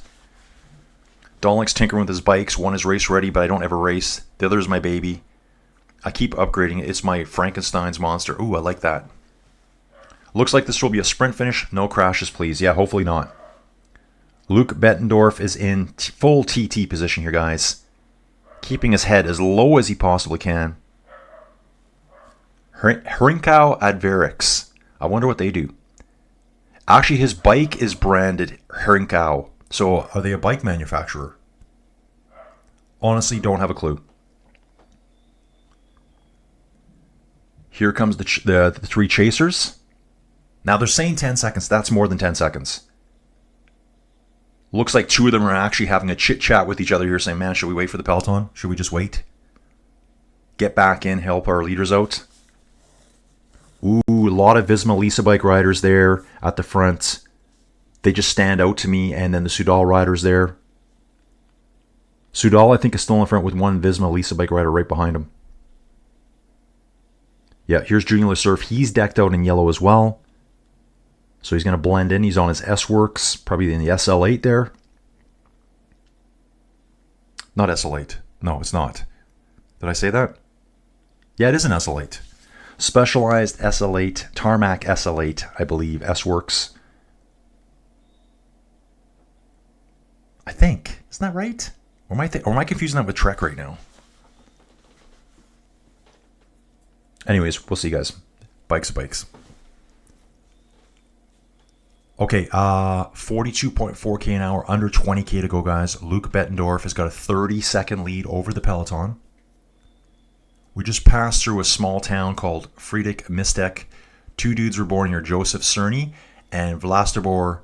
Dolik's tinkering with his bikes. One is race ready, but I don't ever race. The other is my baby. I keep upgrading it. It's my Frankenstein's monster. Ooh, I like that. Looks like this will be a sprint finish. No crashes, please. Yeah, hopefully not. Luke Bettendorf is in full TT position here, guys. Keeping his head as low as he possibly can. Hrinkau Adverix. I wonder what they do. Actually, his bike is branded Hrinkau. So, are they a bike manufacturer? Honestly, don't have a clue. Here comes the 3 chasers. Now, they're saying 10 seconds. That's more than 10 seconds. Looks like 2 of them are actually having a chit-chat with each other here, saying, man, should we wait for the Peloton? Should we just wait? Get back in, help our leaders out. Ooh, a lot of Visma Lisa bike riders there at the front. They just stand out to me. And then the Soudal riders there. Soudal, I think, is still in front with one Visma Lisa bike rider right behind him. Yeah, here's Junior LeSurf. He's decked out in yellow as well. So he's going to blend in. He's on his S-Works, probably in the SL8 there. Not SL8. No, it's not. Did I say that? Yeah, it is an SL8. Specialized SL8, Tarmac SL8, I believe, S-Works. I think. Isn't that right? Or am I confusing that with Trek right now? Anyways, we'll see, guys. Bikes are bikes. Okay, 42.4K an hour, under 20K to go, guys. Luke Bettendorf has got a 30-second lead over the Peloton. We just passed through a small town called Friedrich Mistek. Two dudes were born here, Joseph Cerny and Vlastibor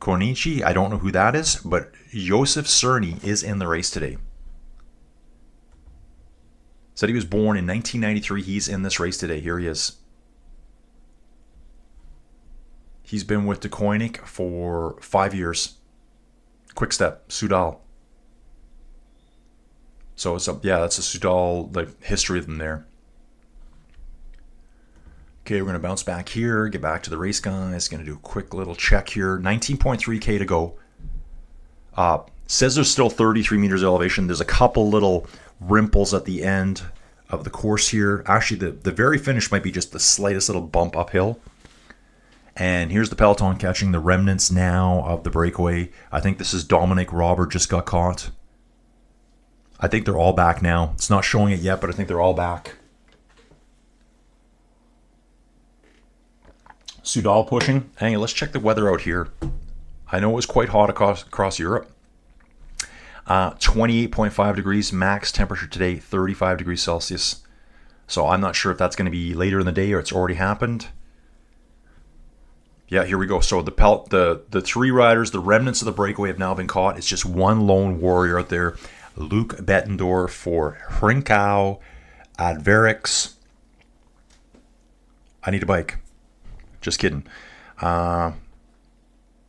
Konichi. I don't know who that is, but Joseph Cerny is in the race today. Said he was born in 1993. He's in this race today. Here he is. He's been with Decathlon for 5 years. Quick Step, Soudal. So it's that's a Soudal history of them there. Okay, we're going to bounce back here, get back to the race, guys. Going to do a quick little check here. 19.3K to go. Says there's still 33 meters elevation. There's a couple little rimples at the end of the course here. Actually, the very finish might be just the slightest little bump uphill. And here's the Peloton catching the remnants now of the breakaway. I think this is Dominic Robert just got caught. I think they're all back now. It's not showing it yet, but I think they're all back. Soudal pushing. Hang on, let's check the weather out here. I know it was quite hot across Europe. 28.5 degrees max temperature today, 35 degrees Celsius. So I'm not sure if that's going to be later in the day or it's already happened. Yeah, here we go. So the three riders, the remnants of the breakaway have now been caught. It's just one lone warrior out there. Luke Bettendorf for Hrinkau Adverix. I need a bike. Just kidding. Yeah,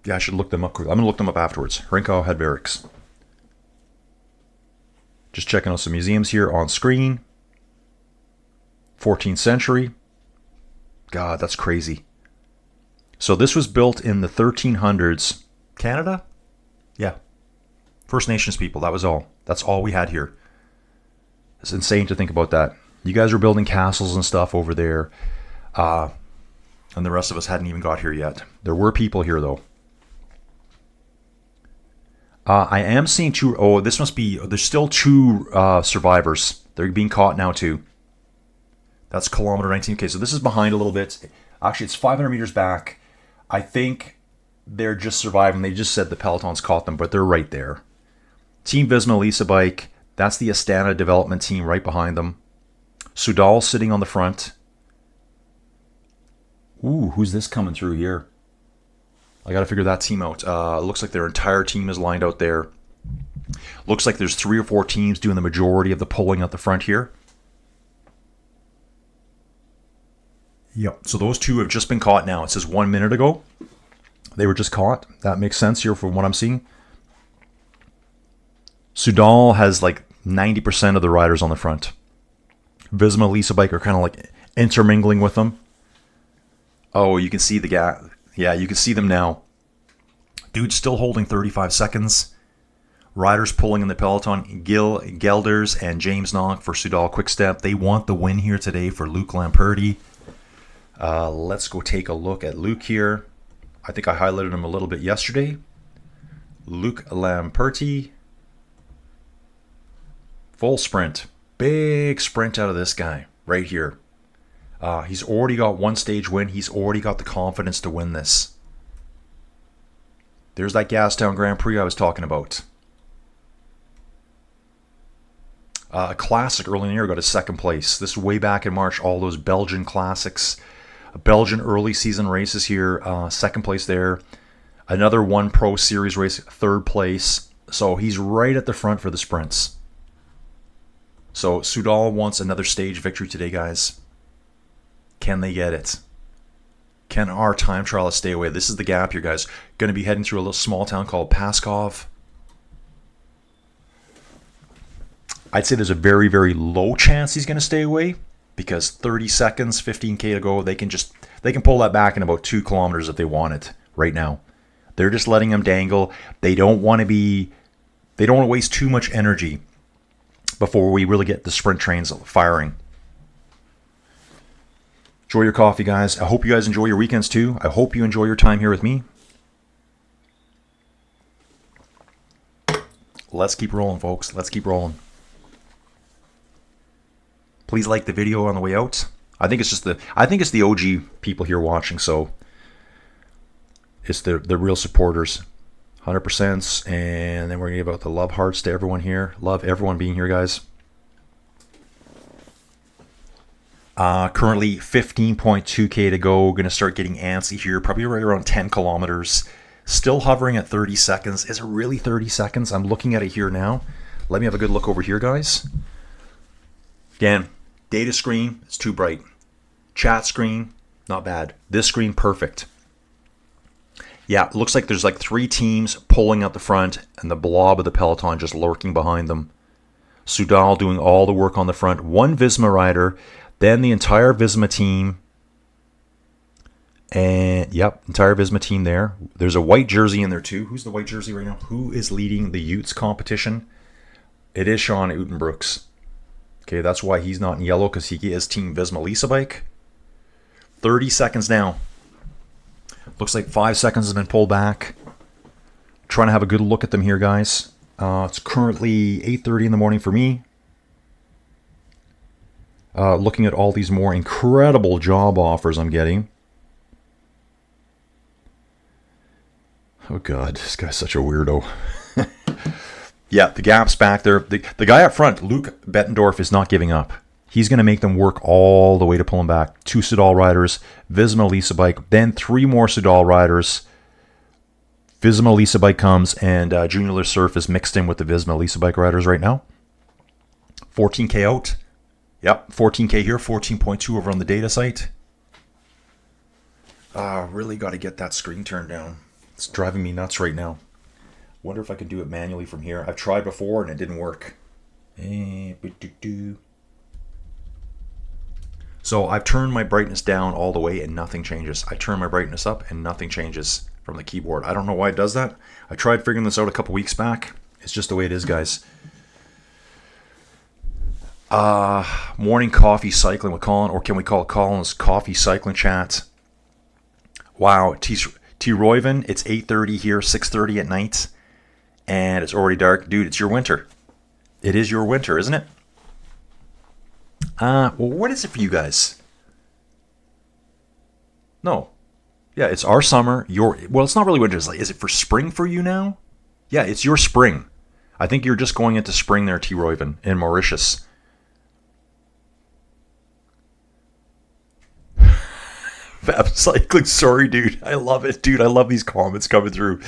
I should look them up quickly. I'm going to look them up afterwards. Hrinkau Adverix. Just checking out some museums here on screen. 14th century. God, that's crazy. So this was built in the 1300s. Canada? Yeah. First Nations people, that was all. That's all we had here. It's insane to think about that. You guys were building castles and stuff over there. And the rest of us hadn't even got here yet. There were people here, though. I am seeing two... Oh, this must be... There's still two survivors. They're being caught now, too. That's kilometer 19. Okay, so this is behind a little bit. Actually, it's 500 meters back. I think they're just surviving. They just said the Peloton's caught them, but they're right there. Team Visma Lisa bike. That's the Astana development team right behind them. Soudal sitting on the front. Ooh, who's this coming through here? I got to figure that team out. Looks like their entire team is lined out there. Looks like there's 3 or 4 teams doing the majority of the pulling at the front here. Yep, so those two have just been caught now. It says 1 minute ago. They were just caught. That makes sense here from what I'm seeing. Soudal has like 90% of the riders on the front. Visma Lisa bike are kind of like intermingling with them. Oh, you can see the gap. Yeah, you can see them now. Dude still holding 35 seconds. Riders pulling in the Peloton. Gil Gelders and James Knock for Soudal Quickstep. They want the win here today for Luke Lamperti. Let's go take a look at Luke here. I think I highlighted him a little bit yesterday. Luke Lamperti. Full sprint. Big sprint out of this guy right here. He's already got one stage win. He's already got the confidence to win this. There's that Gastown Grand Prix I was talking about. A classic early in the year got a second place. This is way back in March. All those Belgian classics. Belgian early season races here. Second place there. Another one Pro Series race. Third place. So he's right at the front for the sprints. So Soudal wants another stage victory today, guys. Can they get it? Can our time trialist stay away? This is the gap here, guys. Going to be heading through a little small town called Paskov. I'd say there's a very, very low chance he's going to stay away because 30 seconds, 15K to go, they can pull that back in about 2 kilometers if they want it right now. They're just letting him dangle. They don't want to waste too much energy before we really get the sprint trains firing. Enjoy your coffee, guys. I hope you guys enjoy your weekends too. I hope you enjoy your time here with me. Let's keep rolling, folks. Let's keep rolling. Please like the video on the way out. I think it's the OG people here watching, so it's the real supporters. 100%, and then we're going to give out the love hearts to everyone here. Love everyone being here, guys. Currently 15.2K to go. Going to start getting antsy here. Probably right around 10 kilometers. Still hovering at 30 seconds. Is it really 30 seconds? I'm looking at it here now. Let me have a good look over here, guys. Again, data screen, it's too bright. Chat screen, not bad. This screen, perfect. Yeah, it looks like there's like 3 teams pulling out the front and the blob of the Peloton just lurking behind them. Soudal doing all the work on the front. 1 Visma rider, then the entire Visma team. And, yep, entire Visma team there. There's a white jersey in there too. Who's the white jersey right now? Who is leading the Utes competition? It is Sean Utenbrooks. Okay, that's why he's not in yellow, because he is Team Visma Lisa bike. 30 seconds now. Looks like 5 seconds has been pulled back. Trying to have a good look at them here, guys. It's currently 8:30 in the morning for me. Looking at all these more incredible job offers I'm getting. Oh God, this guy's such a weirdo. Yeah, the gap's back there. The guy up front, Luke Bettendorf, is not giving up. He's going to make them work all the way to pull him back. 2 Soudal riders, Visma Lisa bike, then 3 more Soudal riders. Visma Lisa bike comes, and Junior Le Surf is mixed in with the Visma Lisa bike riders right now. 14K out. Yep, 14K here, 14.2 over on the data site. Really got to get that screen turned down. It's driving me nuts right now. Wonder if I can do it manually from here. I've tried before and it didn't work. So I've turned my brightness down all the way and nothing changes. I turn my brightness up and nothing changes from the keyboard. I don't know why it does that. I tried figuring this out a couple weeks back. It's just the way it is, guys. Morning coffee cycling with Colin, or can we call it Colin's coffee cycling chat? Wow, T. Royven, it's 8:30 here, 6:30 at night, and it's already dark. Dude, it's your winter. It is your winter, isn't it? Well, what is it for you guys? No. Yeah, it's our summer. Well, it's not really winter. It's like, is it for spring for you now? Yeah, it's your spring. I think you're just going into spring there, T. Royven, in Mauritius. Fab cycling, sorry, dude. I love it, dude. I love these comments coming through.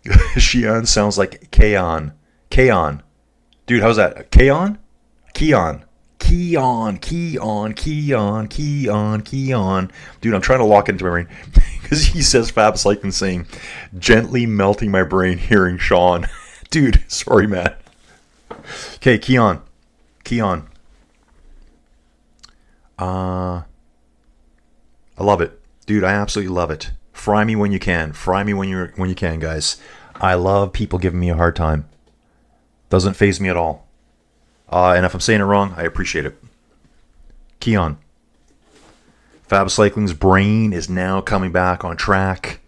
Xi'an sounds like Keon. Keon. Dude, how's that? Keon? Keon. Keon. Keon. Keon. Keon. Keon. Dude, I'm trying to lock into my brain. Because he says Fab cycling saying, gently melting my brain hearing Sean. Dude, sorry, man. Okay, Keon. Keon. I love it. Dude, I absolutely love it. Fry me when you can. Fry me when you can, guys. I love people giving me a hard time. Doesn't faze me at all. And if I'm saying it wrong, I appreciate it. Keon. Fab Cycling's brain is now coming back on track.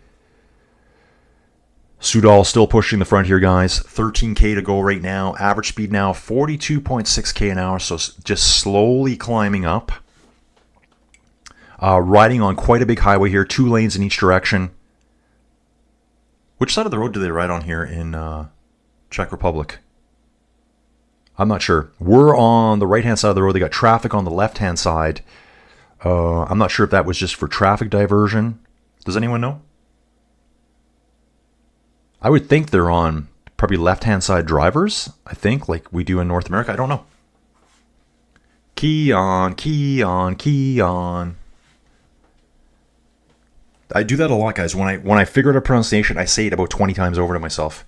Soudal still pushing the front here, guys. 13K to go right now. Average speed now 42.6K an hour, so just slowly climbing up. Riding on quite a big highway here, 2 lanes in each direction. Which side of the road do they ride on here in Czech Republic? I'm not sure. We're on the right-hand side of the road. They got traffic on the left-hand side. I'm not sure if that was just for traffic diversion. Does anyone know? I would think they're on probably left-hand side drivers, I think, like we do in North America. I don't know. Keon, Keon, Keon. I do that a lot, guys. When I figure out a pronunciation, I say it about 20 times over to myself.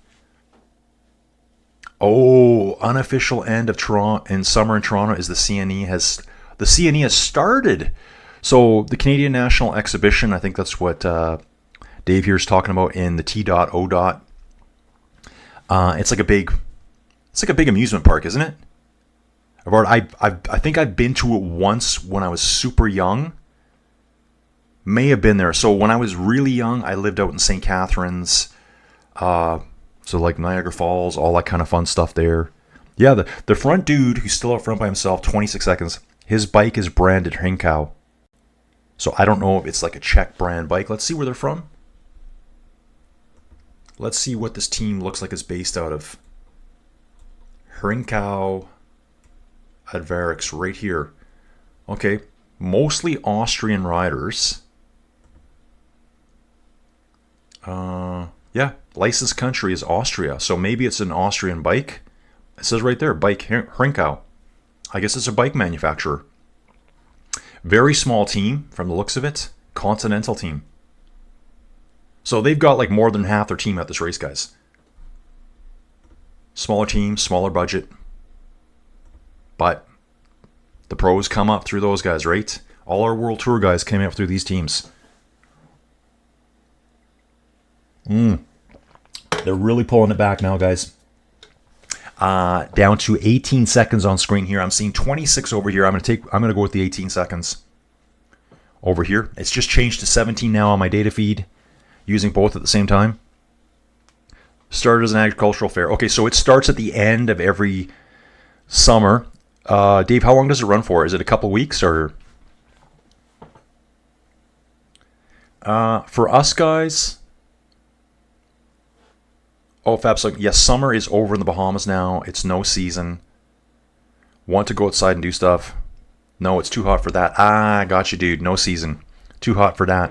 Oh, unofficial end of Toronto in summer in Toronto is the CNE has started. So the Canadian National Exhibition, I think that's what Dave here is talking about in the T.O. It's like a big amusement park, isn't it? I think I've been to it once when I was super young. May have been there. So when I was really young, I lived out in St. Catharines. So like Niagara Falls, all that kind of fun stuff there. Yeah, the front dude who's still out front by himself, 26 seconds, his bike is branded Hrinkau. So I don't know if it's like a Czech brand bike. Let's see where they're from. Let's see what this team looks like it's based out of. Hrinkau Advarix right here. Okay, mostly Austrian riders. Yeah, licensed country is Austria, so maybe it's an Austrian bike. It says right there, bike Hrinkau. I guess it's a bike manufacturer. Very small team from the looks of it. Continental team. So they've got like more than half their team at this race, guys. Smaller team, smaller budget. But the pros come up through those guys, right? All our World Tour guys came up through these teams. They're really pulling it back now, guys. Down to 18 seconds on screen here. I'm seeing 26 over here. I'm gonna go with the 18 seconds over here. It's just changed to 17 now on my data feed, using both at the same time. Started as an agricultural fair. Okay, so it starts at the end of every summer. Dave, how long does it run for? Is it a couple weeks or? For us guys. Oh, Fab's like, yes, summer is over in the Bahamas now. It's no season. Want to go outside and do stuff? No, it's too hot for that. Ah, got you, dude. No season. Too hot for that.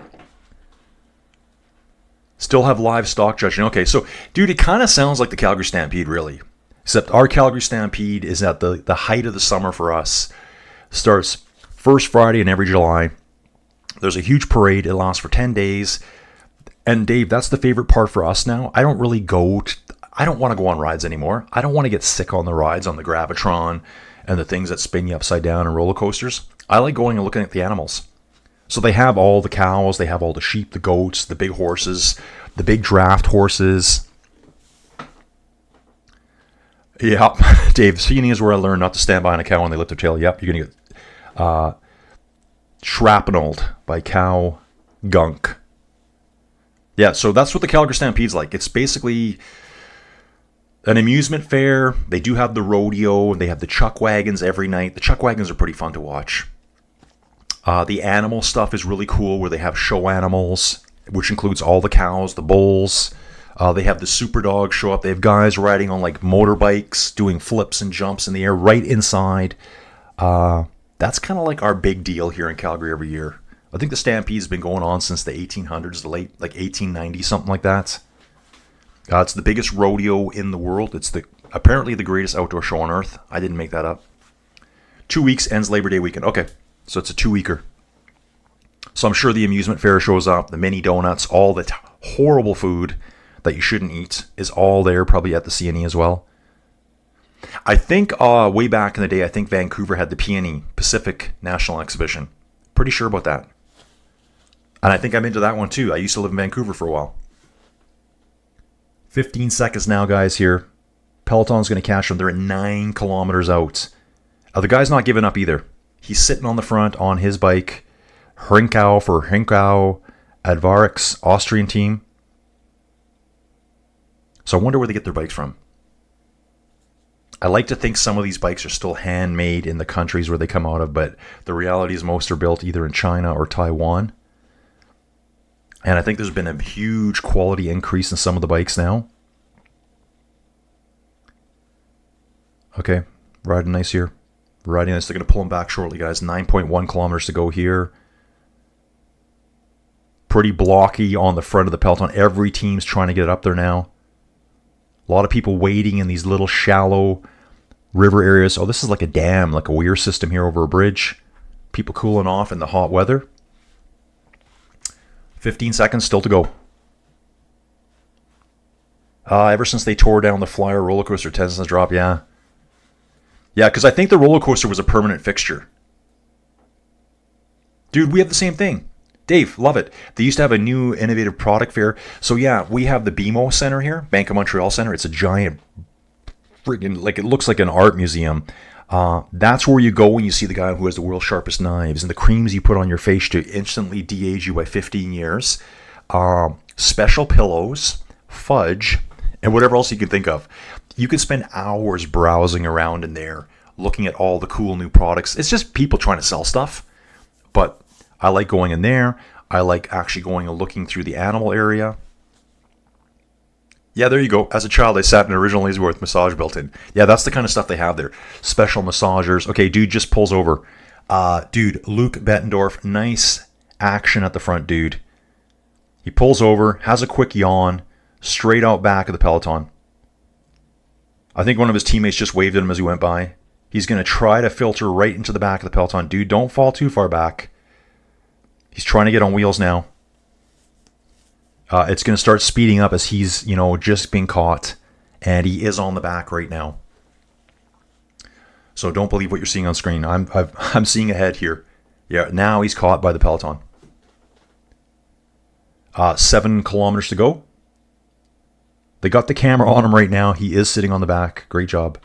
Still have livestock judging. Okay, so, dude, it kind of sounds like the Calgary Stampede, really. Except our Calgary Stampede is at the height of the summer for us. Starts first Friday in every July. There's a huge parade. It lasts for 10 days. And Dave, that's the favorite part for us now. I don't want to go on rides anymore. I don't want to get sick on the rides, on the Gravitron and the things that spin you upside down and roller coasters. I like going and looking at the animals. So they have all the cows, they have all the sheep, the goats, the big horses, the big draft horses. Yeah, Dave, skiing is where I learned not to stand behind a cow when they lift their tail. Yep, you're going to get shrapneled by cow gunk. Yeah, so that's what the Calgary Stampede's like. It's basically an amusement fair. They do have the rodeo, and they have the chuck wagons every night. The chuck wagons are pretty fun to watch. The animal stuff is really cool, where they have show animals, which includes all the cows, the bulls. They have the super dogs show up. They have guys riding on like motorbikes, doing flips and jumps in the air right inside. That's kind of like our big deal here in Calgary every year. I think the Stampede's been going on since the 1800s, the late, like 1890, something like that. It's the biggest rodeo in the world. It's apparently the greatest outdoor show on earth. I didn't make that up. 2 weeks, ends Labor Day weekend. Okay, so it's a 2-weeker. So I'm sure the amusement fair shows up, the mini donuts, all the horrible food that you shouldn't eat is all there, probably at the CNE as well. I think way back in the day, I think Vancouver had the PNE, Pacific National Exhibition. Pretty sure about that. And I think I'm into that one too. I used to live in Vancouver for a while. 15 seconds now, guys, here. Peloton's going to catch them. They're at 9 kilometers out. The guy's not giving up either. He's sitting on the front on his bike. Hrinkau for Hrinkau Advarix, Austrian team. So I wonder where they get their bikes from. I like to think some of these bikes are still handmade in the countries where they come out of, but the reality is most are built either in China or Taiwan. And I think there's been a huge quality increase in some of the bikes now. Okay, riding nice here. Riding nice. They're going to pull them back shortly, guys. 9.1 kilometers to go here. Pretty blocky on the front of the peloton. Every team's trying to get up there now. A lot of people waiting in these little shallow river areas. Oh, this is like a dam, like a weir system here over a bridge. People cooling off in the hot weather. 15 seconds still to go. Ever since they tore down the Flyer roller coaster, 10 cents drop, yeah. Yeah, because I think the roller coaster was a permanent fixture. Dude, we have the same thing. Dave, love it. They used to have a new innovative product fair. So yeah, we have the BMO Center here, Bank of Montreal Center. It's a giant friggin', like, it looks like an art museum. That's where you go when you see the guy who has the world's sharpest knives and the creams you put on your face to instantly de-age you by 15 years. Special pillows, fudge, and whatever else you can think of. You can spend hours browsing around in there, looking at all the cool new products. It's just people trying to sell stuff. But I like going in there. I like actually going and looking through the animal area. Yeah, there you go. As a child, I sat in an original Lazy Boy with massage built in. Yeah, that's the kind of stuff they have there. Special massagers. Okay, dude just pulls over. Dude, Luke Bettendorf, nice action at the front, dude. He pulls over, has a quick yawn, straight out back of the Peloton. I think one of his teammates just waved at him as he went by. He's going to try to filter right into the back of the Peloton. Dude, don't fall too far back. He's trying to get on wheels now. It's going to start speeding up as he's, just being caught. And he is on the back right now. So don't believe what you're seeing on screen. I'm seeing ahead here. Yeah, now he's caught by the Peloton. 7 kilometers to go. They got the camera on him right now. He is sitting on the back. Great job.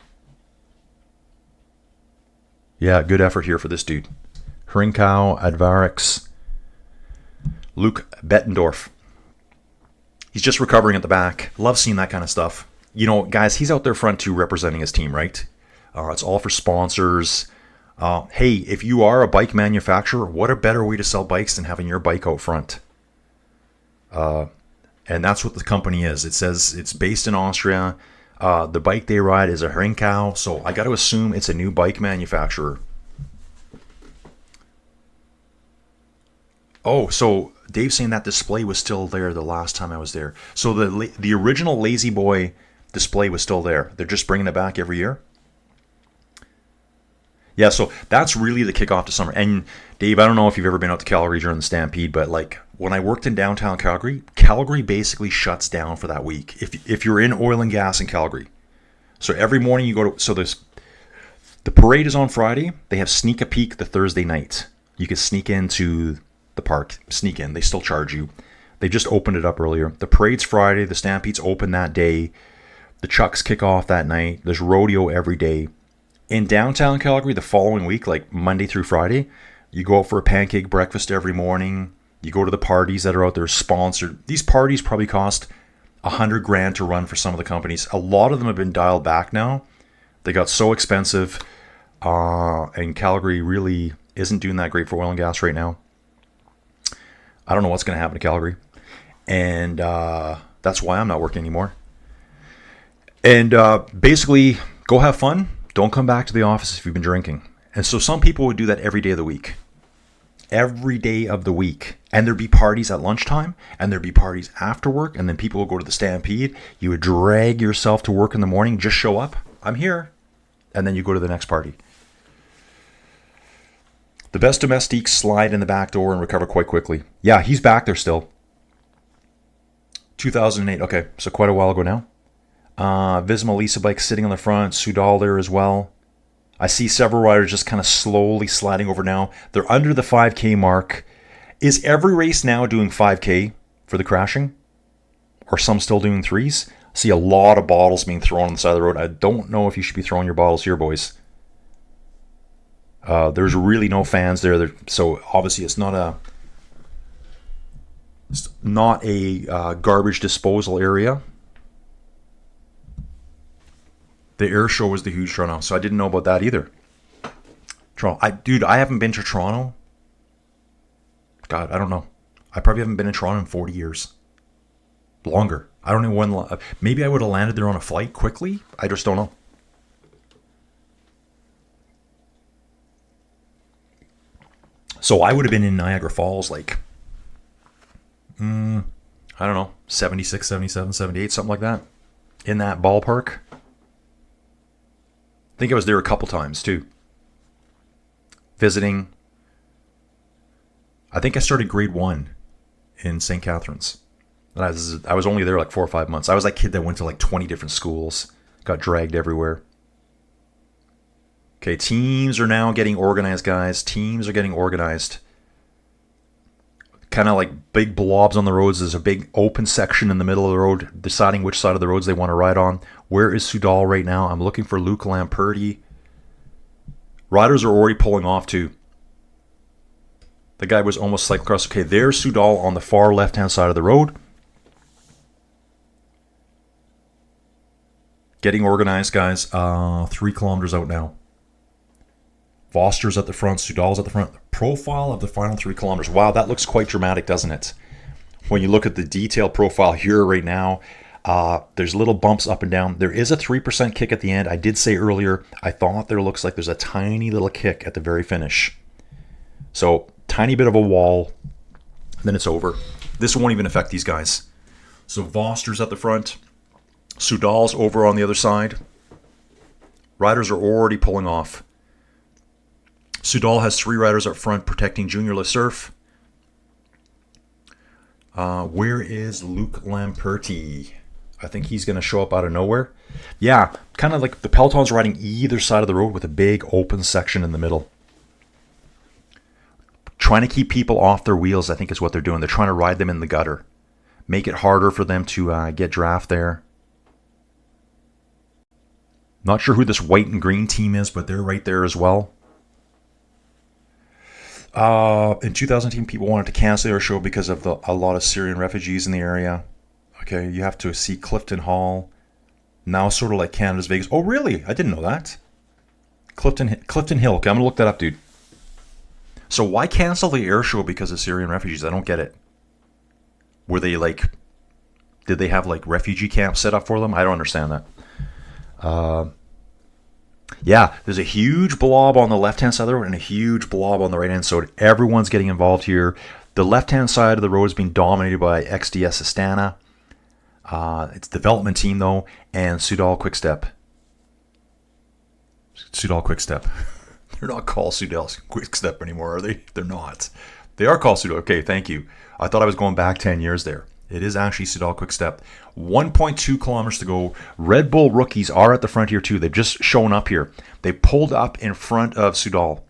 Yeah, good effort here for this dude. Hrinkau, Advarix, Luke Bettendorf. He's just recovering at the back. Love seeing that kind of stuff. Guys, he's out there front too representing his team, right? It's all for sponsors. Hey, if you are a bike manufacturer, what a better way to sell bikes than having your bike out front? And that's what the company is. It says it's based in Austria. The bike they ride is a Hrinkau, so I got to assume it's a new bike manufacturer. Oh, so Dave's saying that display was still there the last time I was there. So the original Lazy Boy display was still there. They're just bringing it back every year. Yeah, so that's really the kickoff to summer. And Dave, I don't know if you've ever been out to Calgary during the Stampede, but like when I worked in downtown Calgary, Calgary basically shuts down for that week. If you're in oil and gas in Calgary, so every morning you go to, so the parade is on Friday. They have sneak a peek the Thursday night. You can sneak into the park, sneak in. They still charge you. They just opened it up earlier. The parade's Friday. The Stampede's open that day. The Chucks kick off that night. There's rodeo every day. In downtown Calgary, the following week, like Monday through Friday, you go out for a pancake breakfast every morning. You go to the parties that are out there sponsored. These parties probably cost $100,000 to run for some of the companies. A lot of them have been dialed back now. They got so expensive, and Calgary really isn't doing that great for oil and gas right now. I don't know what's going to happen to Calgary, and that's why I'm not working anymore. And basically, go have fun. Don't come back to the office if you've been drinking. And so some people would do that every day of the week. Every day of the week. And there'd be parties at lunchtime, and there'd be parties after work, and then people would go to the Stampede. You would drag yourself to work in the morning, just show up. I'm here. And then you go to the next party. The best domestiques slide in the back door and recover quite quickly. Yeah, he's back there still. 2008. Okay, so quite a while ago now. Visma Lisa bike sitting on the front. Sudal there as well. I see several riders just kind of slowly sliding over now. They're under the 5K mark. Is every race now doing 5K for the crashing? Or some still doing 3s? I see a lot of bottles being thrown on the side of the road. I don't know if you should be throwing your bottles here, boys. There's really no fans there. So obviously it's not a garbage disposal area. The air show was the huge Toronto, so I didn't know about that either. Toronto, I haven't been to Toronto. God, I don't know. I probably haven't been in Toronto in 40 years. Longer. I don't know when. Maybe I would have landed there on a flight quickly. I just don't know. So I would have been in Niagara Falls like, I don't know, 76, 77, 78, something like that. In that ballpark. I think I was there a couple times too. Visiting. I think I started grade 1 in St. Catharines. And I was only there like 4 or 5 months. I was that kid that went to like 20 different schools, got dragged everywhere. Okay, teams are now getting organized, guys. Teams are getting organized. Kind of like big blobs on the roads. There's a big open section in the middle of the road, deciding which side of the roads they want to ride on. Where is Soudal right now? I'm looking for Luke Lamperti. Riders are already pulling off too. The guy was almost cycling across. Okay, there's Soudal on the far left-hand side of the road. Getting organized, guys. 3 kilometers out now. Voster's at the front. Soudal's at the front. Profile of the final 3 kilometers. Wow, that looks quite dramatic, doesn't it? When you look at the detailed profile here right now, there's little bumps up and down. There is a 3% kick at the end. I did say earlier, I thought there looks like there's a tiny little kick at the very finish. So, tiny bit of a wall, then it's over. This won't even affect these guys. So, Voster's at the front. Soudal's over on the other side. Riders are already pulling off. Soudal has 3 riders up front protecting Junior LeSurf. Where is Luke Lamperti? I think he's going to show up out of nowhere. Yeah, kind of like the Peloton's riding either side of the road with a big open section in the middle. Trying to keep people off their wheels, I think is what they're doing. They're trying to ride them in the gutter. Make it harder for them to get draft there. Not sure who this white and green team is, but they're right there as well. In 2010, people wanted to cancel their show because of a lot of Syrian refugees in the area. Okay, you have to see Clifton Hall. Now sort of like Canada's Vegas. Oh, really? I didn't know that. Clifton Hill. Okay, I'm going to look that up, dude. So why cancel the air show because of Syrian refugees? I don't get it. Were they like... Did they have like refugee camps set up for them? I don't understand that. Yeah, there's a huge blob on the left-hand side of the road and a huge blob on the right-hand side. Everyone's getting involved here. The left-hand side of the road is being dominated by XDS Astana. It's development team, though, and Soudal Quickstep. Soudal Quickstep. They're not called Soudal Quickstep anymore, are they? They're not. They are called Soudal. Okay, thank you. I thought I was going back 10 years there. It is actually Soudal Quickstep. 1.2 kilometers to go. Red Bull rookies are at the front here too. They've just shown up here. They pulled up in front of Soudal.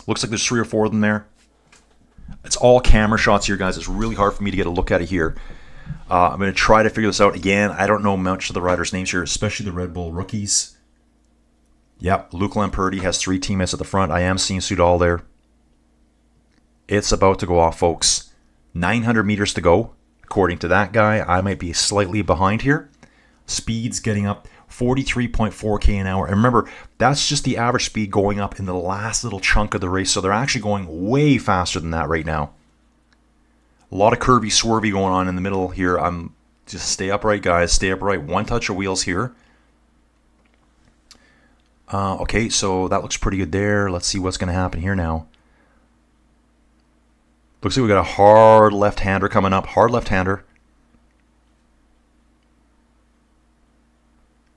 Looks like there's 3 or 4 of them there. It's all camera shots here, guys. It's really hard for me to get a look at it here. I'm going to try to figure this out. Again, I don't know much of the riders' names here, especially the Red Bull rookies. Yep, Luke Lamperti has 3 teammates at the front. I am seeing Soudal there. It's about to go off, folks. 900 meters to go. According to that guy, I might be slightly behind here. Speed's getting up 43.4k an hour. And remember, that's just the average speed going up in the last little chunk of the race. So they're actually going way faster than that right now. A lot of curvy, swervy going on in the middle here. I'm just stay upright, guys. Stay upright. One touch of wheels here. Okay, so that looks pretty good there. Let's see what's going to happen here now. Looks like we got a hard left-hander coming up. Hard left-hander.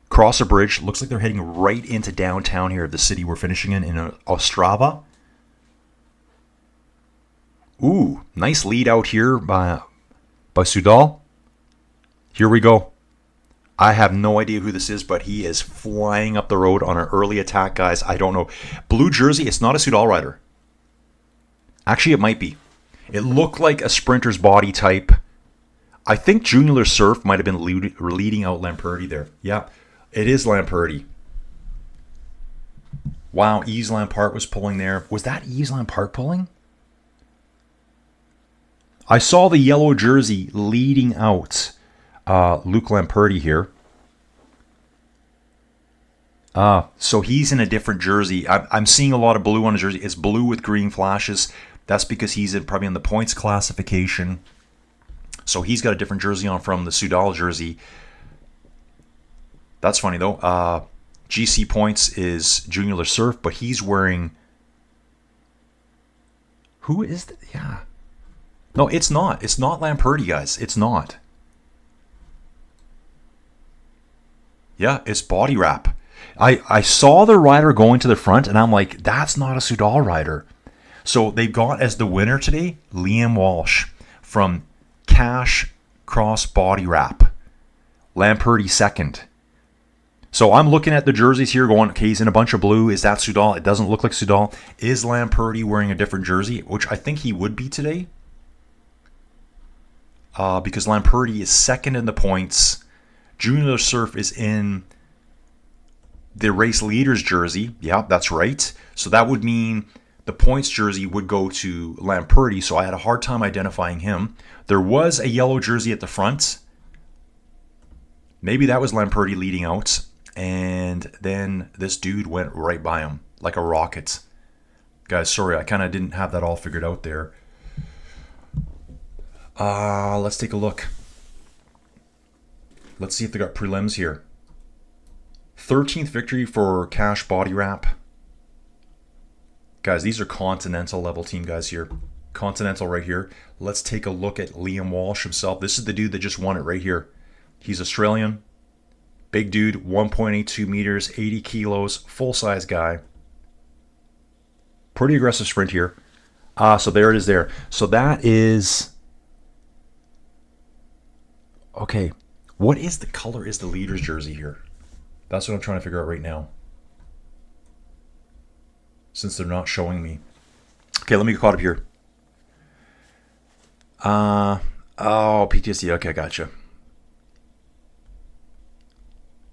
Cross a bridge. Looks like they're heading right into downtown here, the city we're finishing in Ostrava. Ooh, nice lead out here by Soudal. Here we go. I have no idea who this is, but he is flying up the road on an early attack, guys. I don't know. Blue jersey, it's not a Soudal rider. Actually, it might be. It looked like a sprinter's body type. I think Junior LeSurf might have been leading out Lamperti there. Yeah, it is Lamperti. Wow, Yves Lampart was pulling there. Was that Yves Lampart pulling? I saw the yellow jersey leading out Luke Lamperti here. So he's in a different jersey. I'm seeing a lot of blue on his jersey. It's blue with green flashes. That's because he's probably in the points classification. So he's got a different jersey on from the Soudal jersey. That's funny, though. GC points is Junior LeSurf, but he's wearing... Who is that? Yeah. No, it's not. It's not Lamperti, guys. It's not. Yeah, it's body wrap. I saw the rider going to the front, and I'm like, that's not a Soudal rider. So they've got as the winner today, Liam Walsh. from Cash Cross Body Wrap. Lamperti second. So I'm looking at the jerseys here going, okay, he's in a bunch of blue. Is that Soudal? It doesn't look like Soudal. Is Lamperti wearing a different jersey? Which I think he would be today. Because Lamperti is second in the points. Junior Surf is in the race leader's jersey. Yeah, that's right. So that would mean the points jersey would go to Lamperti. So I had a hard time identifying him. There was a yellow jersey at the front. Maybe that was Lamperti leading out. And then this dude went right by him like a rocket. Guys, sorry, I kind of didn't have that all figured out there. Let's take a look. Let's see if they got prelims here. 13th victory for Cash Body Wrap. Guys, these are Continental level team guys here. Continental right here. Let's take a look at Liam Walsh himself. This is the dude that just won it right here. He's Australian. Big dude, 1.82 meters, 80 kilos, full-size guy. Pretty aggressive sprint here. So there it is there. So that is... Okay, what is the color is the leader's jersey here? That's what I'm trying to figure out right now. Since they're not showing me. Okay, let me get caught up here. Oh, PTSD. Okay, gotcha.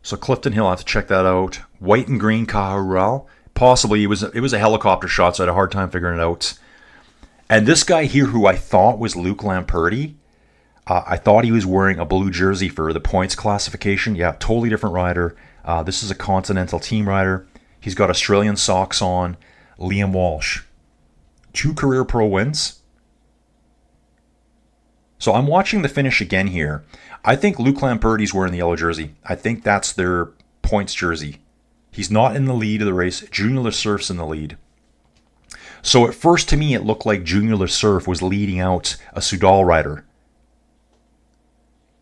So Clifton Hill, I have to check that out. White and green Cahural. Possibly it was a helicopter shot, so I had a hard time figuring it out. And this guy here, who I thought was Luke Lamperti, I thought he was wearing a blue jersey for the points classification. Yeah, totally different rider. This is a Continental team rider. He's got Australian socks on. Liam Walsh. 2 career pro wins. So I'm watching the finish again here. I think Luke Lamperti's wearing the yellow jersey. I think that's their points jersey. He's not in the lead of the race. Junior LeSurf's in the lead. So at first to me it looked like Junior LeSurf was leading out a Soudal rider.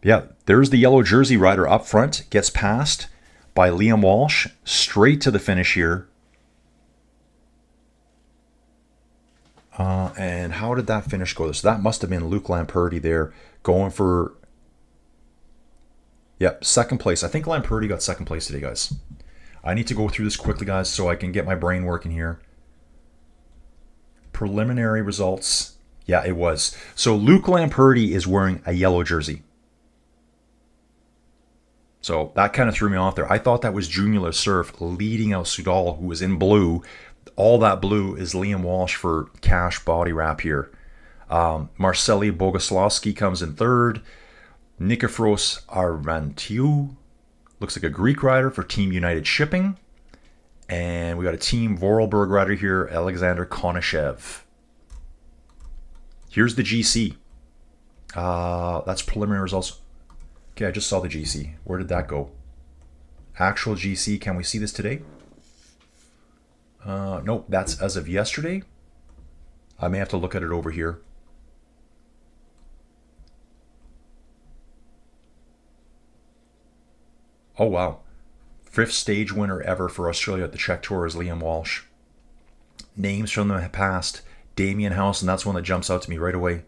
Yeah, there's the yellow jersey rider up front. Gets passed by Liam Walsh. Straight to the finish here. And how did that finish go? So that must have been Luke Lamperti there going for... Yep, second place. I think Lamperti got second place today, guys. I need to go through this quickly, guys, so I can get my brain working here. Preliminary results. Yeah, it was. So Luke Lamperti is wearing a yellow jersey. So that kind of threw me off there. I thought that was Junior LeSurf leading out Soudal, who was in blue. All that blue is Liam Walsh for Cash Body Wrap here. Marceli Bogoslavski comes in third. Nikifros Arvantiu looks like a Greek rider for Team United Shipping. And we got a Team Vorarlberg rider here, Alexander Konashev. Here's the GC. That's preliminary results. Okay, I just saw the GC. Where did that go? Actual GC, can we see this today? Nope, that's as of yesterday. I may have to look at it over here. Oh, wow. 5th stage winner ever for Australia at the Czech Tour is Liam Walsh. Names from the past. Damien House, and that's one that jumps out to me right away.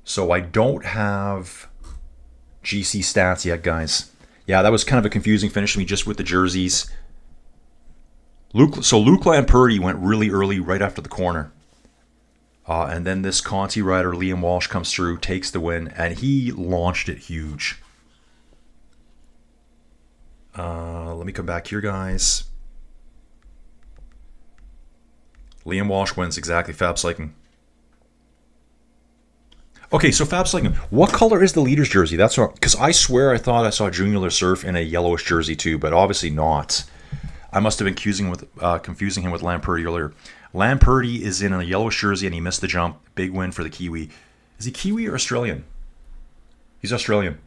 So I don't have GC stats yet, guys. Yeah, that was kind of a confusing finish to me just with the jerseys. Luke Lamperti went really early right after the corner. And then this Conti rider, Liam Walsh, comes through, takes the win, and he launched it huge. Let me come back here, guys. Liam Walsh wins exactly. Fab Cycling. Okay, so Fab Cycling. What color is the leader's jersey? That's what, because I swear I thought I saw Junior LeSurf in a yellowish jersey too, but obviously not. I must have been confusing him with Lamperti earlier. Lamperti is in a yellowish jersey and he missed the jump. Big win for the Kiwi. Is he Kiwi or Australian? He's Australian.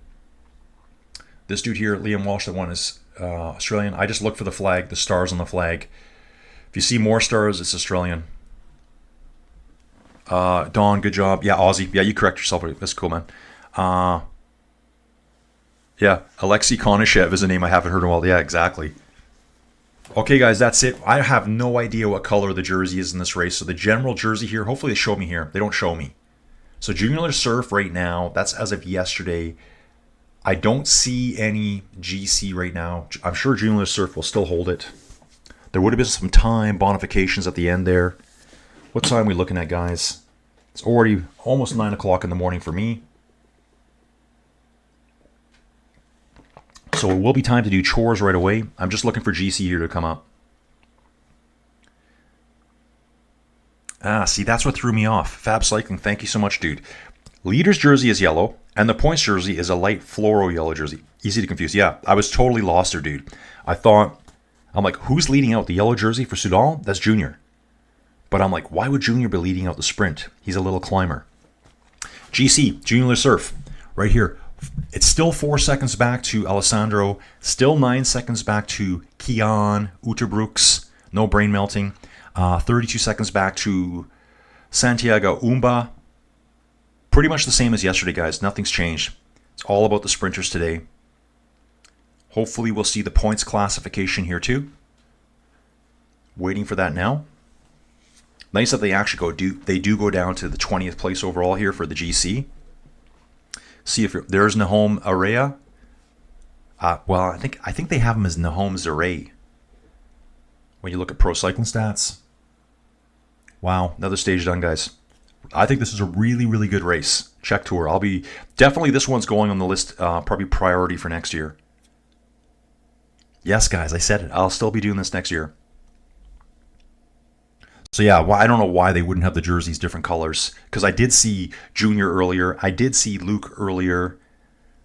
This dude here, Liam Walsh, that won, is Australian. I just look for the flag, the stars on the flag. If you see more stars, it's Australian. Don, good job. Yeah, Aussie. Yeah, you correct yourself. That's cool, man. Yeah, Alexei Konashev is a name I haven't heard in a while. Yeah, exactly. Okay, guys, that's it. I have no idea what color the jersey is in this race. So the general jersey here, hopefully they show me here. They don't show me. So Junior Surf right now, that's as of yesterday. I don't see any GC right now. I'm sure Junior Surf will still hold it. There would have been some time bonifications at the end there. What time are we looking at, guys? It's already almost 9 o'clock in the morning for me. So it will be time to do chores right away. I'm just looking for GC here to come up. See, that's what threw me off. Fab Cycling, thank you so much, dude. Leader's jersey is yellow, and the points jersey is a light floral yellow jersey. Easy to confuse. Yeah, I was totally lost there, dude. I'm like, who's leading out the yellow jersey for Soudal? That's Junior. But I'm like, why would Junior be leading out the sprint? He's a little climber. GC, Junior Surf, right here. It's still 4 seconds back to Alessandro. Still 9 seconds back to Kian Uterbrooks. No brain melting. 32 seconds back to Santiago Umba. Pretty much the same as yesterday, guys. Nothing's changed. It's all about the sprinters today. Hopefully we'll see the points classification here too. Waiting for that now. Nice that they actually do go down to the 20th place overall here for the GC. See if there's Nahom Araya. Well, I think they have him as Nahom Zaray. When you look at Pro Cycling Stats. Wow, another stage done, guys. I think this is a really, really good race. Czech Tour. Definitely this one's going on the list, probably priority for next year. Yes, guys, I said it. I'll still be doing this next year. So yeah, I don't know why they wouldn't have the jerseys different colors. Because I did see Junior earlier. I did see Luke earlier.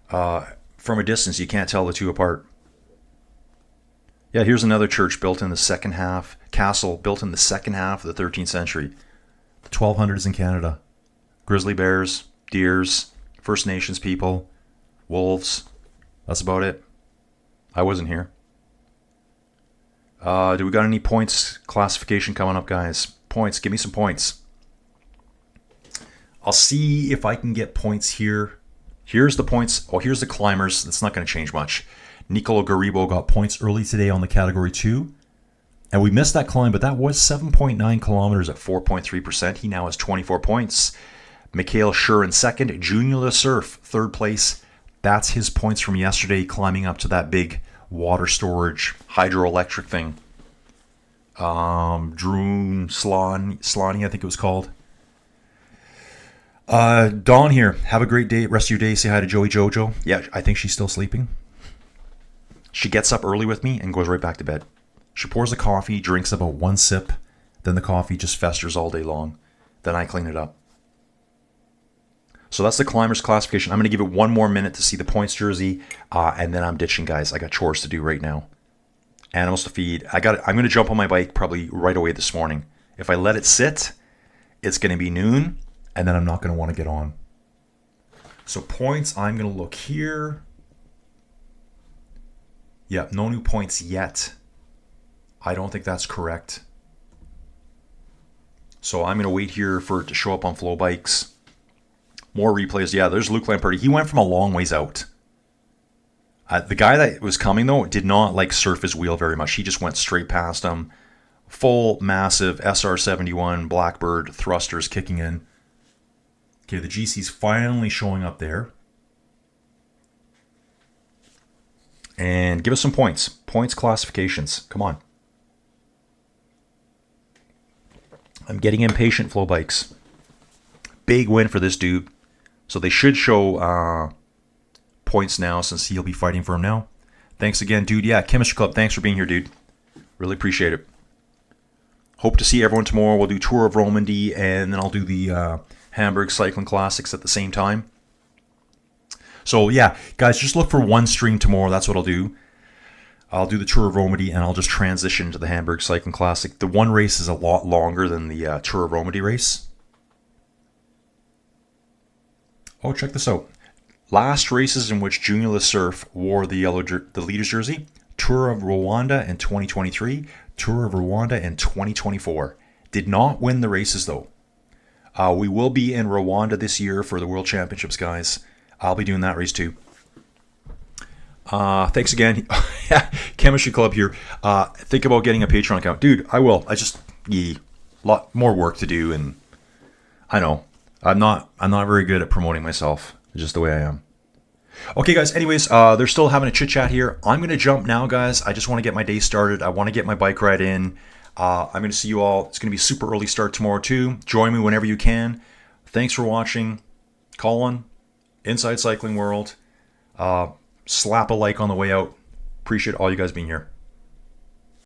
From a distance, you can't tell the two apart. Yeah, here's another church built in the second half. Castle built in the second half of the 13th century. The 1200s in Canada. Grizzly bears, deers, First Nations people, wolves. That's about it. I wasn't here. Do we got any points classification coming up, guys? Points, give me some points. I'll see if I can get points here. Here's the points. Oh, here's the climbers. That's not going to change much. Nicolo Garibo got points early today on the Category 2. And we missed that climb, but that was 7.9 kilometers at 4.3%. He now has 24 points. Mikhail Schur in second. Junior Surf, third place. That's his points from yesterday, climbing up to that big water storage hydroelectric thing. Droon Slani, I think it was called. Dawn here. Have a great day. Rest of your day. Say hi to Joey Jojo. Yeah, I think she's still sleeping. She gets up early with me and goes right back to bed. She pours the coffee, drinks about one sip, then the coffee just festers all day long. Then I clean it up. So that's the climbers classification. I'm going to give it one more minute to see the points jersey, and then I'm ditching, guys. I got chores to do right now. Animals to feed. I'm going to jump on my bike probably right away this morning. If I let it sit, it's going to be noon, and then I'm not going to want to get on. So points, I'm going to look here. Yeah, no new points yet. I don't think that's correct. So I'm going to wait here for it to show up on Flow Bikes. More replays. Yeah, there's Luke Lamperti. He went from a long ways out. The guy that was coming, though, did not surf his wheel very much. He just went straight past him. Full, massive SR71 Blackbird thrusters kicking in. Okay, the GC's finally showing up there. And give us some points. Points classifications. Come on. I'm getting impatient, Flow Bikes. Big win for this dude. So they should show points now since he'll be fighting for him now. Thanks again, dude. Yeah, Chemistry Club, thanks for being here, dude. Really appreciate it. Hope to see everyone tomorrow. We'll do Tour of Romandy, and then I'll do the Hamburg Cycling Classics at the same time. So yeah, guys, just look for one stream tomorrow. That's what I'll do. I'll do the Tour of Romandy, and I'll just transition to the Hamburg Cycling Classic. The one race is a lot longer than the Tour of Romandy race. Oh, check this out. Last races in which Junior Surf wore the leader's jersey. Tour of Rwanda in 2023. Tour of Rwanda in 2024. Did not win the races, though. We will be in Rwanda this year for the World Championships, guys. I'll be doing that race, too. Thanks again. Chemistry Club here. Think about getting a Patreon account. Dude, I will. Lot more work to do, and I know. I'm not very good at promoting myself. It's just the way I am. Okay, guys. Anyways, they're still having a chit chat here. I'm gonna jump now, guys. I just want to get my day started. I want to get my bike ride in. I'm gonna see you all. It's gonna be super early start tomorrow too. Join me whenever you can. Thanks for watching. Colin, Inside Cycling World. Slap a like on the way out. Appreciate all you guys being here.